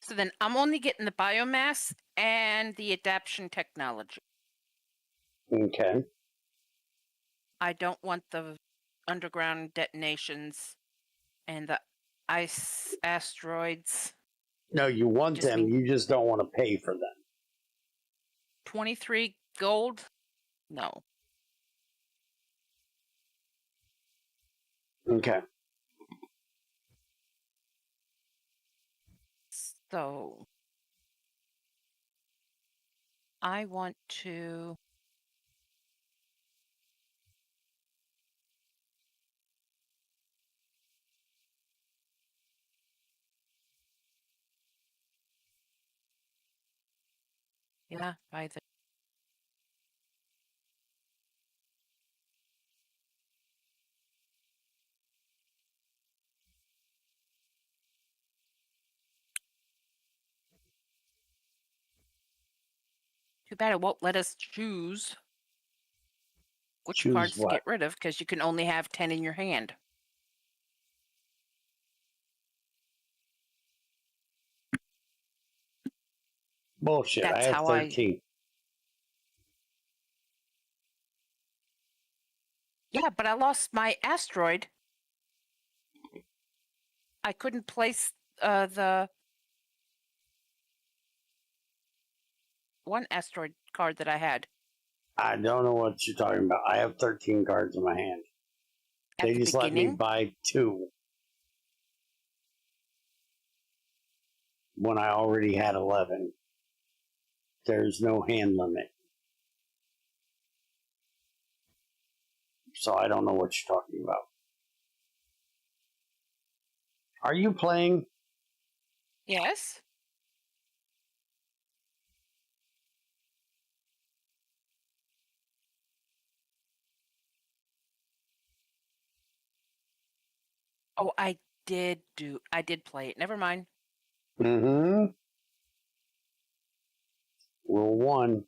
So then I'm only getting the biomass and the adaptation technology. Okay. I don't want the underground detonations and the ice asteroids. No, you want Just them. mean- You just don't want to pay for them. 23 gold? No. Okay. So I want to. Yeah, by the. Too bad it won't let us choose which Choose cards what? to get rid of because you can only have 10 in your hand. Bullshit. I That's have how 13. Yeah, but I lost my asteroid. I couldn't place the one asteroid card that I had. I don't know what you're talking about. I have 13 cards in my hand. At They the just let me beginning, buy 2 when I already had 11. There's no hand limit. So I don't know what you're talking about. Are you playing? yes. Oh, I did play it. Never mind. Mm-hmm. Rule 1.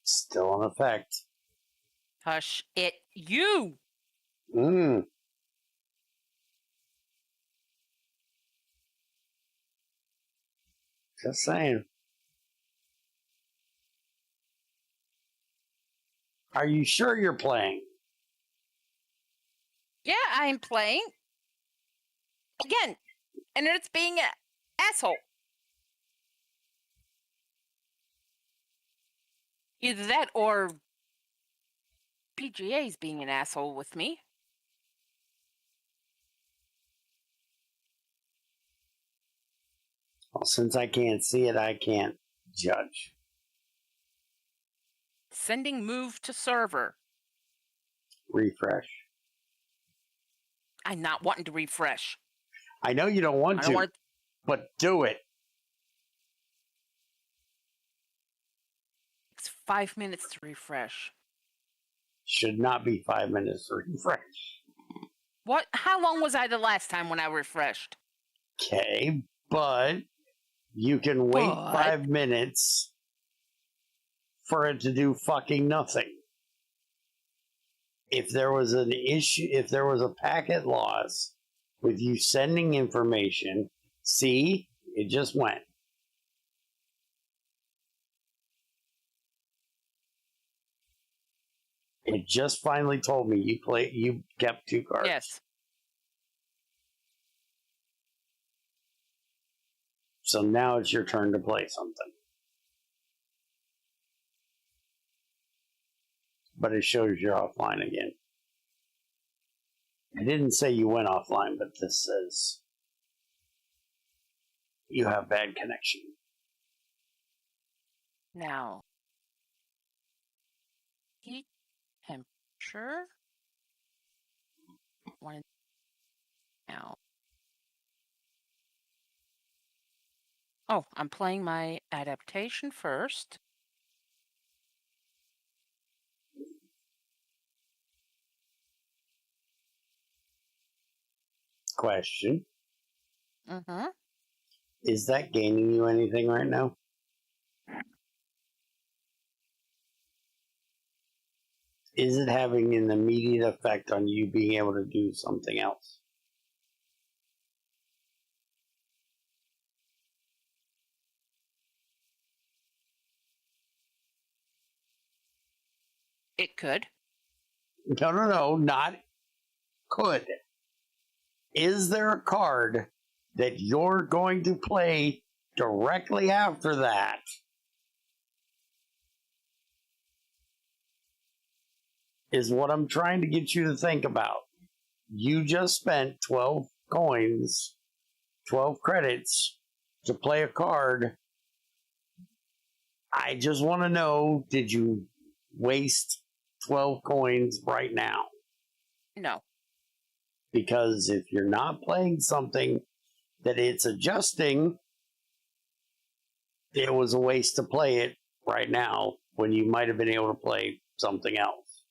Still in effect. Hush it. You! Just saying. Are you sure you're playing? Yeah, I'm playing. Again. And it's being an asshole. Either that or BGA's being an asshole with me. Well, since I can't see it, I can't judge. Sending move to server. Refresh. I'm not wanting to refresh. I know you don't want I don't to, want to. but do it. It's 5 minutes to refresh. Should not be 5 minutes to refresh. What? How long was I the last time when I refreshed? Okay, but you can wait 5 minutes for it to do fucking nothing. If there was an issue, if there was a packet loss with you sending information, see, it just went. It just finally told me you kept 2 cards. Yes. So now it's your turn to play something. But it shows you're offline again. I didn't say you went offline, but this says you have bad connection. Now, heat temperature. One now. Oh, I'm playing my adaptation first. question. Mm-hmm. Is that gaining you anything right now? Is it having an immediate effect on you being able to do something else? It could. No, not could. Is there a card that you're going to play directly after that is what I'm trying to get you to think about. You just spent 12 coins, 12 credits to play a card. I just want to know, did you waste 12 coins right now? No. Because if you're not playing something that it's adjusting, it was a waste to play it right now when you might have been able to play something else.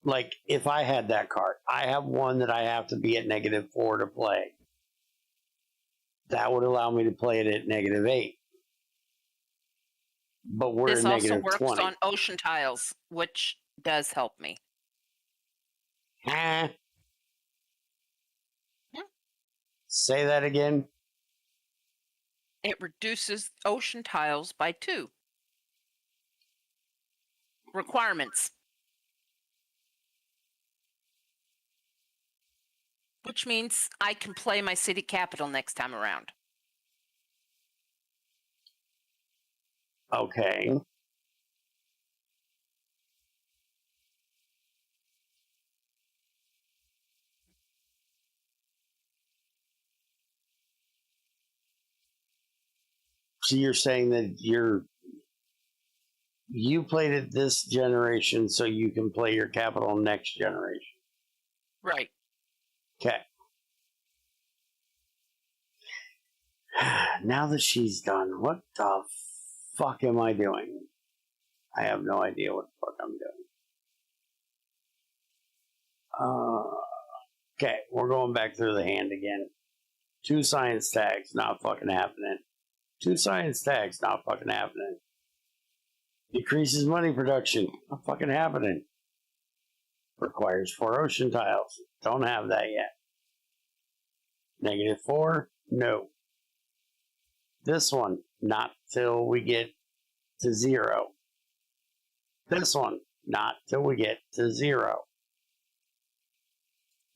Like, if I had that card, I have one that I have to be at -4 to play. That would allow me to play it at -8. But we're This at also works -20. on ocean tiles, which does help me. Huh? Hmm. Say that again. It reduces ocean tiles by 2. Requirements. Which means I can play my city capital next time around. Okay. So you're saying that you played it this generation so you can play your capital next generation. Right. Okay. Now that she's done, what the fuck am I doing? I have no idea what the fuck I'm doing. Okay, we're going back through the hand again. 2 science tags, not fucking happening. 2 science tags, not fucking happening. Decreases money production, not fucking happening. Requires 4 ocean tiles, don't have that yet. -4, no. This one, not till we get to 0. This one, not till we get to 0.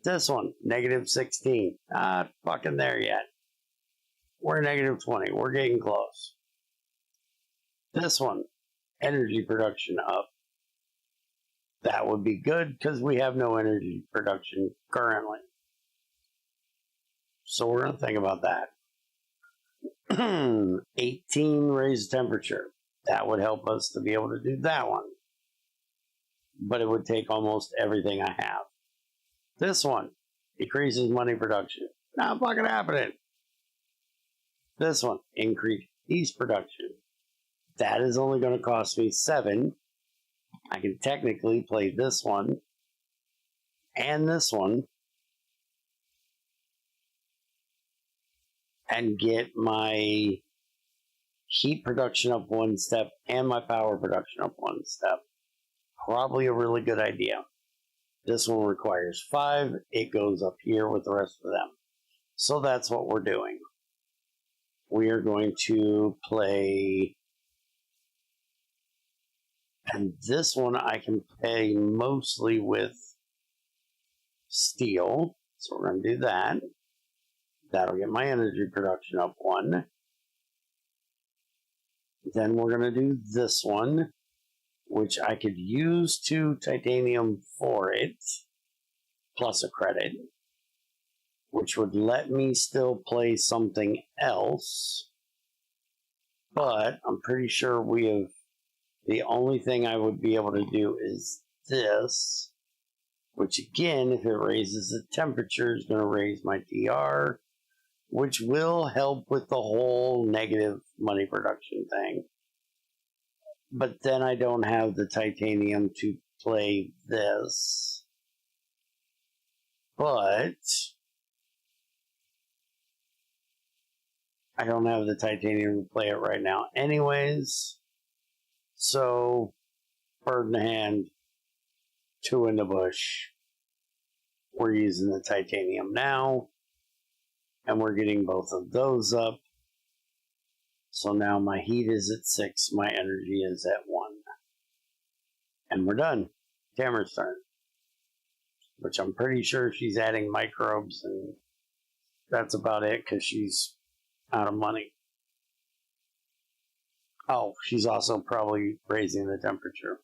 This one, -16. Not fucking there yet. We're -20. We're getting close. This one, energy production up. That would be good because we have no energy production currently. So we're going to think about that. 18 raised temperature. That would help us to be able to do that one. But it would take almost everything I have. This one decreases money production. Not fucking happening. This one, increase production. That is only going to cost me 7. I can technically play this one and this one and get my heat production up 1 step and my power production up 1 step. Probably a really good idea. This one requires 5. It goes up here with the rest of them. So that's what we're doing. We are going to play, and this one I can play mostly with steel. So we're going to do that. That'll get my energy production up 1. Then we're going to do this one, which I could use 2 titanium for it, plus a credit, which would let me still play something else. But I'm pretty sure we have, the only thing I would be able to do is this, which again, if it raises the temperature, is going to raise my DR, which will help with the whole negative money production thing. But then I don't have the titanium to play this. But I don't have the titanium to play it right now anyways. So, bird in the hand, two in the bush. We're using the titanium now. And we're getting both of those up. So now my heat is at 6, my energy is at 1. And we're done. Tamara's turn. Which I'm pretty sure she's adding microbes, and that's about it because she's out of money. Oh, she's also probably raising the temperature.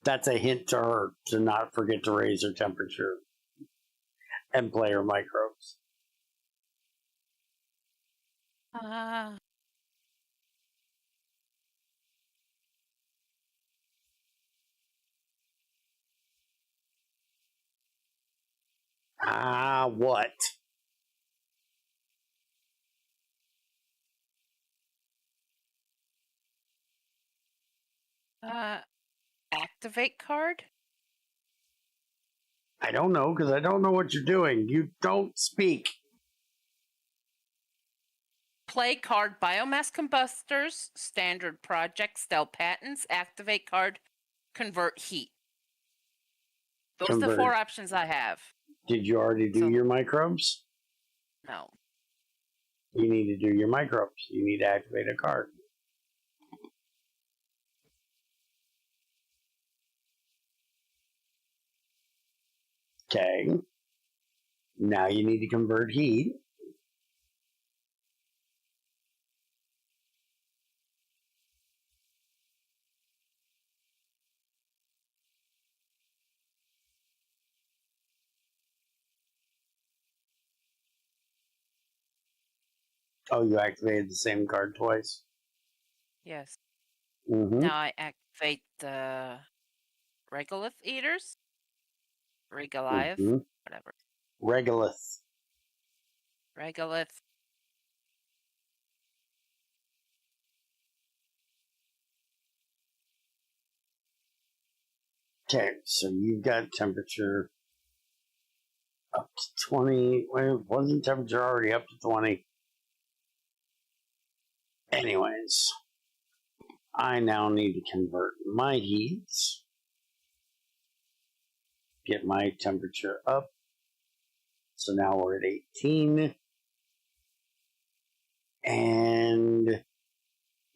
That's a hint to her to not forget to raise her temperature and play her microbes. What? Activate card? I don't know because I don't know what you're doing. You don't speak. Play card biomass combustors, standard project, steal patents, activate card, convert heat. Those are the 4 options I have. Did you already do your microbes? No. You need to do your microbes. You need to activate a card. Okay. Now you need to convert heat. Oh, you activated the same card twice? Yes. Mm-hmm. Now I activate the regolith eaters. Regolive. Mm-hmm. Whatever. Regolith. Regolith. Okay, so you've got temperature up to 20. Well, wasn't temperature already up to 20? Anyways, I now need to convert my heat. Get my temperature up. So now we're at 18. And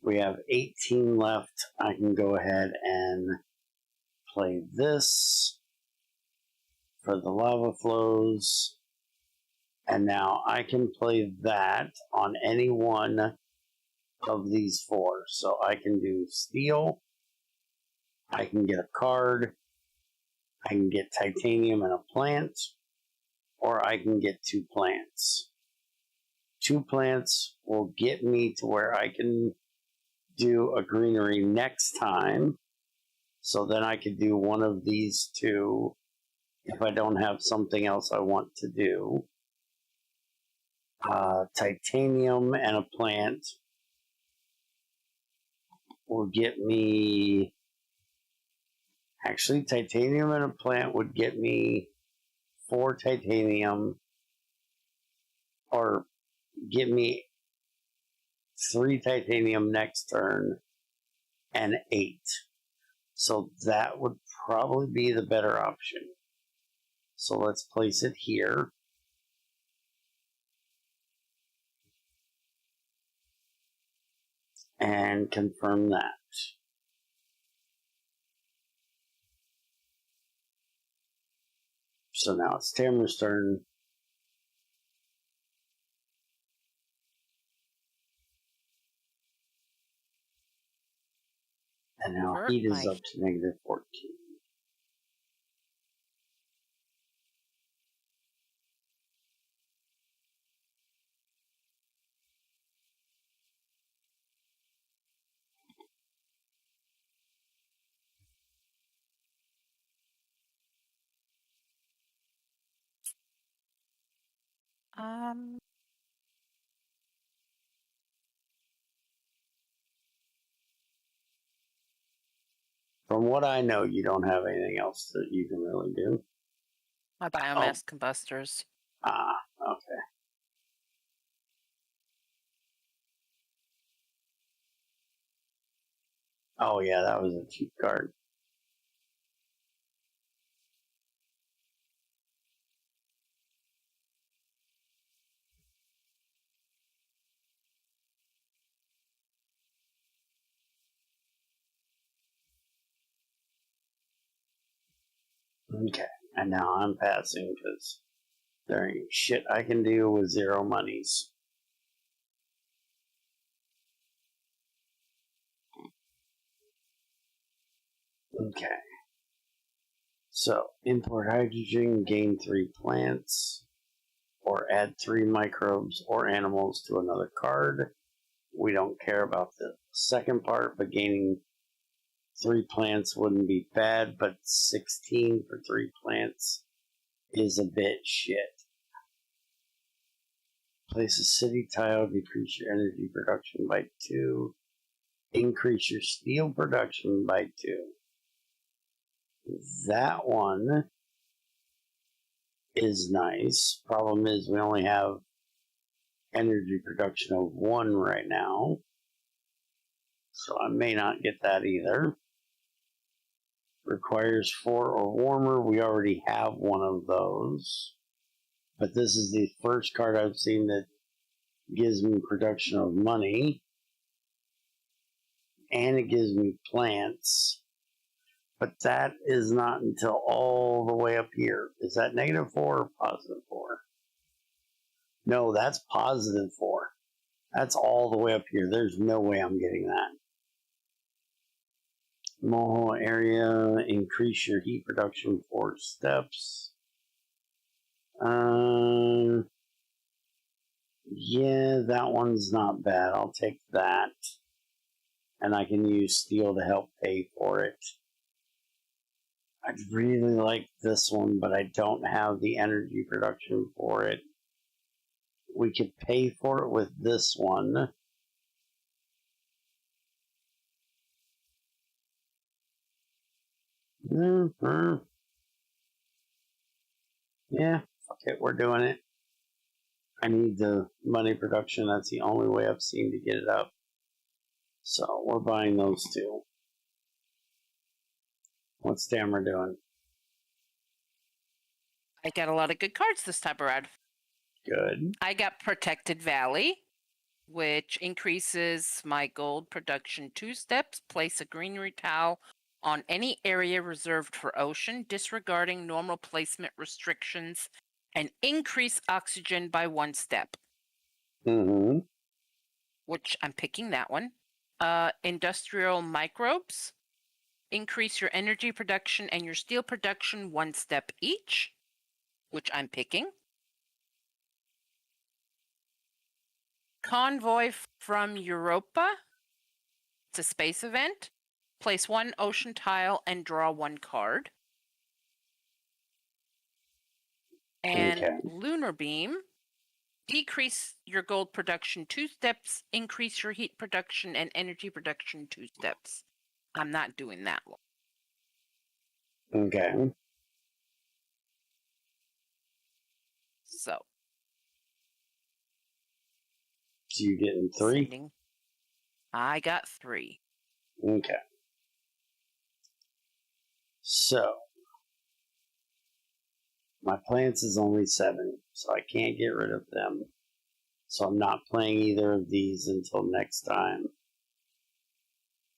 we have 18 left. I can go ahead and play this for the lava flows. And now I can play that on any one of these 4. So I can do steel. I can get a card. I can get titanium and a plant. Or I can get 2 plants. 2 plants will get me to where I can do a greenery next time. So then I could do one of these 2 if I don't have something else I want to do. Titanium and a plant will get me... Actually, titanium and a plant would get me 4 titanium, or get me 3 titanium next turn and 8. So that would probably be the better option. So let's place it here. And confirm that. So now it's Tamara's turn. And now heat is up to negative 14. From what I know, you don't have anything else that you can really do. My biomass combustors. Ah, okay. Oh, yeah, that was a cheap card. Okay, and now I'm passing because there ain't shit I can do with 0 monies. Okay. So, import hydrogen, gain 3 plants, or add 3 microbes or animals to another card. We don't care about the second part, but gaining 3 plants wouldn't be bad, but 16 for 3 plants is a bit shit. Place a city tile, decrease your energy production by 2, increase your steel production by 2. That one is nice. Problem is we only have energy production of 1 right now, so I may not get that either. Requires 4 or warmer. We already have one of those, but this is the first card I've seen that gives me production of money, and it gives me plants, but that is not until all the way up here. Is that -4 or +4? No, that's +4. That's all the way up here. There's no way I'm getting that. Small area, increase your heat production 4 steps. Yeah, that one's not bad. I'll take that. And I can use steel to help pay for it. I'd really like this one, but I don't have the energy production for it. We could pay for it with this one. Yeah, fuck it, we're doing it. I need the money production. That's the only way I've seen to get it up. So we're buying those 2. What's Tamara doing? I got a lot of good cards this time around. Good. I got Protected Valley, which increases my gold production 2 steps. Place a greenery tile on any area reserved for ocean, disregarding normal placement restrictions, and increase oxygen by 1 step. Mm-hmm. Which I'm picking that one. Industrial microbes. Increase your energy production and your steel production 1 step each, which I'm picking. Convoy from Europa. It's a space event. Place 1 ocean tile and draw 1 card. And Okay. Lunar Beam. Decrease your gold production 2 steps. Increase your heat production and energy production 2 steps. I'm not doing that one. Okay. So you getting 3? sending. I got 3. Okay. So my plants is only 7, so I can't get rid of them. So I'm not playing either of these until next time.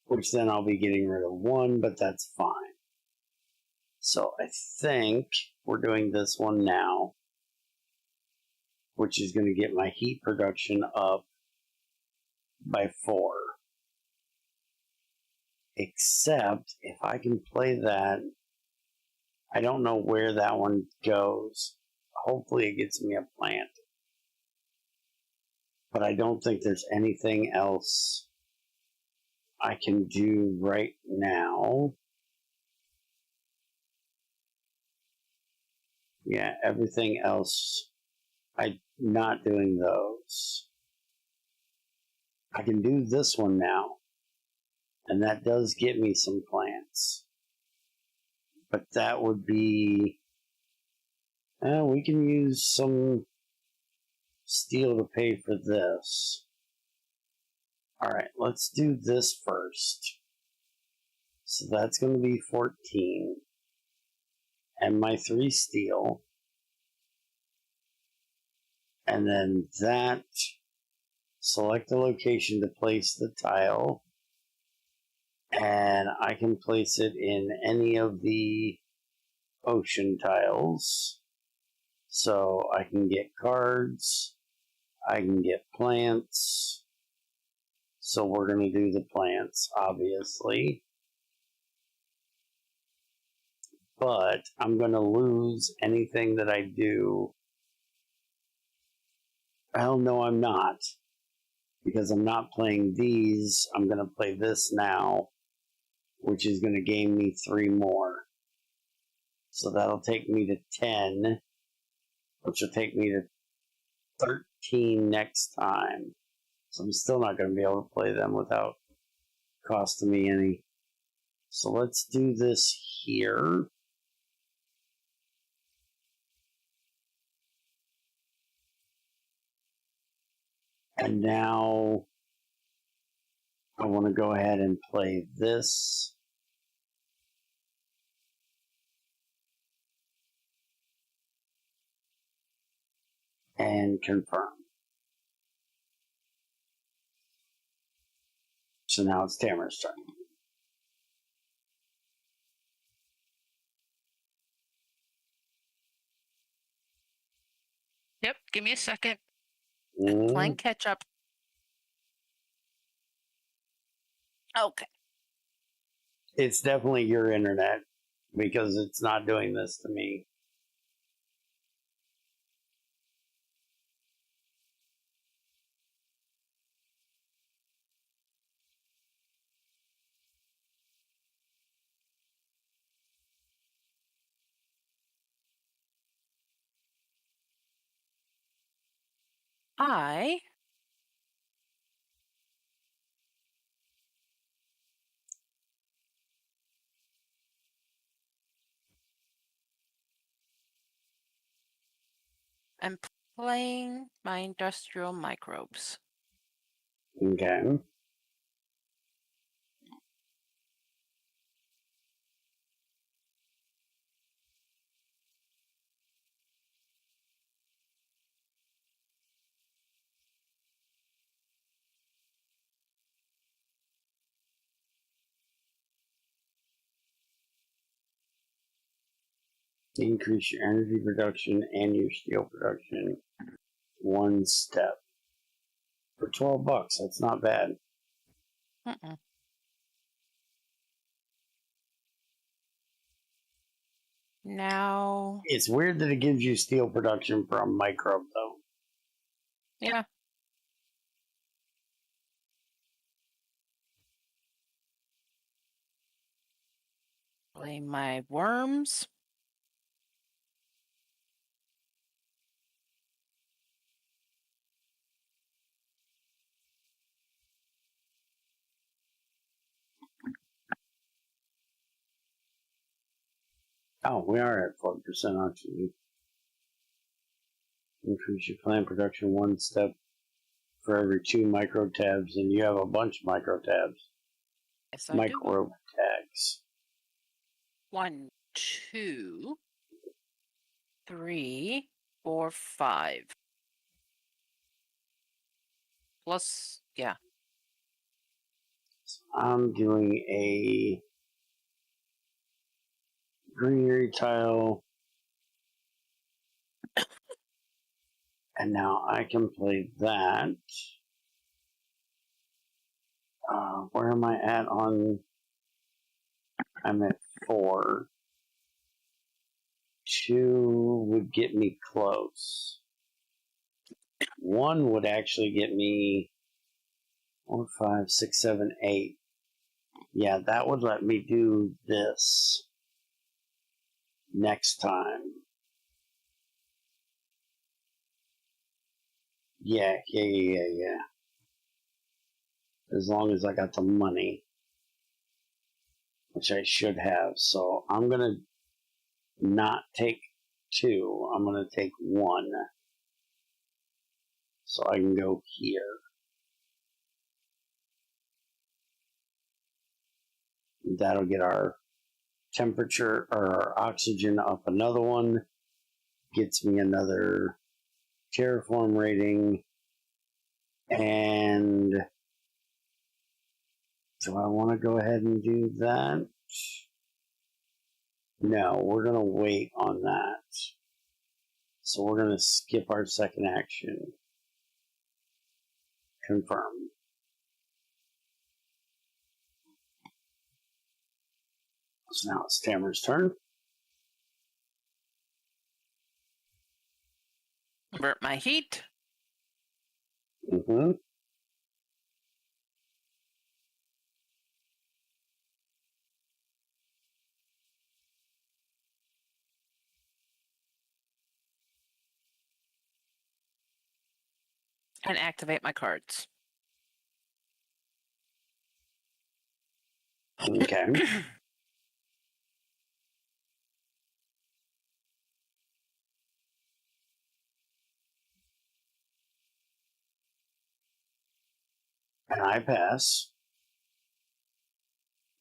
Which then I'll be getting rid of 1, but that's fine. So I think we're doing this one now, which is going to get my heat production up by 4. Except if I can play that, I don't know where that one goes. Hopefully it gets me a plant. But I don't think there's anything else I can do right now. Yeah, everything else, I'm not doing those. I can do this one now, and that does get me some plants. plates. But that would be... we can use some steel to pay for this. Alright, let's do this first. So that's going to be 14. And my 3 steel. And then that, select the location to place the tile. And I can place it in any of the ocean tiles. So I can get cards. I can get plants. So we're going to do the plants, obviously. But I'm going to lose anything that I do. Hell no, I'm not. Because I'm not playing these. I'm going to play this now, which is going to gain me 3 more. So that'll take me to 10, which will take me to 13 next time. So I'm still not going to be able to play them without costing me any. So let's do this here. And now I want to go ahead and play this. And confirm. So now it's Tamara's turn. Yep, give me a second. I'm playing catch up. Okay. It's definitely your internet because it's not doing this to me. I am playing my industrial microbes. Okay. Increase your energy production and your steel production 1 step. For $12, that's not bad. Mm-mm. Now, It's weird that it gives you steel production for a microbe, though. yeah. Play my worms. Oh, we are at 40% oxygen. Increase your plant production 1 step for every 2 micro tabs, and you have a bunch of micro tabs. Yes, I do. Micro tags. 1, 2, 3, 4, 5. Plus, yeah. So I'm doing a greenery tile. And now I can play that. Where am I at on... I'm at 4. 2 would get me close. 1 would actually get me 4, 5, 6, 7, 8. Yeah, that would let me do this next time. Yeah. As long as I got the money. which I should have. So I'm going to not take 2. I'm going to take 1. So I can go here. That'll get our temperature or our oxygen up another one. Gets me another terraform rating. And do I want to go ahead and do that? No, we're going to wait on that. So we're going to skip our second action. Confirm. So now it's Tamara's turn. Convert my heat. Mm-hmm. And activate my cards. Okay. And I pass.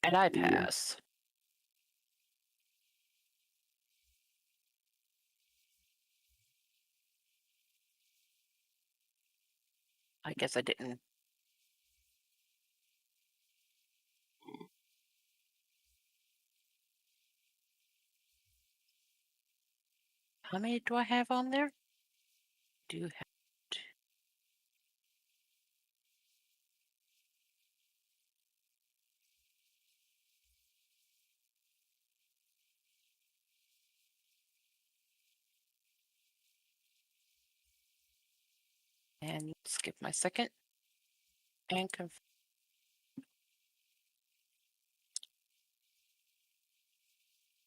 And I pass. I guess I didn't. How many do I have on there? Do have and skip my second and confirm.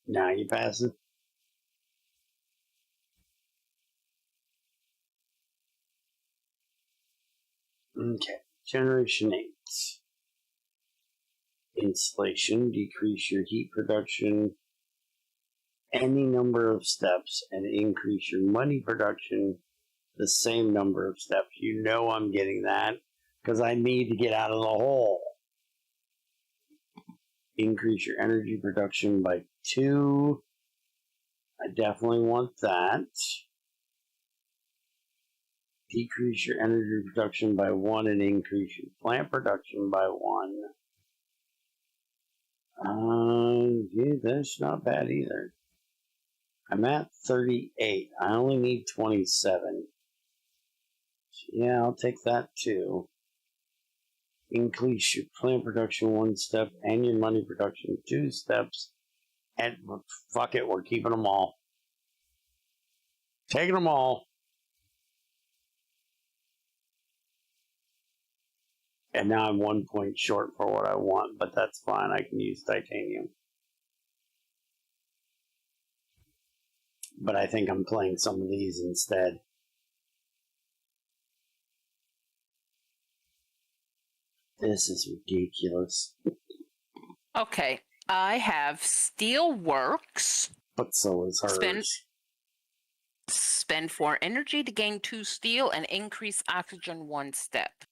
Now you pass it. Okay. Generation 8. Installation. Decrease your heat production any number of steps and increase your money production the same number of steps. You know I'm getting that because I need to get out of the hole. Increase your energy production by 2. I definitely want that. Decrease your energy production by 1 and increase your plant production by 1. Yeah, that's not bad either. I'm at 38. I only need 27. Yeah, I'll take that too. Increase your plant production 1 step and your money production 2 steps. And fuck it, we're keeping them all. Taking them all. And now I'm 1 point short for what I want, but that's fine. I can use titanium. But I think I'm playing some of these instead. This is ridiculous. Okay, I have Steel Works. But so is hers. Spend 4 energy to gain 2 steel and increase oxygen 1 step,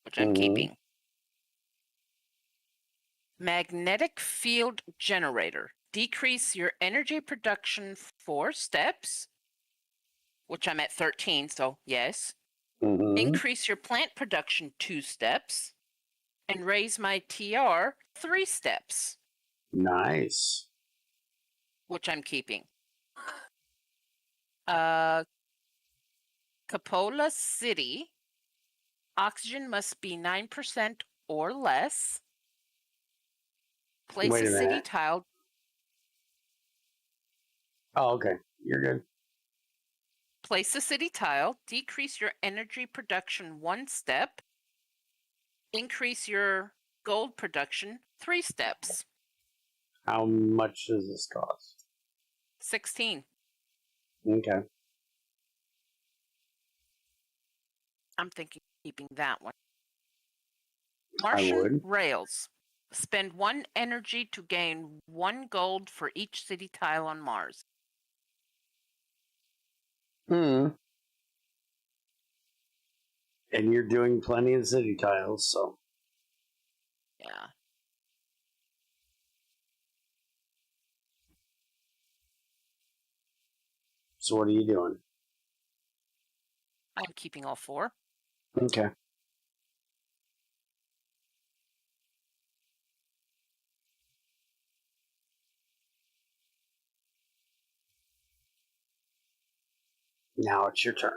which I'm keeping. Magnetic Field Generator. Decrease your energy production 4 steps, which I'm at 13, so yes. Increase your plant production 2 steps, and raise my TR 3 steps. Nice. Which I'm keeping. Capola City. Oxygen must be 9% or less. Place a city tile. Oh, okay. You're good. Place a city tile. Decrease your energy production 1 step. Increase your gold production 3 steps. How much does this cost? 16. Okay. I'm thinking keeping that one. Martian Rails. Spend 1 energy to gain 1 gold for each city tile on Mars. And you're doing plenty of city tiles, so. Yeah. So what are you doing? I'm keeping all 4. Okay. Now it's your turn.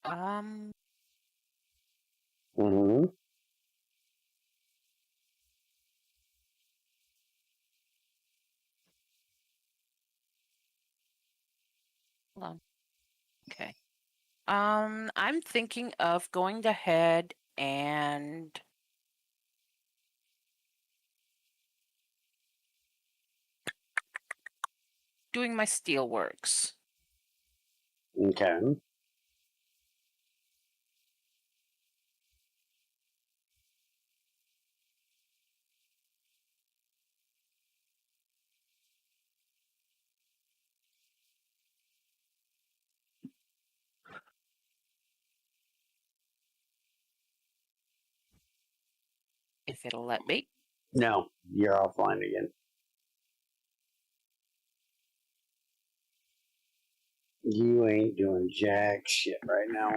um, Mm-hmm. hold on. Okay. I'm thinking of going ahead and doing my steelworks. Okay. If it'll let me. No, you're offline again. You ain't doing jack shit right now.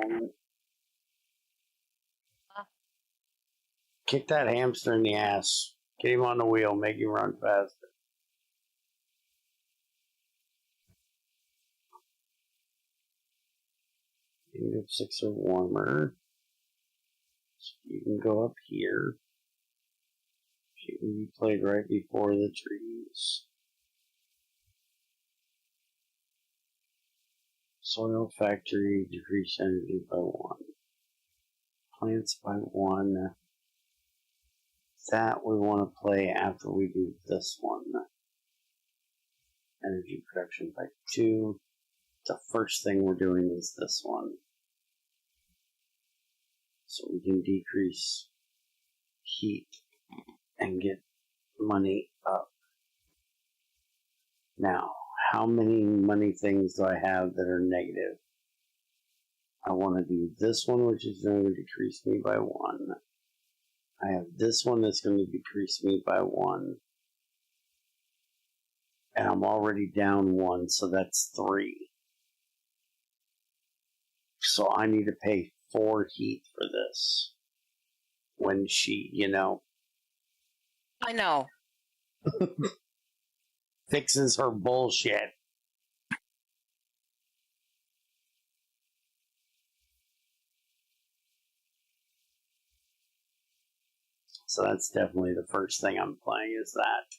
Kick that hamster in the ass. Get him on the wheel. Make him run faster. -6 or warmer. So you can go up here. She can be played right before the trees. Soil factory, decrease energy by 1. Plants by 1. That we want to play after we do this one. Energy production by 2. The first thing we're doing is this one. So we can decrease heat and get money up. Now, how many money things do I have that are negative? I want to do this one, which is going to decrease me by 1. I have this one that's going to decrease me by 1. And I'm already down 1, so that's 3. So I need to pay 4 heat for this. When she, I know. fixes her bullshit. So that's definitely the first thing I'm playing is that.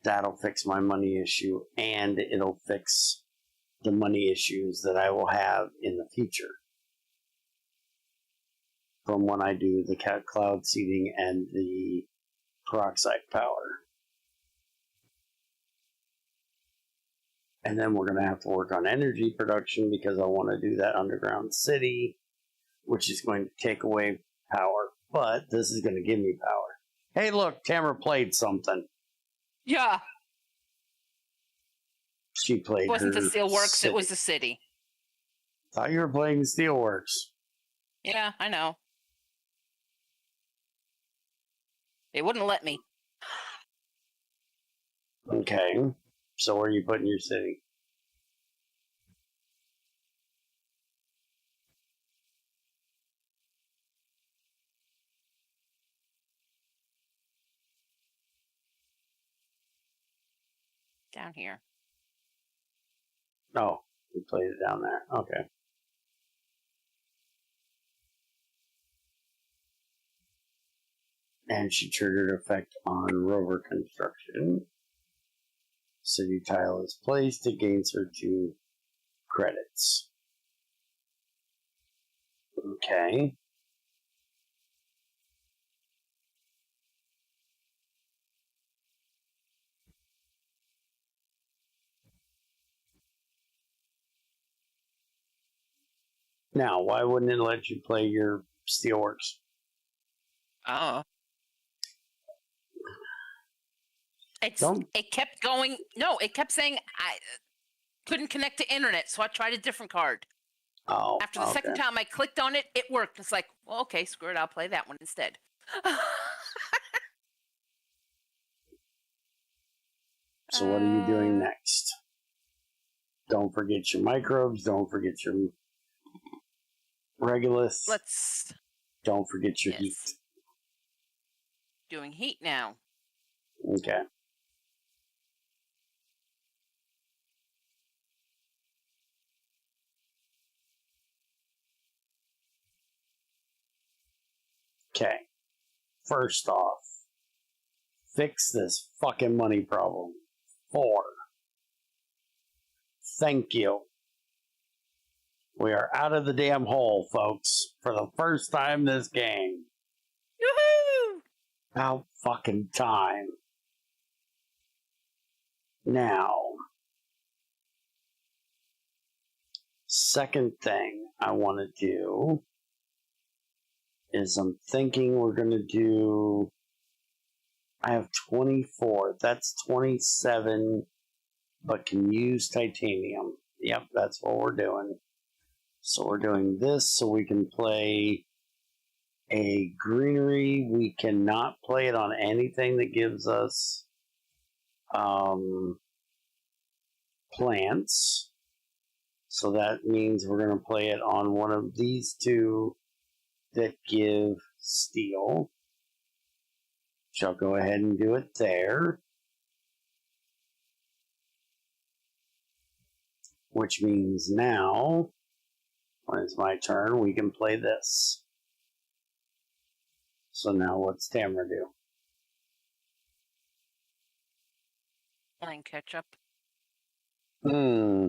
That'll fix my money issue, and it'll fix the money issues that I will have in the future from when I do the cloud seeding and the peroxide power. And then we're going to have to work on energy production because I want to do that underground city, which is going to take away power. But this is going to give me power. Hey, look, Tamara played something. Yeah. She played. It wasn't the her steelworks, city. it was the city. Thought you were playing steelworks. Yeah, I know. They wouldn't let me. Okay. So where are you putting your city? Down here. Oh, you played it down there. Okay. And she triggered effect on rover construction. City tile is placed. It gains her 2 credits. Okay. Now, why wouldn't it let you play your Steelworks? Oh. Don't. It kept going. No, it kept saying I couldn't connect to internet, so I tried a different card. Oh, After the second time I clicked on it, it worked. It's like, well, okay, screw it, I'll play that one instead. So what are you doing next? Don't forget your microbes. Don't forget your regolith. Let's. Don't forget your Yes. heat. Doing heat now. Okay. Okay. First off, fix this fucking money problem. 4. Thank you. We are out of the damn hole, folks, for the first time this game. Yoo-hoo! About fucking time. Now, second thing I want to do is I'm thinking we're going to do. I have 24. That's 27, but can use titanium. Yep, that's what we're doing. So we're doing this so we can play a greenery. We cannot play it on anything that gives us plants. So that means we're going to play it on one of these two that give steel. So I'll go ahead and do it there. Which means now, when it's my turn, we can play this. So now what's Tamara do? Playing catch up. Hmm.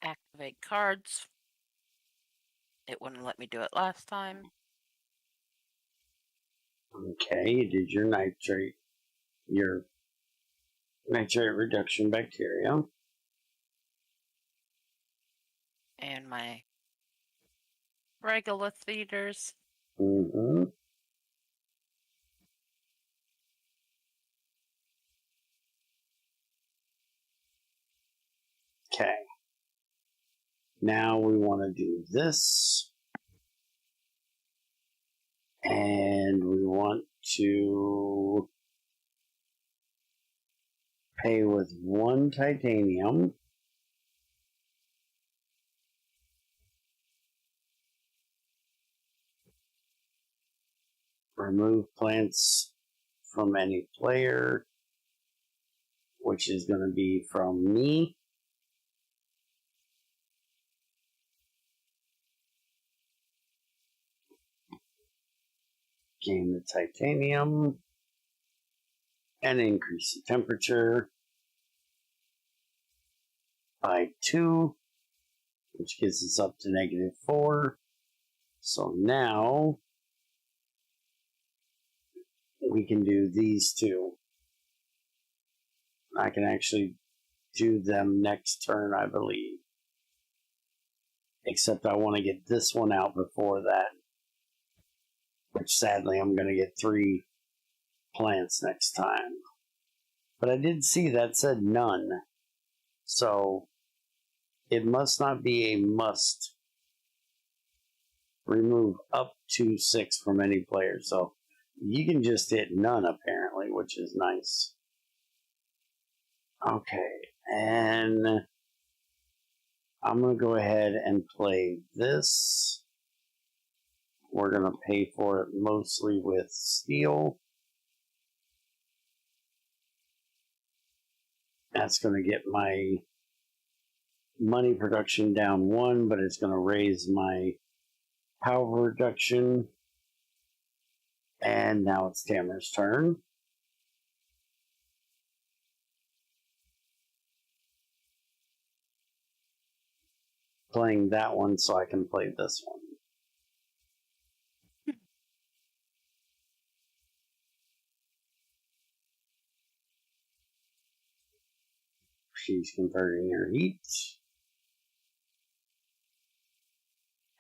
Activate cards. It wouldn't let me do it last time. Okay, you did your nitrate reduction bacteria. And my regolith feeders. Mm-hmm. Okay. Now we want to do this. And we want to pay with 1 titanium. Remove plants from any player, which is going to be from me. Gain the titanium and increase the temperature by 2, which gets us up to -4. So now we can do these two. I can actually do them next turn, I believe. Except I want to get this one out before that. Which sadly I'm going to get 3 plants next time. But I did see that said none. So it must not be a must remove up to 6 from any player. So you can just hit none apparently, which is nice. Okay, and I'm going to go ahead and play this. We're going to pay for it mostly with steel. That's going to get my money production down 1, but it's going to raise my power reduction. And now it's Tamara's turn. Playing that one so I can play this one. She's converting her heat.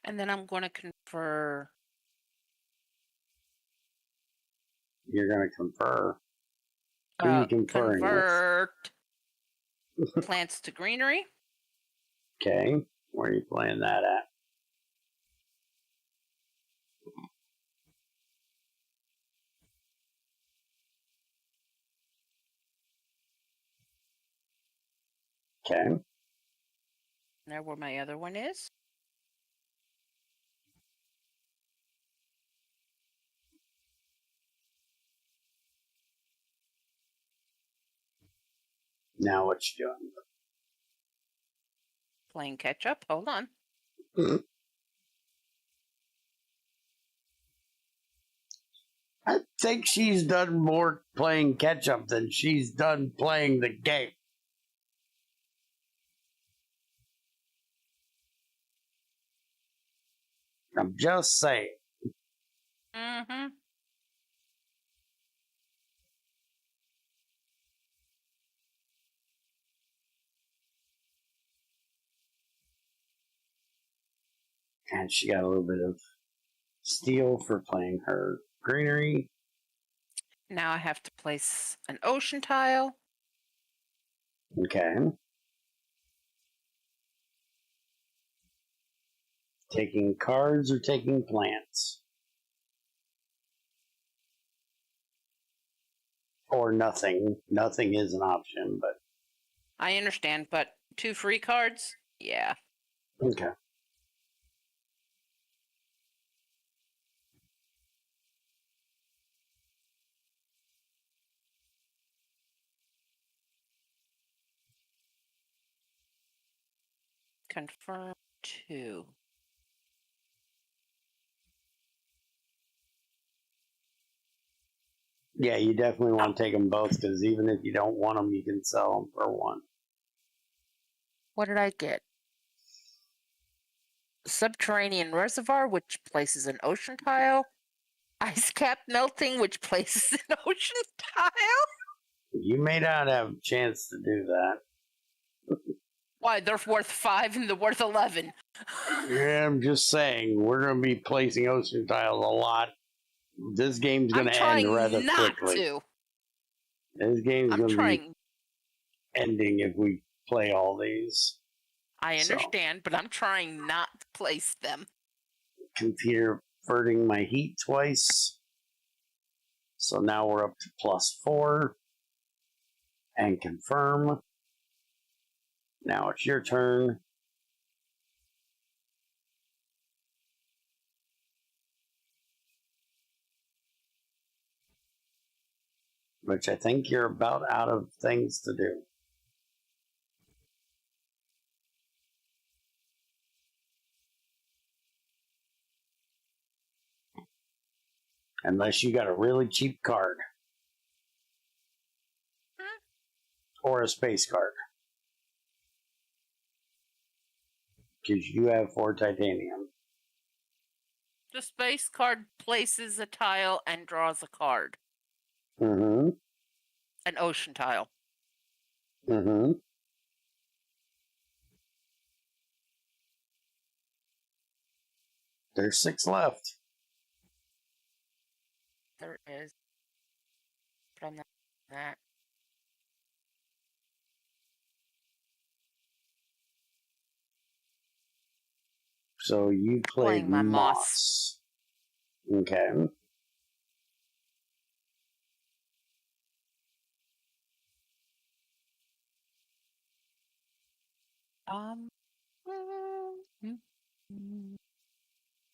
And then I'm going to confer. You're going to confer. Who are you conferring convert plants to greenery. with? Okay. Where are you playing that at? Okay. There where my other one is. Now what you doing? Playing catch up. Hold on. I think she's done more playing catch up than she's done playing the game. I'm just saying. Mm-hmm. And she got a little bit of steel for playing her greenery. Now I have to place an ocean tile. Okay. Taking cards or taking plants? Or nothing. Nothing is an option, but I understand, but 2 free cards? Yeah. okay. Confirm 2. Yeah, you definitely want to take them both because even if you don't want them, you can sell them for one. What did I get? Subterranean reservoir, which places an ocean tile. Ice cap melting, which places an ocean tile. You may not have a chance to do that. Why? They're worth 5 and they're worth 11. Yeah, I'm just saying, we're going to be placing ocean tiles a lot. This game's going to end rather quickly. To. This game's I'm going to trying. be ending if we play all these. I understand, but I'm trying not to place them. Converting my heat twice. So now we're up to +4. And confirm. Now it's your turn. Which I think you're about out of things to do. Unless you got a really cheap card. Or a space card. Because you have 4 titanium. The space card places a tile and draws a card. Mm-hmm. An ocean tile. Mm-hmm. There's 6 left. There is. But I'm not that. So you played Playing my moss. Okay.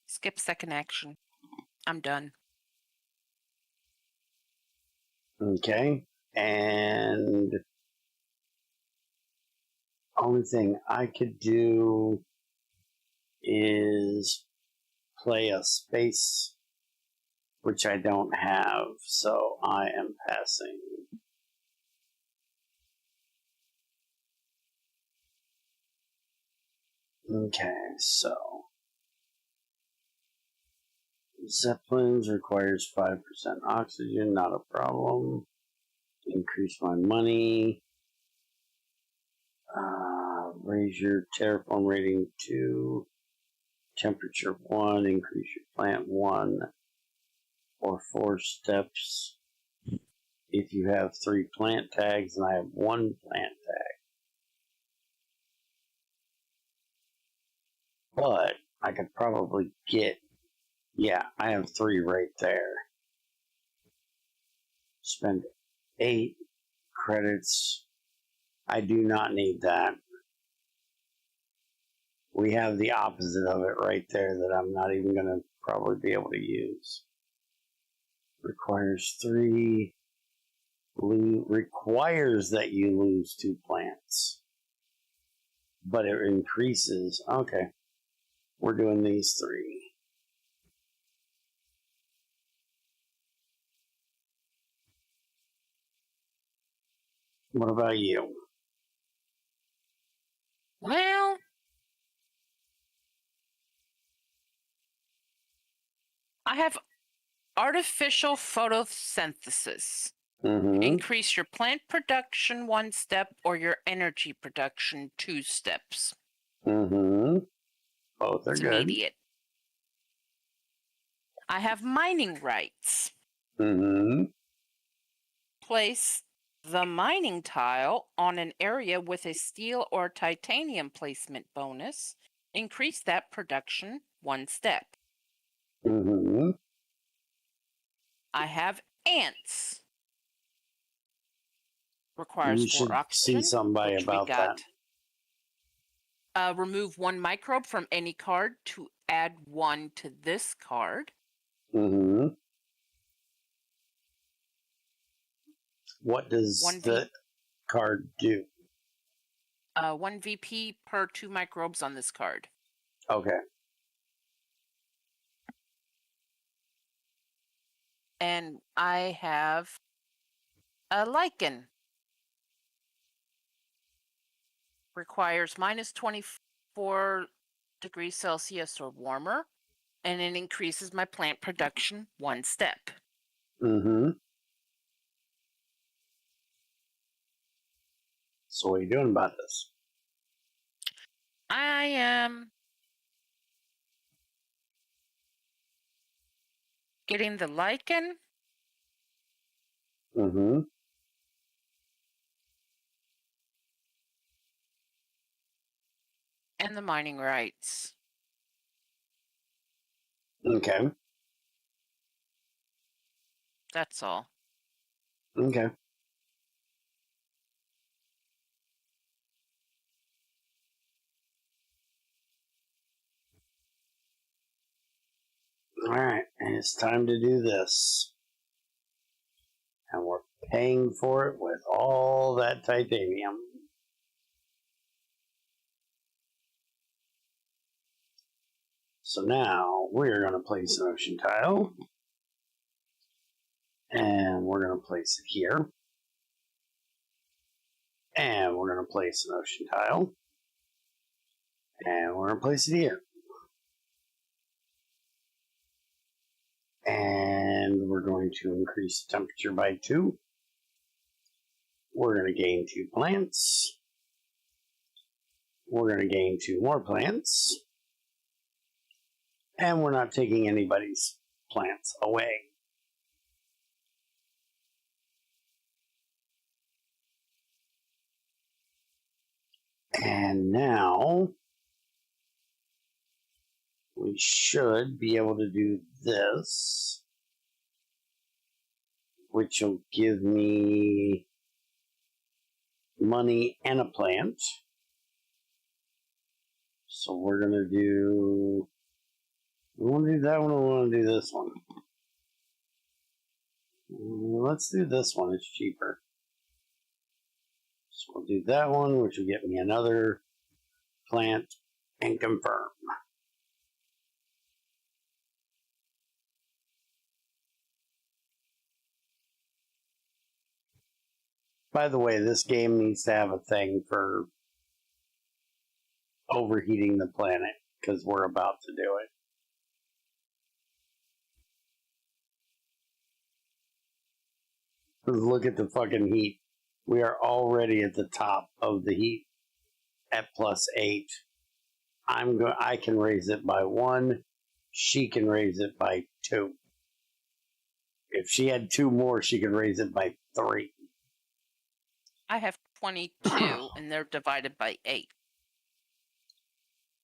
Skip second action. I'm done. Okay. And only thing I could do is play a space which I don't have, so I am passing. Okay, so Zeppelins requires 5% oxygen, not a problem. Increase my money. Raise your terraform rating to temperature 1, increase your plant 1 or 4 steps if you have 3 plant tags, and I have 1 plant tag. But I could probably get, yeah, I have 3 right there. Spend 8 credits. I do not need that. We have the opposite of it right there that I'm not even going to probably be able to use. Requires 3. Requires that you lose 2 plants. But it increases. Okay. We're doing these 3. What about you? Well, I have artificial photosynthesis. Increase your plant production 1 step or your energy production 2 steps. Both are It's good. immediate. I have mining rights. Place the mining tile on an area with a steel or titanium placement bonus. Increase that production 1 step. I have ants. Requires You should 4 oxygen. see somebody which about we got. Remove 1 microbe from any card to add 1 to this card. What does the card do? 1 VP per 2 microbes on this card. Okay. And I have a lichen. Requires minus 24 degrees Celsius or warmer, and it increases my plant production 1 step. So what are you doing about this? I am getting the lichen. And the mining rights. Okay. That's all. Okay. Alright, and it's time to do this. And we're paying for it with all that titanium. So now we're going to place an ocean tile. And we're going to place it here. And we're going to place an ocean tile. And we're going to place it here. And we're going to increase the temperature by 2. We're going to gain 2 plants. We're going to gain 2 more plants. And we're not taking anybody's plants away. And now we should be able to do this, which will give me money and a plant. So we're going to do, we want to do that one, or we want to do this one? Let's do this one, it's cheaper. So we'll do that one, which will get me another plant, and confirm. By the way, this game needs to have a thing for overheating the planet because we're about to do it. Look at the fucking heat. We are already at the top of the heat at +8. I can raise it by 1. She can raise it by 2. If she had 2 more, she could raise it by 3. I have 22, and they're divided by 8.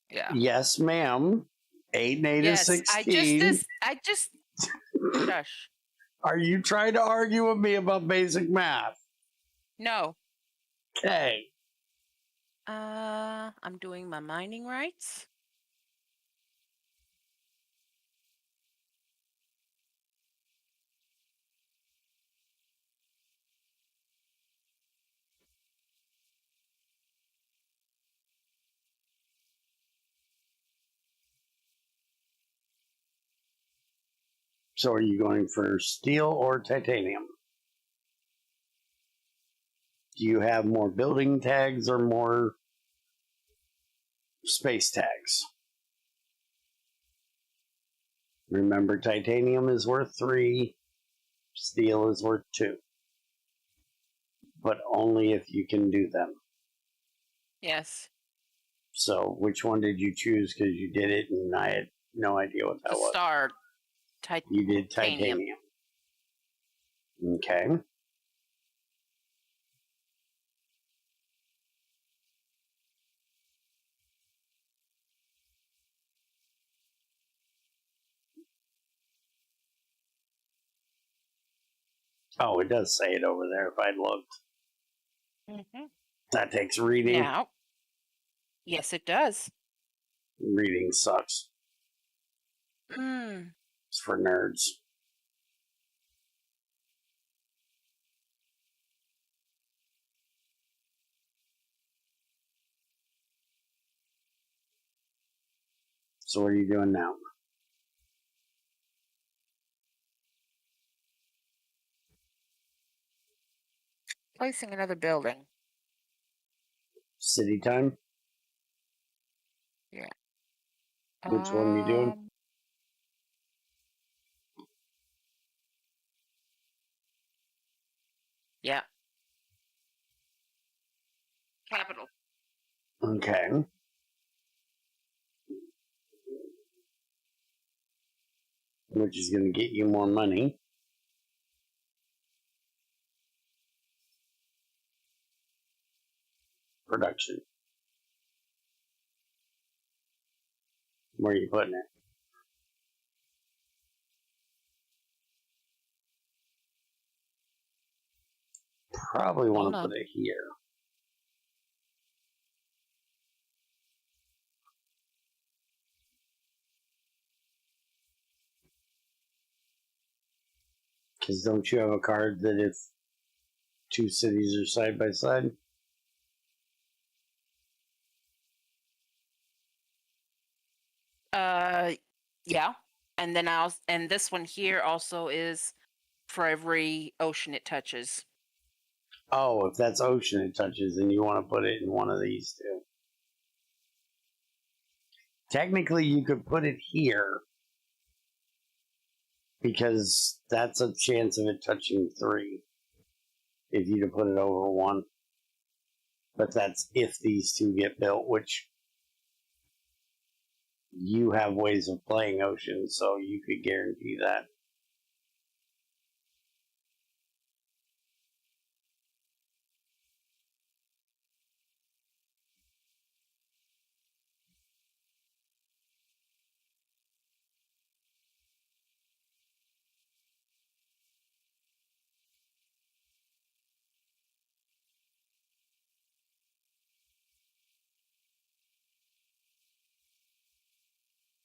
Yeah. Yes, ma'am. 8 and 8 is 16. I just. Shush. Are you trying to argue with me about basic math? No. Okay. I'm doing my mining rights. So are you going for steel or titanium? Do you have more building tags or more space tags? Remember, titanium is worth 3, steel is worth 2. But only if you can do them. Yes. So which one did you choose because you did it and I had no idea what that was? Star. You did titanium. Okay. Oh, it does say it over there if I'd looked. Mm-hmm. That takes reading. Now. Yes, it does. Reading sucks. Mm. It's for nerds. So what are you doing now? Placing another building. City time? Yeah. Which one are you doing? Yeah. Capital. Okay. Which is going to get you more money. Production. Where are you putting it? Probably want to put it here. Because don't you have a card that if 2 cities are side by side? Yeah. And then and this one here also is for every ocean it touches. Oh, if that's ocean it touches, then you want to put it in one of these two. Technically, you could put it here because that's a chance of it touching 3 if you to put it over 1. But that's if these 2 get built, which you have ways of playing ocean, so you could guarantee that.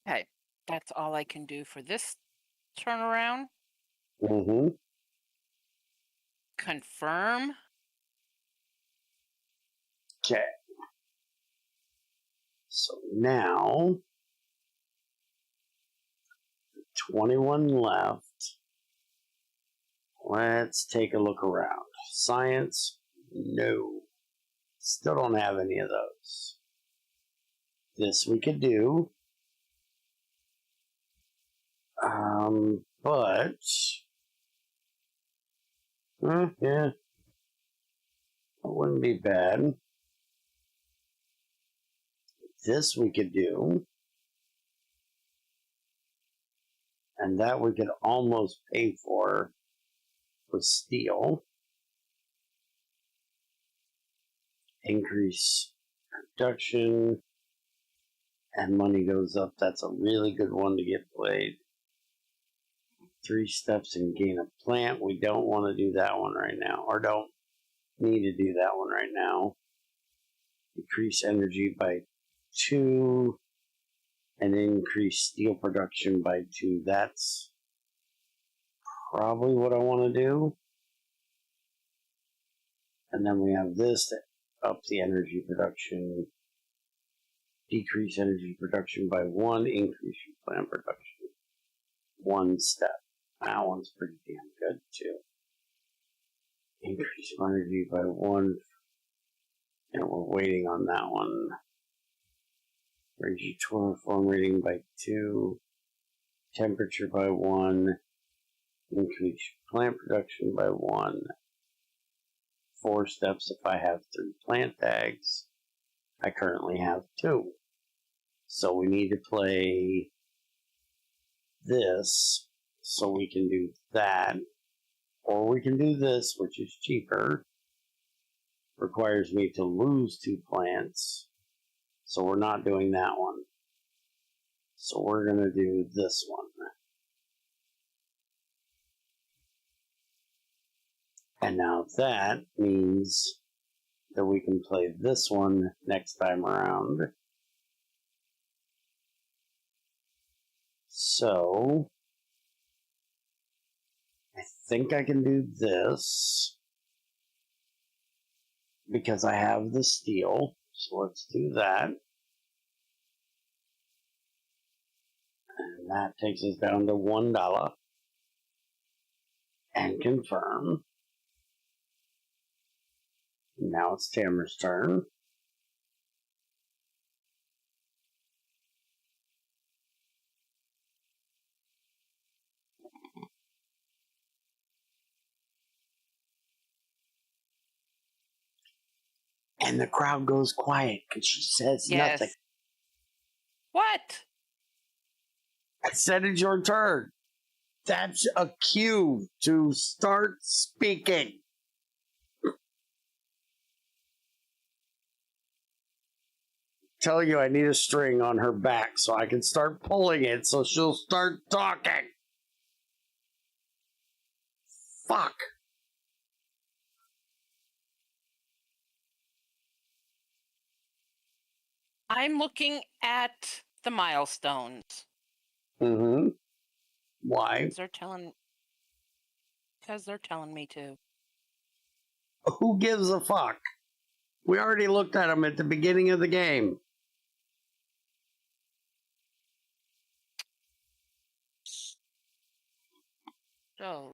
Okay. That's all I can do for this turnaround. Mm-hmm. Confirm. Okay. So now, 21 left. Let's take a look around. Science, No. Still don't have any of those. This we could do. But yeah, it wouldn't be bad. This we could do. And that we could almost pay for with steel. Increase production. And money goes up. That's a really good one to get played. 3 steps and gain a plant. We don't want to do that one right now. Or don't need to do that one right now. Decrease energy by 2. And increase steel production by 2. That's probably what I want to do. And then we have this to up the energy production. Decrease energy production by 1. Increase your plant production. 1 step. That one's pretty damn good too. Increase energy by 1. And we're waiting on that one. Raise your terraform rating by 2. Temperature by 1. Increase plant production by 1. 4 steps if I have 3 plant tags. I currently have 2. So we need to play this so we can do that. Or we can do this, which is cheaper. Requires me to lose 2 plants. So we're not doing that one. So we're going to do this one. And now that means that we can play this one next time around. So I think I can do this because I have the steel. So let's do that. And that takes us down to $1. And confirm. Now it's Tamara's turn. And the crowd goes quiet because she says nothing. What? I said it's your turn. That's a cue to start speaking. Tell you I need a string on her back so I can start pulling it so she'll start talking. Fuck. I'm looking at the milestones. Mm-hmm. Why? Because they're telling me to. Who gives a fuck? We already looked at them at the beginning of the game. So.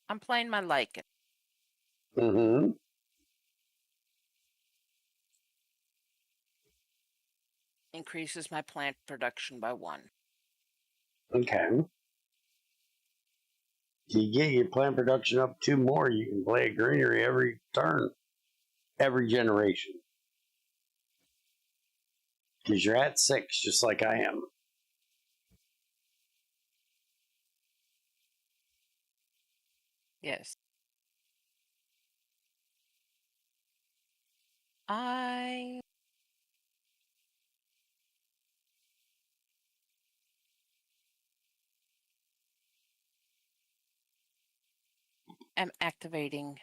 I'm playing my lichen. Mm-hmm. Increases my plant production by 1. Okay. If you get your plant production up 2 more, you can play a greenery every turn. Every generation. Because you're at 6, just like I am. Yes. I am activating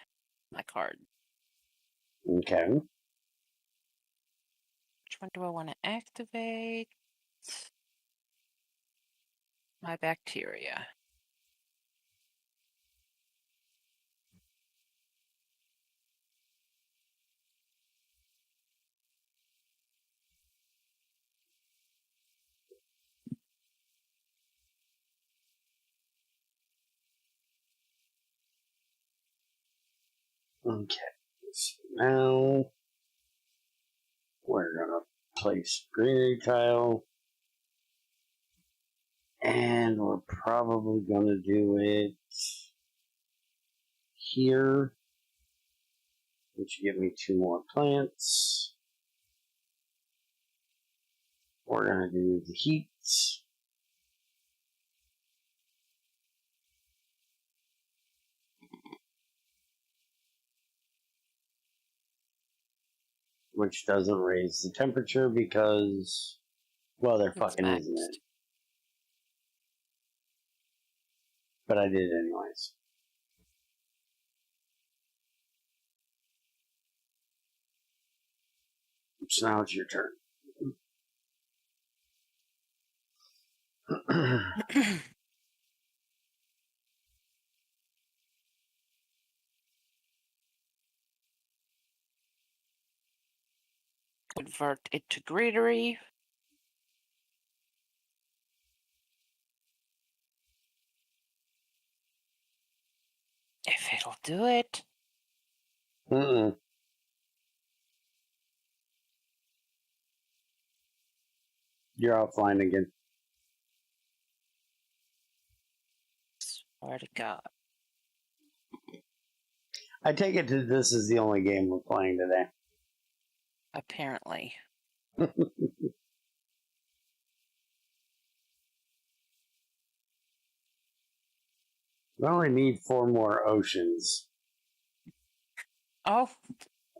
my card. Okay. Which one do I want to activate? My bacteria. Okay, so now we're gonna place greenery tile, and we're probably gonna do it here, which will give me 2 more plants. We're gonna do the heat. Which doesn't raise the temperature because, well, there fucking isn't it. But I did it anyways. So now it's your turn. Convert it to greenery. If it'll do it. Mm-mm. You're offline again. Swear to God. I take it that this is the only game we're playing today. Apparently. We only need 4 more oceans. Oh,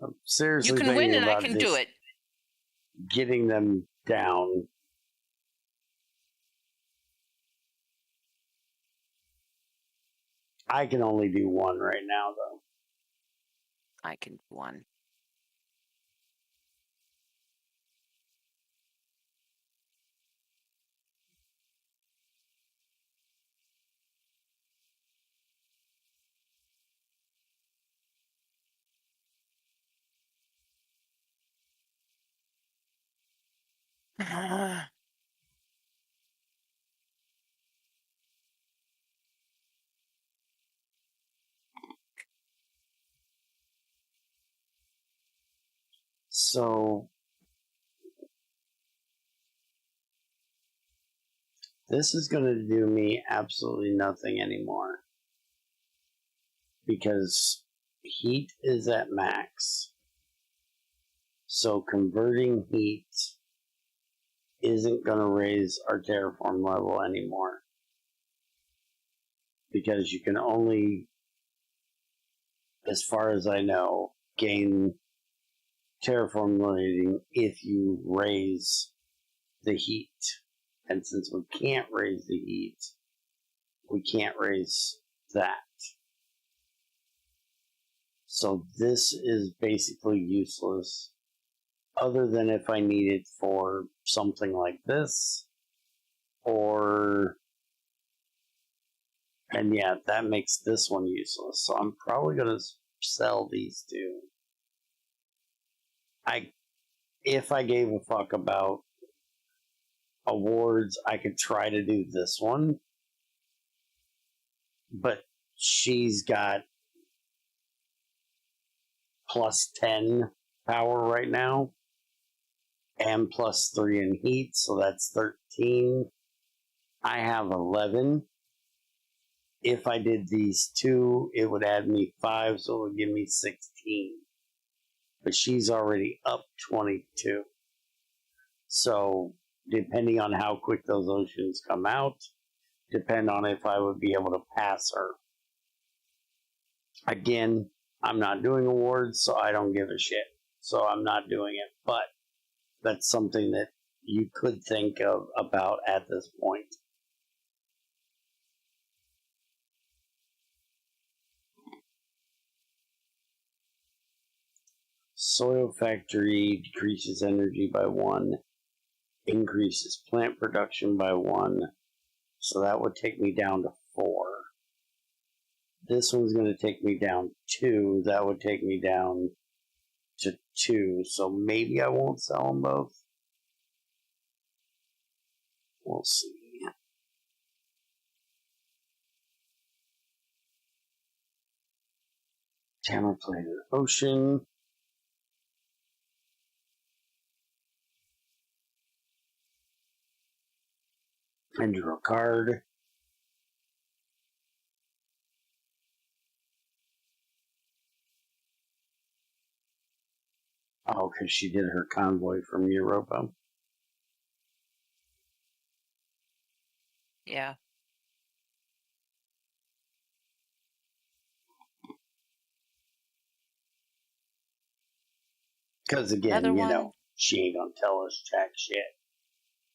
I'm seriously you can thinking win and I about can just do it. getting them down. I can only do 1 right now, though. I can do 1. So this is going to do me absolutely nothing anymore. Because heat is at max. So converting heat isn't going to raise our terraform level anymore. Because you can only, as far as I know, gain terraform rating if you raise the heat. And since we can't raise the heat, we can't raise that. So this is basically useless, other than if I need it for something like this, or, and yeah, that makes this one useless. So I'm probably going to sell these 2. If I gave a fuck about awards, I could try to do this one, but she's got plus 10 power right now, and plus 3 in heat, so that's 13. I have 11. If I did these 2, it would add me 5, so it would give me 16. But she's already up 22. So, depending on how quick those oceans come out, depend on if I would be able to pass her. Again, I'm not doing awards, so I don't give a shit. So I'm not doing it. But that's something that you could think of about at this point. Soil factory decreases energy by 1, increases plant production by 1, so that would take me down to 4. This one's going to take me down 2, that would take me down to 2, so maybe I won't sell them both. We'll see. Tamara played an ocean. And drew a card. Oh, because she did her convoy from Europa. Yeah. Because again, Another one. she ain't gonna tell us jack shit.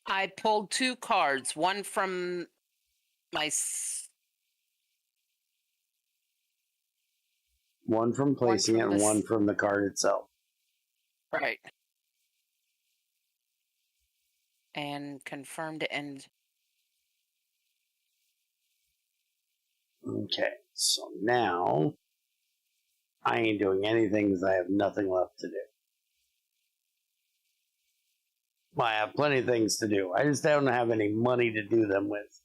I pulled 2 cards, one from my One from placing from it and this- one from the card itself. right. And confirmed and Okay, so now I ain't doing anything because I have nothing left to do. Well, I have plenty of things to do. I just don't have any money to do them with.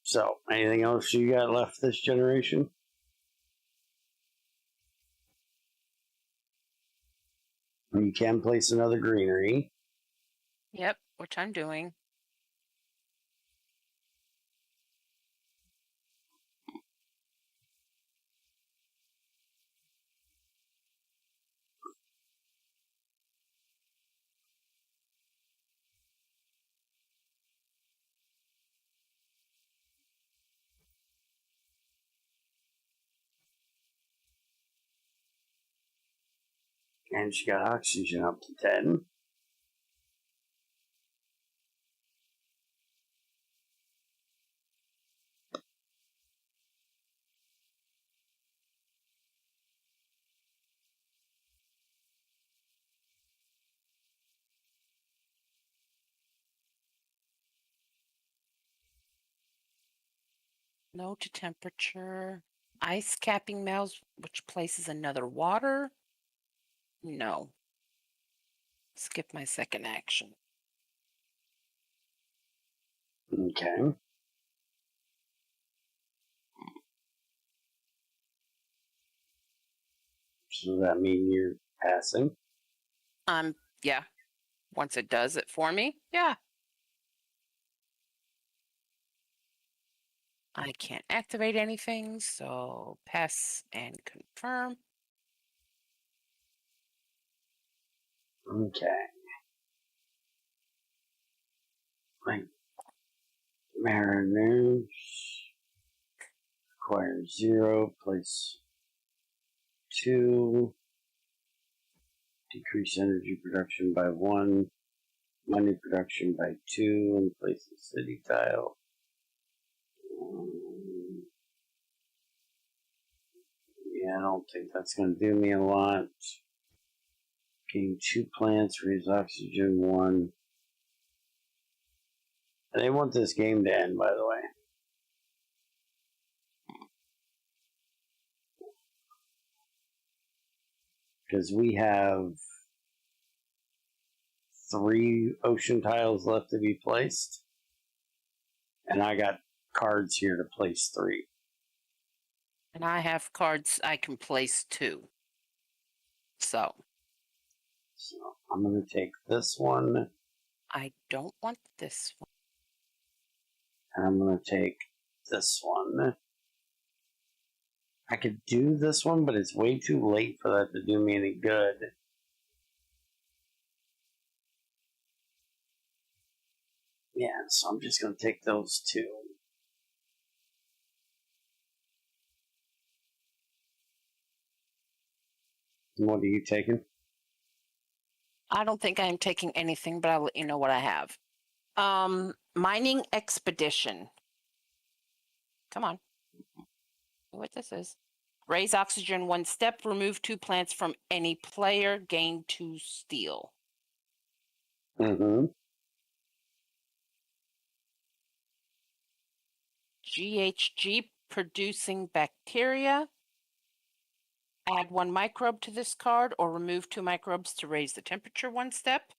So, anything else you got left this generation? You can place another greenery. yep, which I'm doing. And she got oxygen up to 10. No to temperature. Ice capping mouse, which places another water. No. Skip my second action. Okay. So does that mean you're passing? Yeah. Once it does it for me, yeah. I can't activate anything, so pass and confirm. Okay. Like Mariners acquire 0, place 2, decrease energy production by 1, money production by 2, and place a city tile. Yeah, I don't think that's going to do me a lot. Gain 2 plants, raise oxygen 1. And they want this game to end, by the way. Because we have 3 ocean tiles left to be placed. And I got cards here to place 3. And I have cards I can place 2. So I'm going to take this one. I don't want this one. And I'm going to take this one. I could do this one, but it's way too late for that to do me any good. Yeah, so I'm just going to take those 2. What are you taking? I don't think I'm taking anything, but I'll let you know what I have. Mining expedition. Come on. What this is. Raise oxygen 1 step, remove 2 plants from any player, gain 2 steel. Mm-hmm. GHG producing bacteria. Add 1 microbe to this card or remove 2 microbes to raise the temperature 1 step.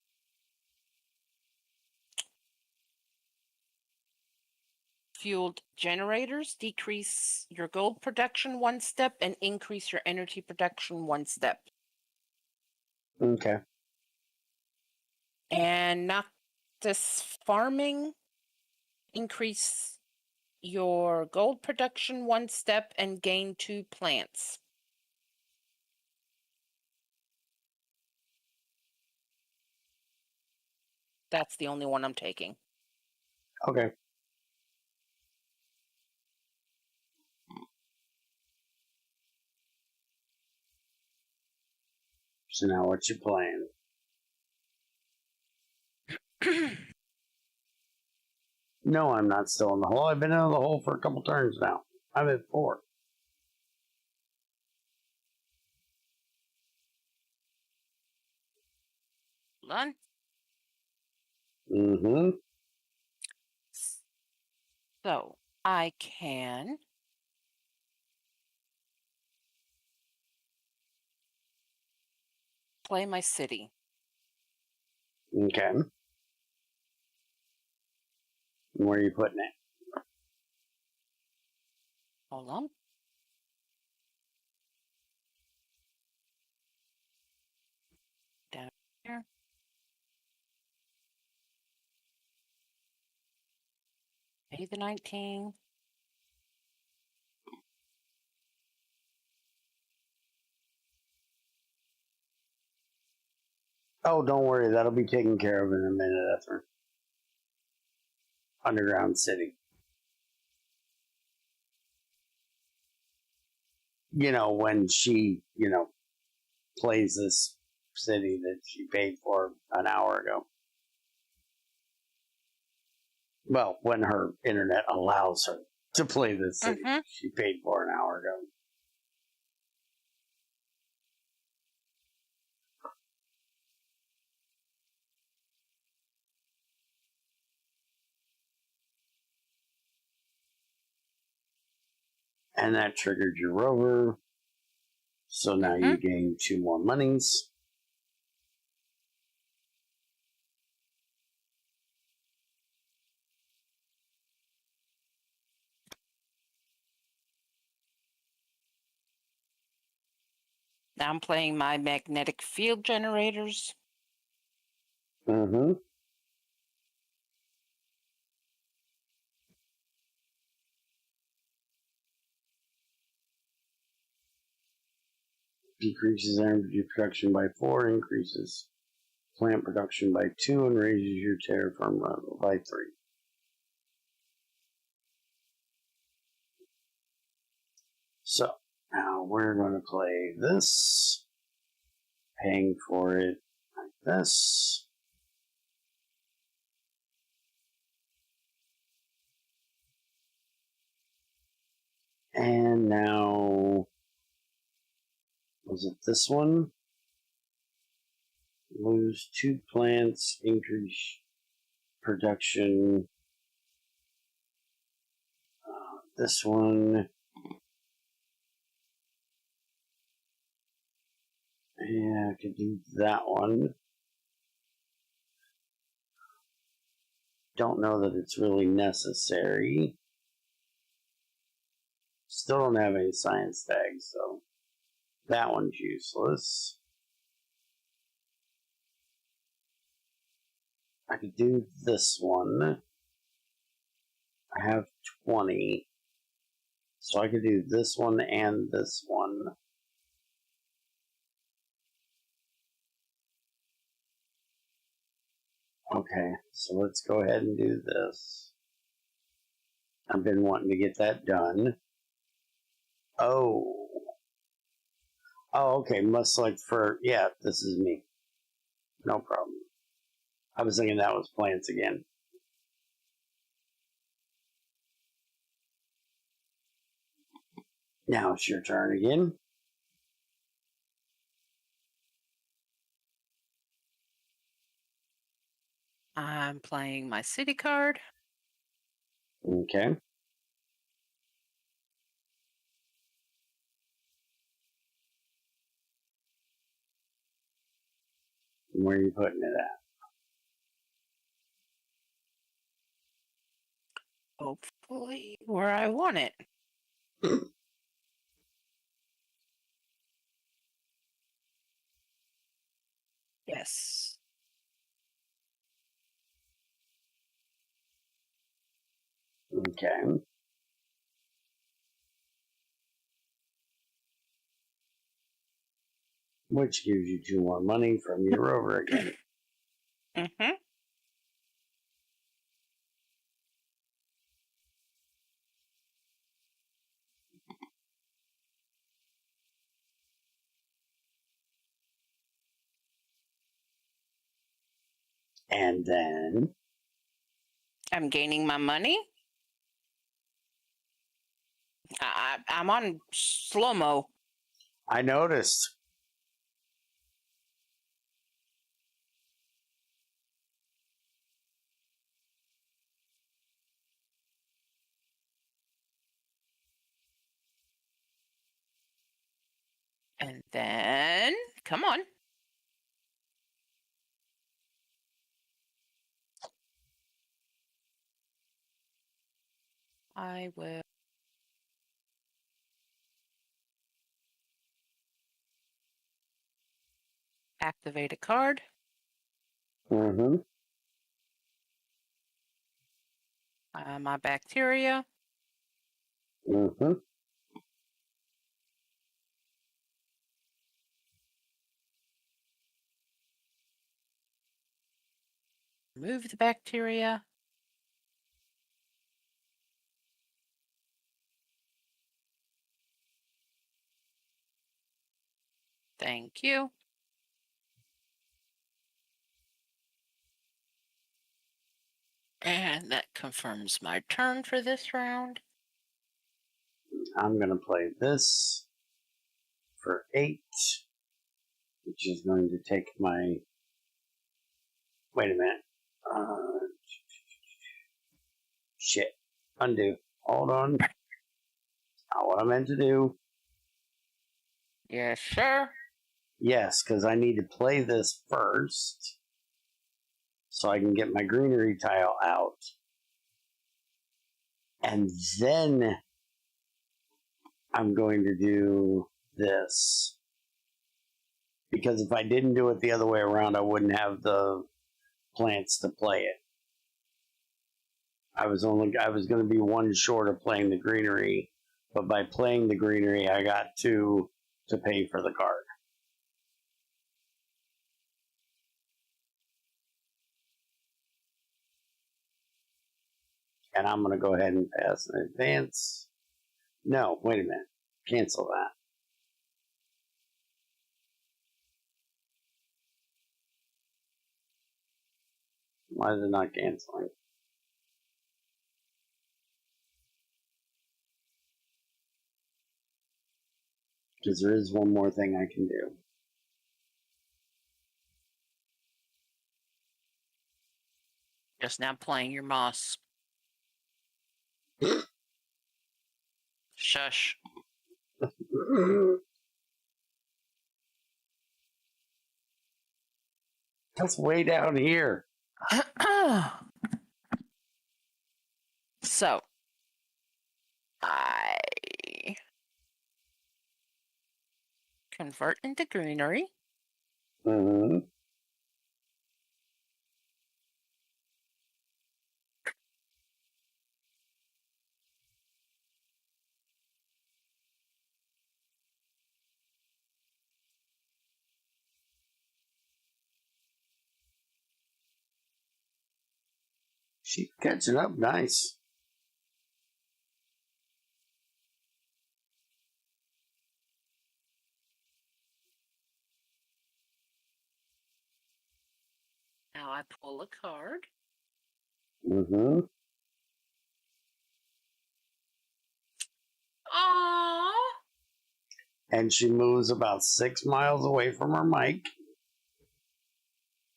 fueled generators decrease your gold production 1 step and increase your energy production 1 step. Okay. And Noctis farming increase your gold production 1 step and gain 2 plants. That's the only one I'm taking. Okay. So now what's your plan? No, I'm not still in the hole. I've been in the hole for a couple turns now. I'm at 4. Hold on. Mm-hmm. So I can play my city. Okay. Where are you putting it? Hold on. Down here. Pay the 19. Oh, don't worry. That'll be taken care of in a minute after. Underground City. You know, when she, plays this city that she paid for an hour ago. Well, when her internet allows her to play this city she paid for an hour ago. And that triggered your rover. So now you gain 2 more monies. Now I'm playing my magnetic field generators. Mm-hmm. Decreases energy production by 4, increases plant production by 2, and raises your terraform level by 3. So, now we're going to play this, paying for it like this. And now, was it this one? Lose 2 plants, increase production. This one. Yeah, I could do that one. Don't know that it's really necessary. Still don't have any science tags, so that one's useless. I could do this one. I have 20. So I could do this one and this one. Okay, so let's go ahead and do this. I've been wanting to get that done. Oh. Oh, okay, must select for, yeah, this is me. No problem. I was thinking that was plants again. Now it's your turn again. I'm playing my city card. Okay. Where are you putting it at? Hopefully where I want it. Yes. Okay. Which gives you 2 more money from your rover again. Mm-hmm. And then I'm gaining my money. I'm on slow-mo. I noticed. And then, come on. I will activate a card. Mm-hmm. My bacteria. Mm-hmm. Remove the bacteria. Thank you. And that confirms my turn for this round. I'm going to play this for 8, which is going to take my... Wait a minute. Shit. Undo. Hold on. Not what I meant to do. Yes, sir. Yes, because I need to play this first so I can get my greenery tile out. And then I'm going to do this. Because if I didn't do it the other way around, I wouldn't have the plants to play it. I was going to be 1 short of playing the greenery, but by playing the greenery, I got 2 to pay for the card. And I'm going to go ahead and pass an advance. No, wait a minute. Cancel that. Why is it not canceling? Because there is one more thing I can do. Just now playing your moss. Shush. That's way down here. So, I convert into greenery. Mm-hmm. She's catching up nice. Now I pull a card. Mm-hmm. Aww. And she moves about 6 miles away from her mic.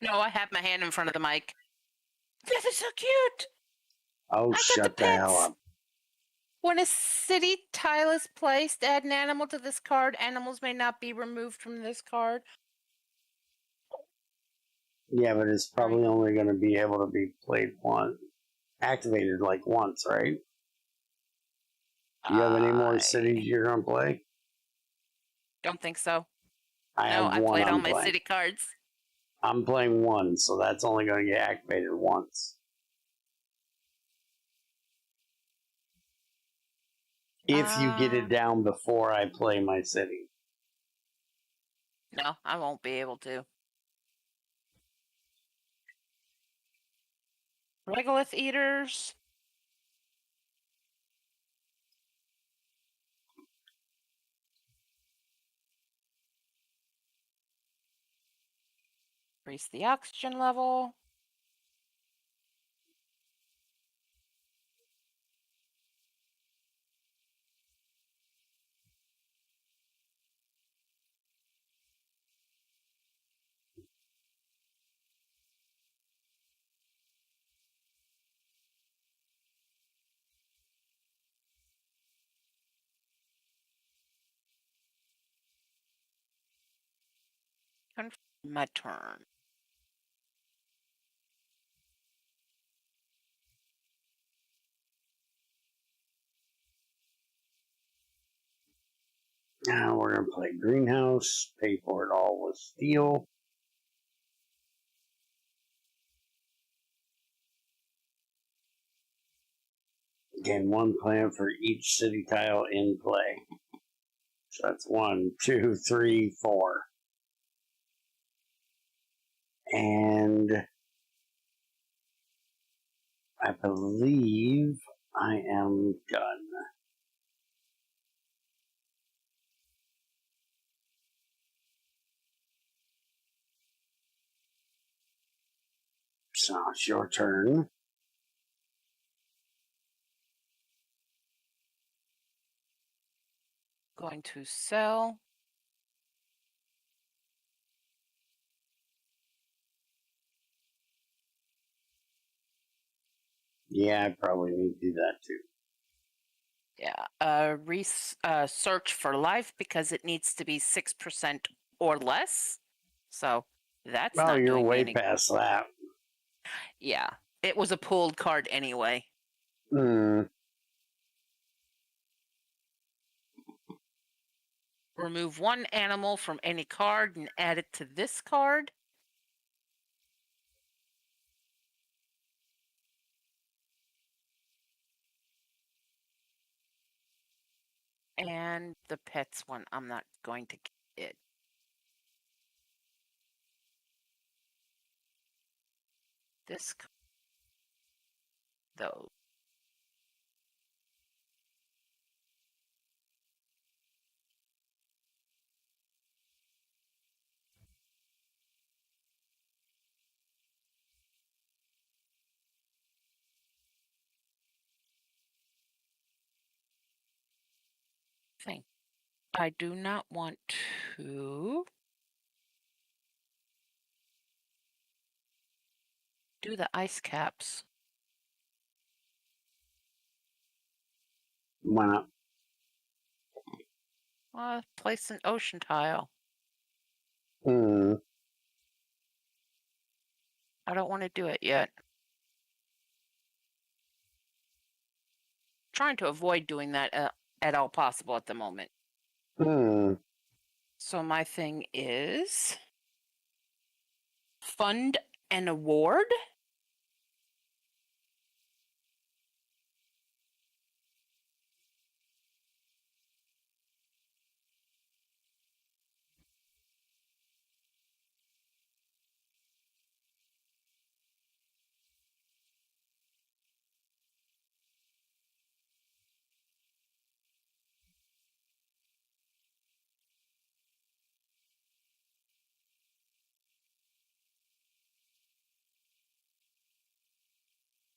No, I have my hand in front of the mic. This is so cute. Oh, I shut the hell up. When a city tile is placed, add an animal to this card. Animals may not be removed from this card. Yeah, but it's probably only going to be able to be played once. activated like once, right? Do you have any more I cities you're gonna play? don't think so. I No, have I one played all I'm my playing. city cards. I'm playing one, so that's only gonna get activated once. If you get it down before I play my city. No, I won't be able to. Regolith eaters. Increase the oxygen level. My turn. Now we're gonna play greenhouse, pay for it all with steel. Gain one plant for each city tile in play. So that's 1, 2, 3, 4. And I believe I am done. So it's your turn. Going to sell. Yeah, I probably need to do that too. Yeah. Search for life because it needs to be 6% or less. So that's Oh, not you're doing way me any. past that. Yeah. It was a pulled card anyway. Hmm. Remove one animal from any card and add it to this card. And the pets one, I'm not going to get it. This, though. Thing. I do not want to do the ice caps. Why not? Place an ocean tile. Hmm. I don't want to do it yet. Trying to avoid doing that at all possible at the moment. Hmm. So my thing is fund an award.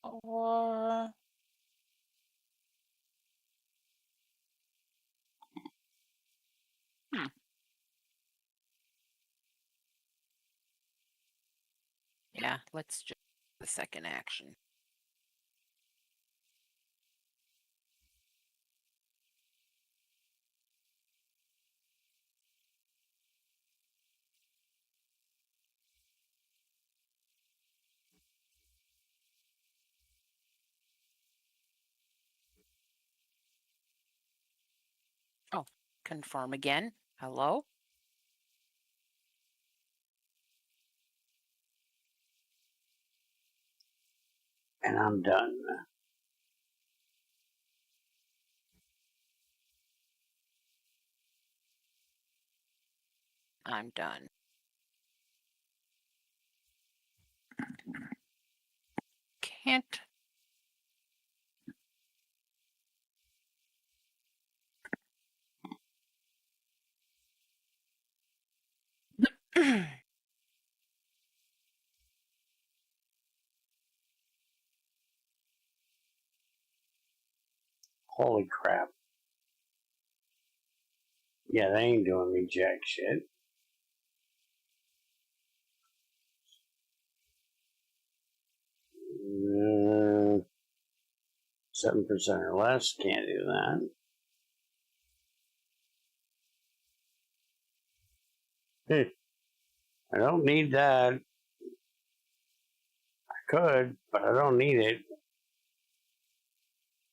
Or yeah, let's just the second action. Oh, confirm again. Hello? And I'm done. I'm done. Can't. Holy crap. Yeah, they ain't doing me jack shit. Uh, 7% or less, can't do that. I don't need that. I could, but I don't need it.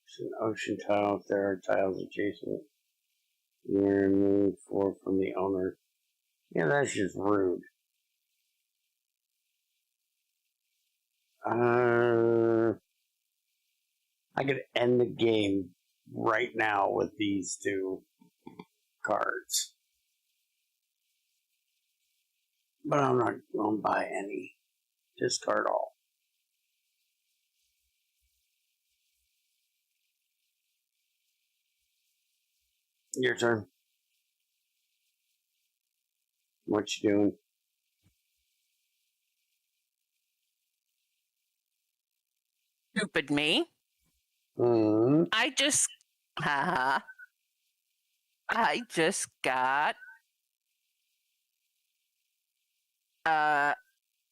It's an ocean tile if there are tiles adjacent. You remove 4 from the owner. Yeah, that's just rude. I could end the game right now with these 2 cards. But I'm not going to buy any. Discard all. Your turn. What you doing? Stupid me. Mm-hmm. I just got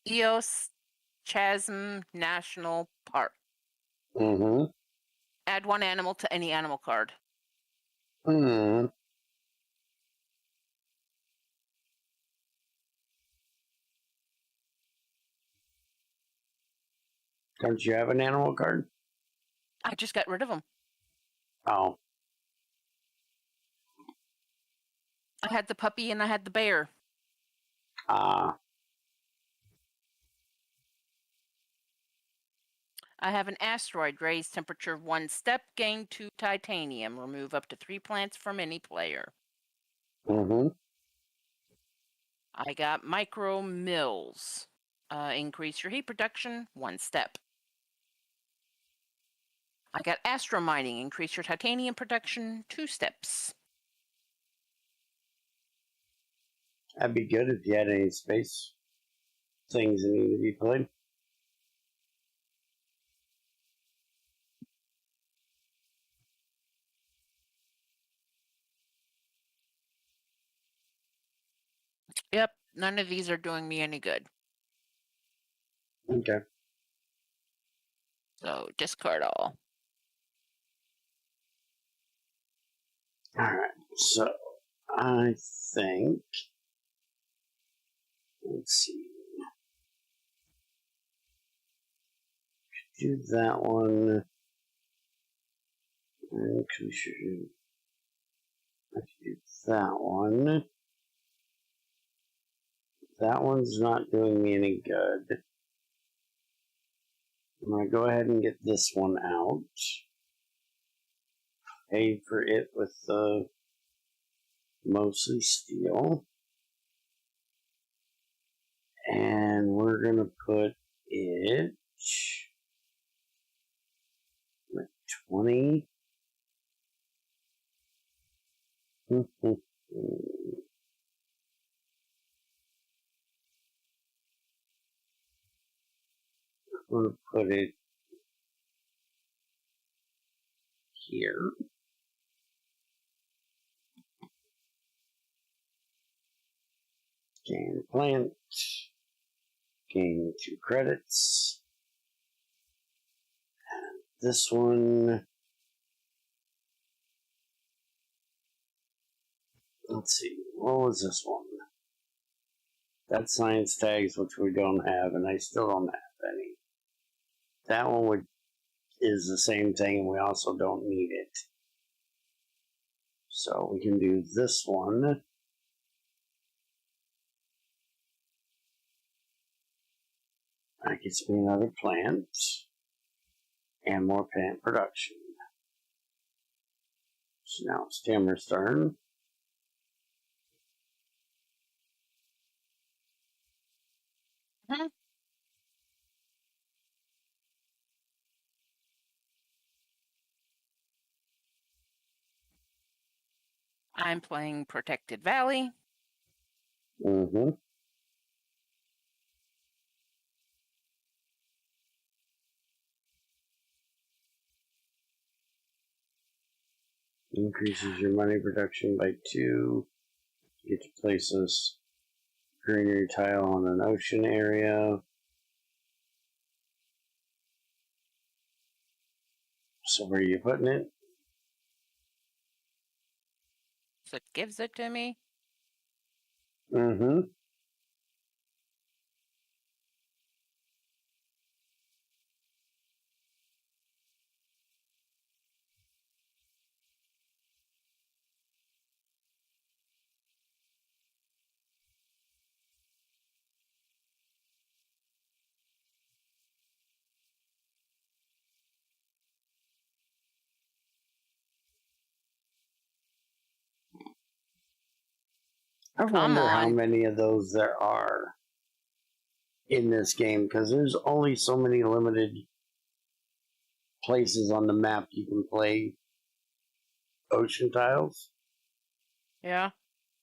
Eos Chasm National Park. Mm-hmm. Add 1 animal to any animal card. Mm-hmm. Don't you have an animal card? I just got rid of them. Oh. I had the puppy and I had the bear. Ah. I have an asteroid. Raise temperature 1 step. Gain 2 titanium. Remove up to 3 plants from any player. Mm-hmm. I got micro mills. Increase your heat production 1 step. I got astro mining. Increase your titanium production 2 steps. That'd be good if you had any space things that need to be played. Yep, none of these are doing me any good. Okay. So discard all. Alright. So I think, let's see. Do that one. And I could do that one. That one's not doing me any good. I'm going to go ahead and get this one out. Pay for it with mostly steel. And we're going to put it with 20. I'm going to put it here. Gain plant. Gain 2 credits. And this one. Let's see. What was this one? That's science tags, which we don't have, and I still don't have any. That one is the same thing, and we also don't need it. So we can do this one. That gets me another plant and more plant production. So now it's Tamara's turn. Mhm. I'm playing Protected Valley. Mm-hmm. Increases your money production by 2. You get to place this greenery tile on an ocean area. So where are you putting it? So it gives it to me. Mm-hmm. I Come wonder how on. many of those there are in this game, because there's only so many limited places on the map you can play ocean tiles. Yeah.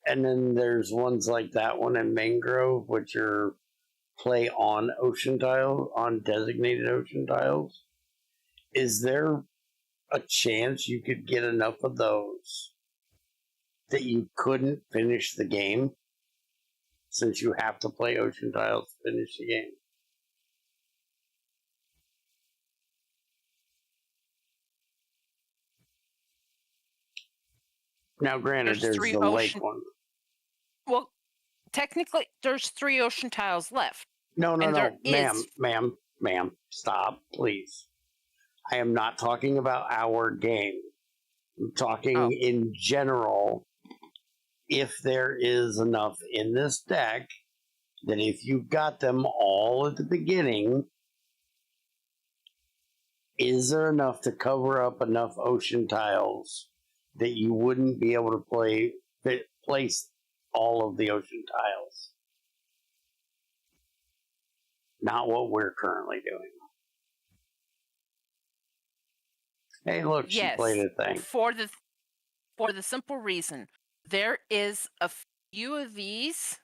And then there's ones like that one in Mangrove, which are play on ocean tiles, on designated ocean tiles. Is there a chance you could get enough of those that you couldn't finish the game, since you have to play ocean tiles to finish the game? Now, granted, there's three the lake ocean. one. Well, technically, there's 3 ocean tiles left. No, And there is- ma'am, stop, please. I am not talking about our game. I'm talking in general. If there is enough in this deck that if you got them all at the beginning, is there enough to cover up enough ocean tiles that you wouldn't be able to place all of the ocean tiles? Not what we're currently doing. Hey, look, she played a thing. For the simple reason there is a few of these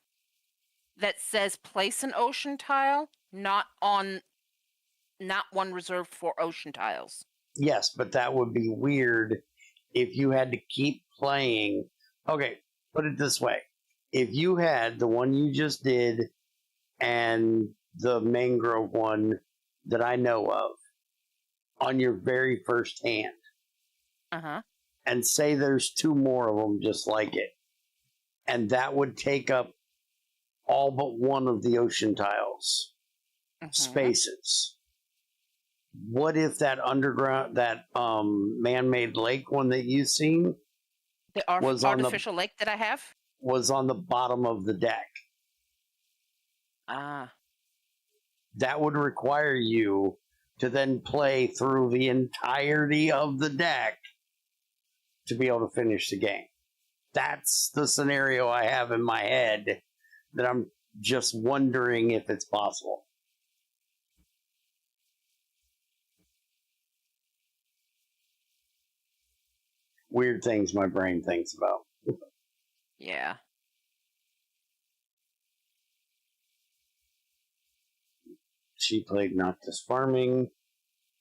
that says place an ocean tile, not one reserved for ocean tiles. Yes, but that would be weird if you had to keep playing. Okay, put it this way. If you had the one you just did and the mangrove one that I know of on your very first hand, and say there's 2 more of them just like it, and that would take up all but one of the ocean tiles spaces. What if that underground, that man-made lake one that you've seen, the artificial lake that I have, was on the bottom of the deck? That would require you to then play through the entirety of the deck to be able to finish the game. That's the scenario I have in my head that I'm just wondering if it's possible. Weird things my brain thinks about. Yeah. She played Noctis Farming.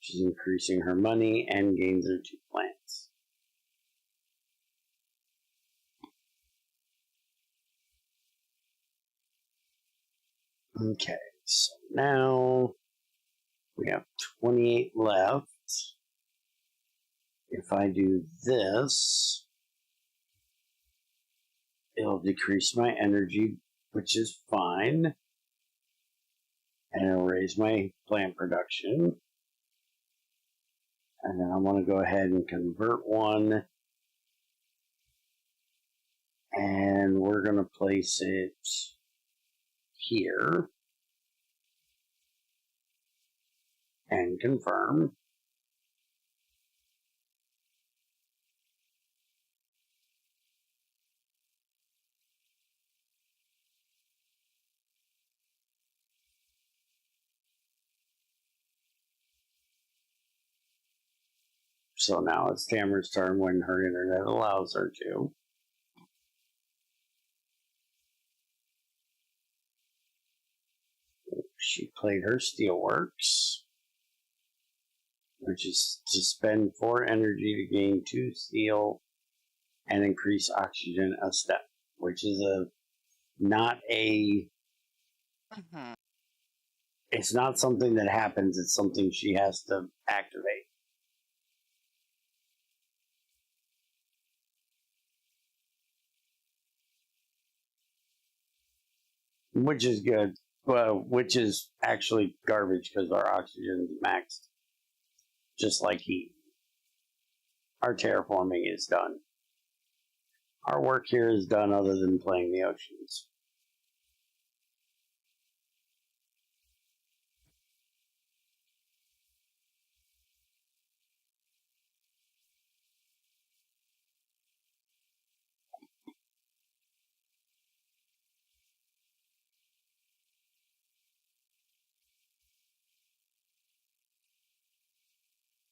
She's increasing her money and gains her 2 plants. Okay, so now we have 28 left. If I do this, it'll decrease my energy, which is fine. And it'll raise my plant production. And then I want to go ahead and convert one And we're going to place it here. And confirm. So now it's Tamara's turn when her internet allows her to. She played her Steelworks, which is to spend 4 energy to gain 2 steel and increase oxygen a step, which is not a. Mm-hmm. It's not something that happens. It's something she has to activate. Which is good. Well, which is actually garbage because our oxygen is maxed. Just like heat. Our terraforming is done. Our work here is done other than playing the oceans.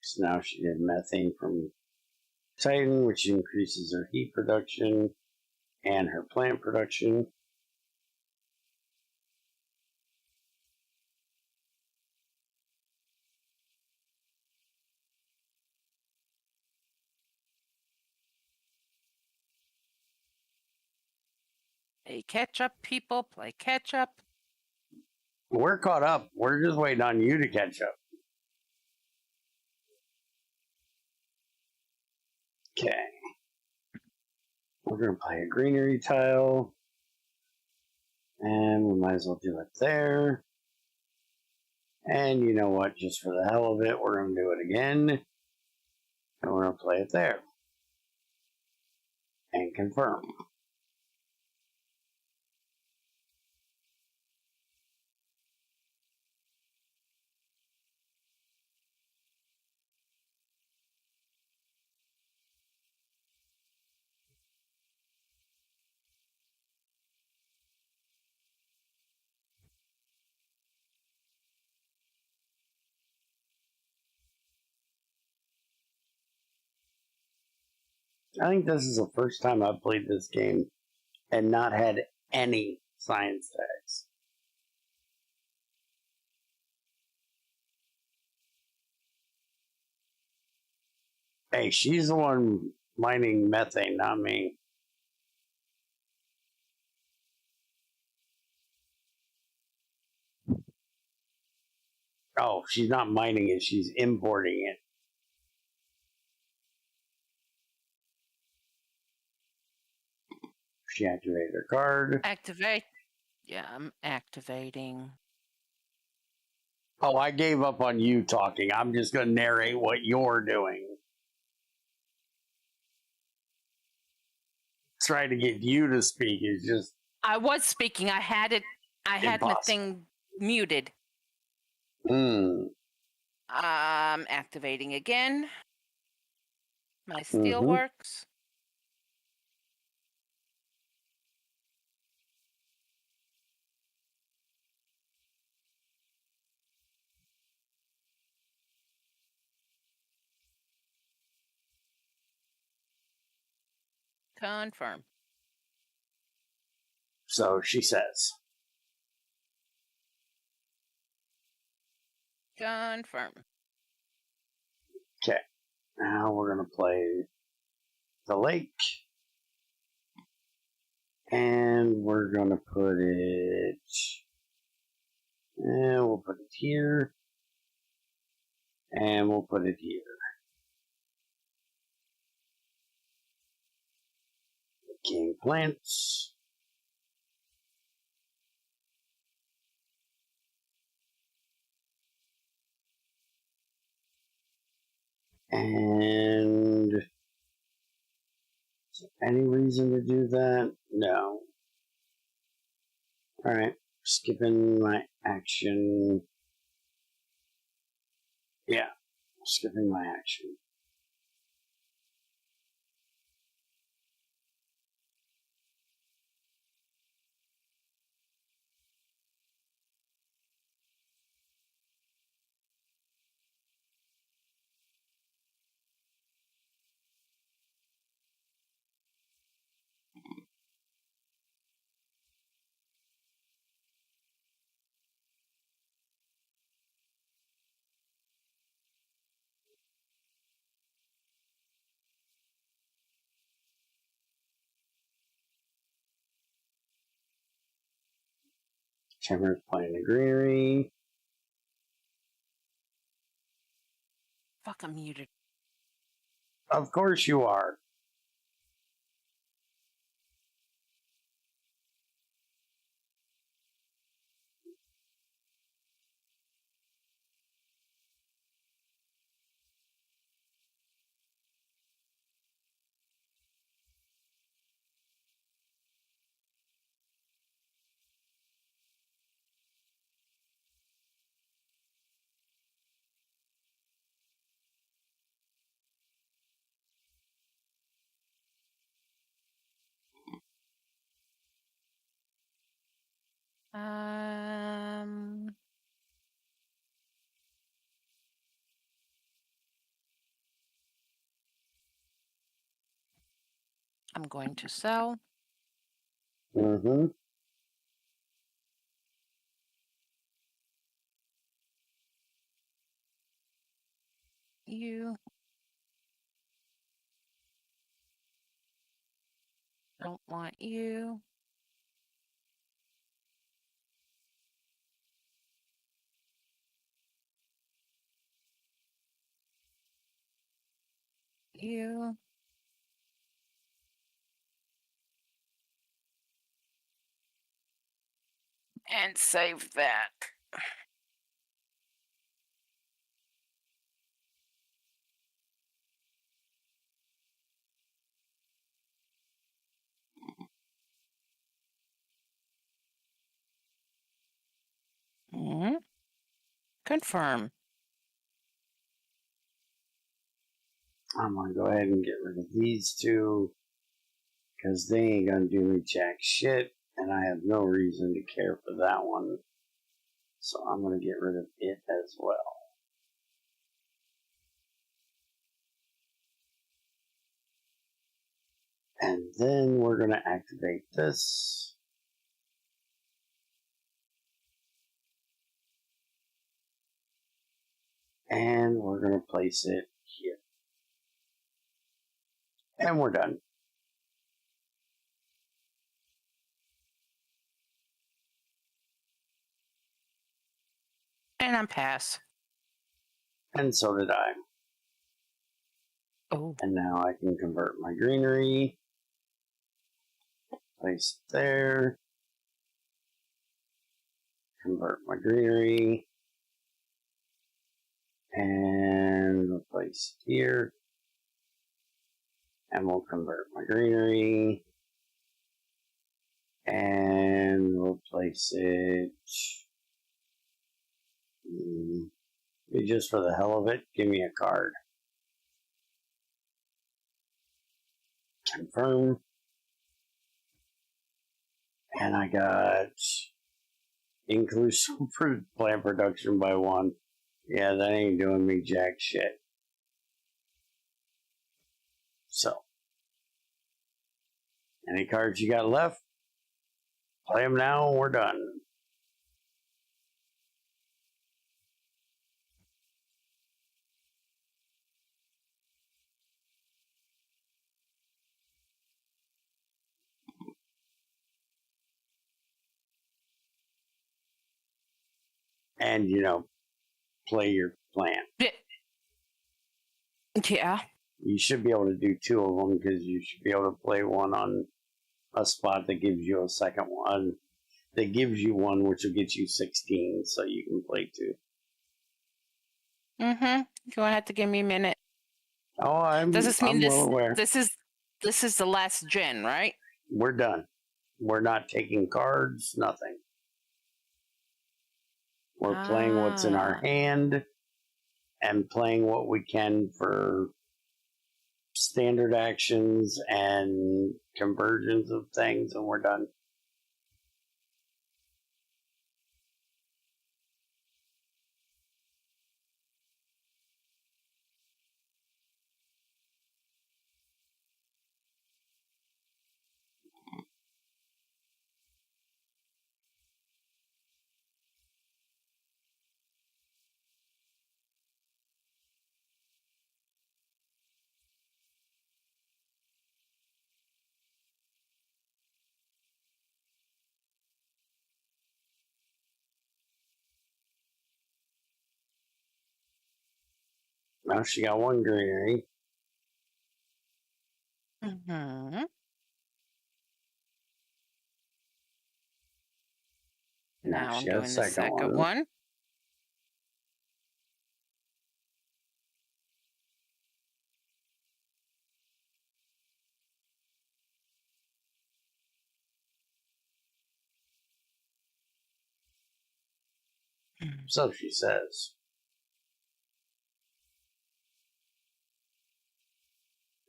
So now she did methane from Titan, which increases her heat production and her plant production. Play catch up, people. Play catch up. We're caught up. We're just waiting on you to catch up. Okay. We're going to play a greenery tile. And we might as well do it there. And you know what? Just for the hell of it, we're going to do it again. And we're going to play it there. And confirm. I think this is the first time I've played this game and not had any science tags. Hey, she's the one mining methane, not me. Oh, she's not mining it, she's importing it. She activated her card. Activate. Yeah, I'm activating. Oh, I gave up on you talking. I'm just going to narrate what you're doing. Trying to get you to speak is just. I was speaking. I had my thing muted. Activating again. My Steelworks. Confirm. So she says. Confirm. Okay. Now we're going to play the lake. And we're going to put it. And we'll put it here. And we'll put it here. King plants. And Any reason to do that? No. Alright, skipping my action. Yeah, skipping my action. Tamara's playing the greenery. Fuck, I'm muted. Of course you are. Um, I'm going to sell. Mm-hmm. You. Don't want you. You. And save that. Mm-hmm. Confirm. I'm gonna go ahead and get rid of these two because they ain't gonna do me jack shit, and I have no reason to care for that one. So I'm gonna get rid of it as well. And then we're gonna activate this. And we're gonna place it here. And we're done. And I'm pass. And so did I. Oh. And now I can convert my greenery. Place it there. Convert my greenery. And we'll place it here. And we'll convert my greenery. And we'll place it. Just for the hell of it, give me a card. Confirm. And I got inclusive fruit plant production by 1. Yeah, that ain't doing me jack shit. So, any cards you got left? Play them now and we're done. And, play your plan. Yeah. You should be able to do 2 of them because you should be able to play one on a spot that gives you a second one. That gives you one which will get you 16, so you can play 2. Mm-hmm. You're gonna have to give me a minute. Oh, I'm Does this mean well aware. this is This is the last gen, right? We're done. We're not taking cards, nothing. We're playing what's in our hand and playing what we can for standard actions and conversions of things, and we're done. Now she got one greenery. Mm-hmm. Now I'm doing the second one. So she says.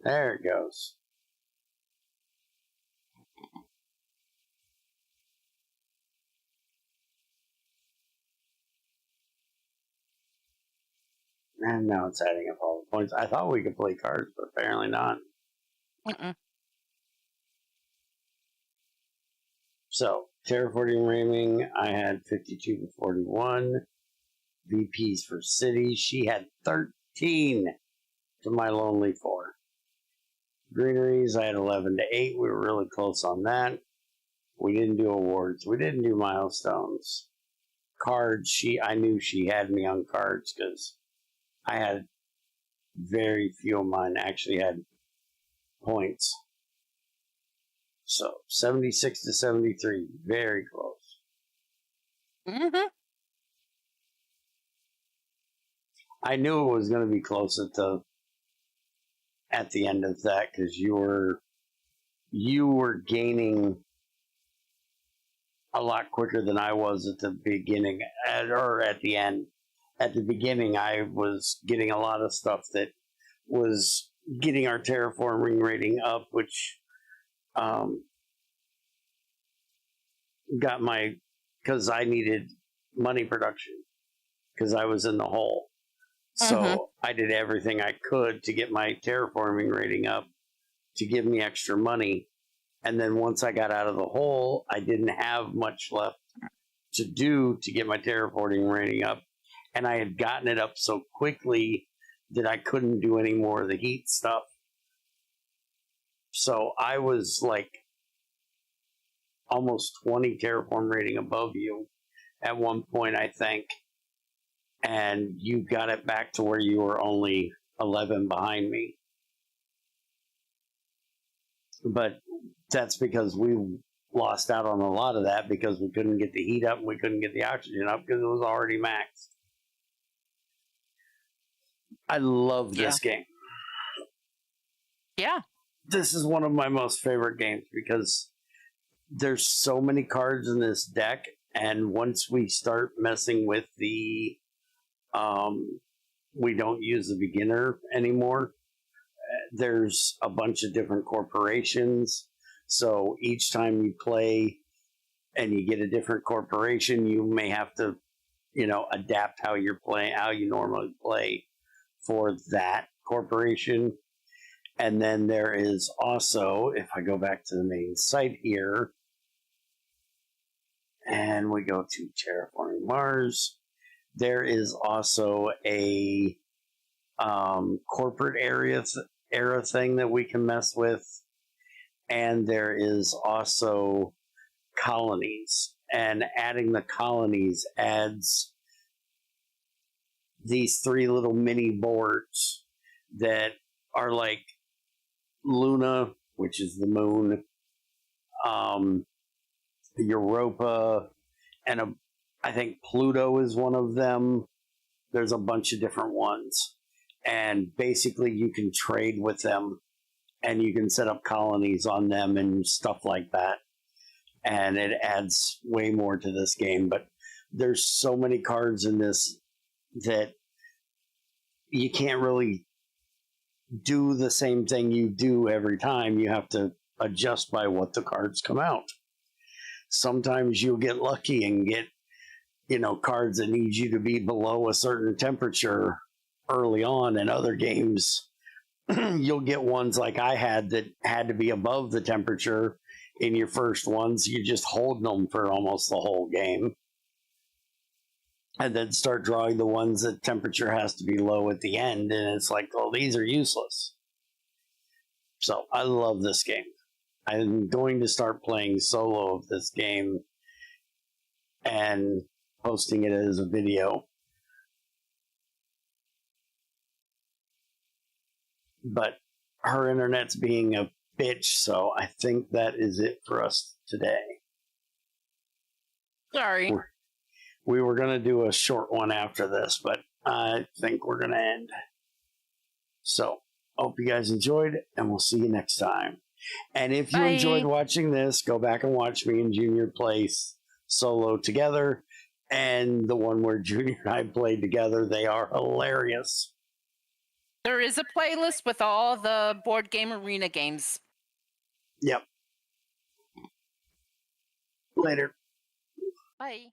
There it goes. And now it's adding up all the points. I thought we could play cards, but apparently not. Mm-mm. So, Terraforming Raming, I had 52 to 41. VPs for cities, she had 13 to my lonely 4. Greeneries, I had 11 to 8. We were really close on that. We didn't do awards. We didn't do milestones. Cards, I knew she had me on cards because I had very few of mine actually had points. So 76 to 73, very close. Mm-hmm. I knew it was going to be close at the end of that because you were gaining a lot quicker than I was at the beginning or at the end. At the beginning, I was getting a lot of stuff that was getting our terraforming rating up, which got my, because I needed money production because I was in the hole. So I did everything I could to get my terraforming rating up to give me extra money. And then once I got out of the hole, I didn't have much left to do to get my terraforming rating up. And I had gotten it up so quickly that I couldn't do any more of the heat stuff. So I was like almost 20 terraform rating above you at one point, I think. And you got it back to where you were only 11 behind me. But that's because we lost out on a lot of that because we couldn't get the heat up and we couldn't get the oxygen up because it was already maxed. I love this game. Yeah. This is one of my most favorite games because there's so many cards in this deck, and once we start messing with the we don't use the beginner anymore. There's a bunch of different corporations. So each time you play and you get a different corporation, you may have to, adapt how you're playing, how you normally play for that corporation. And then there is also, if I go back to the main site here, and we go to Terraforming Mars, there is also a corporate era thing that we can mess with. And there is also colonies. And adding the colonies adds these 3 little mini boards that are like Luna, which is the moon, Europa, and I think Pluto is one of them. There's a bunch of different ones. And basically you can trade with them and you can set up colonies on them and stuff like that. And it adds way more to this game. But there's so many cards in this that you can't really do the same thing you do every time. You have to adjust by what the cards come out. Sometimes you'll get lucky and get, cards that need you to be below a certain temperature early on. In other games, you'll get ones like I had that had to be above the temperature in your first ones. You're just holding them for almost the whole game. And then start drawing the ones that temperature has to be low at the end. And it's like, oh, these are useless. So I love this game. I'm going to start playing solo of this game and posting it as a video. But her internet's being a bitch, so I think that is it for us today. Sorry. We were going to do a short one after this, but I think we're going to end. So, hope you guys enjoyed, and we'll see you next time. And if you enjoyed watching this, go back and watch me and Junior play solo together, and the one where Junior and I played together. They are hilarious. There is a playlist with all the board game arena games. Yep. Later. Bye.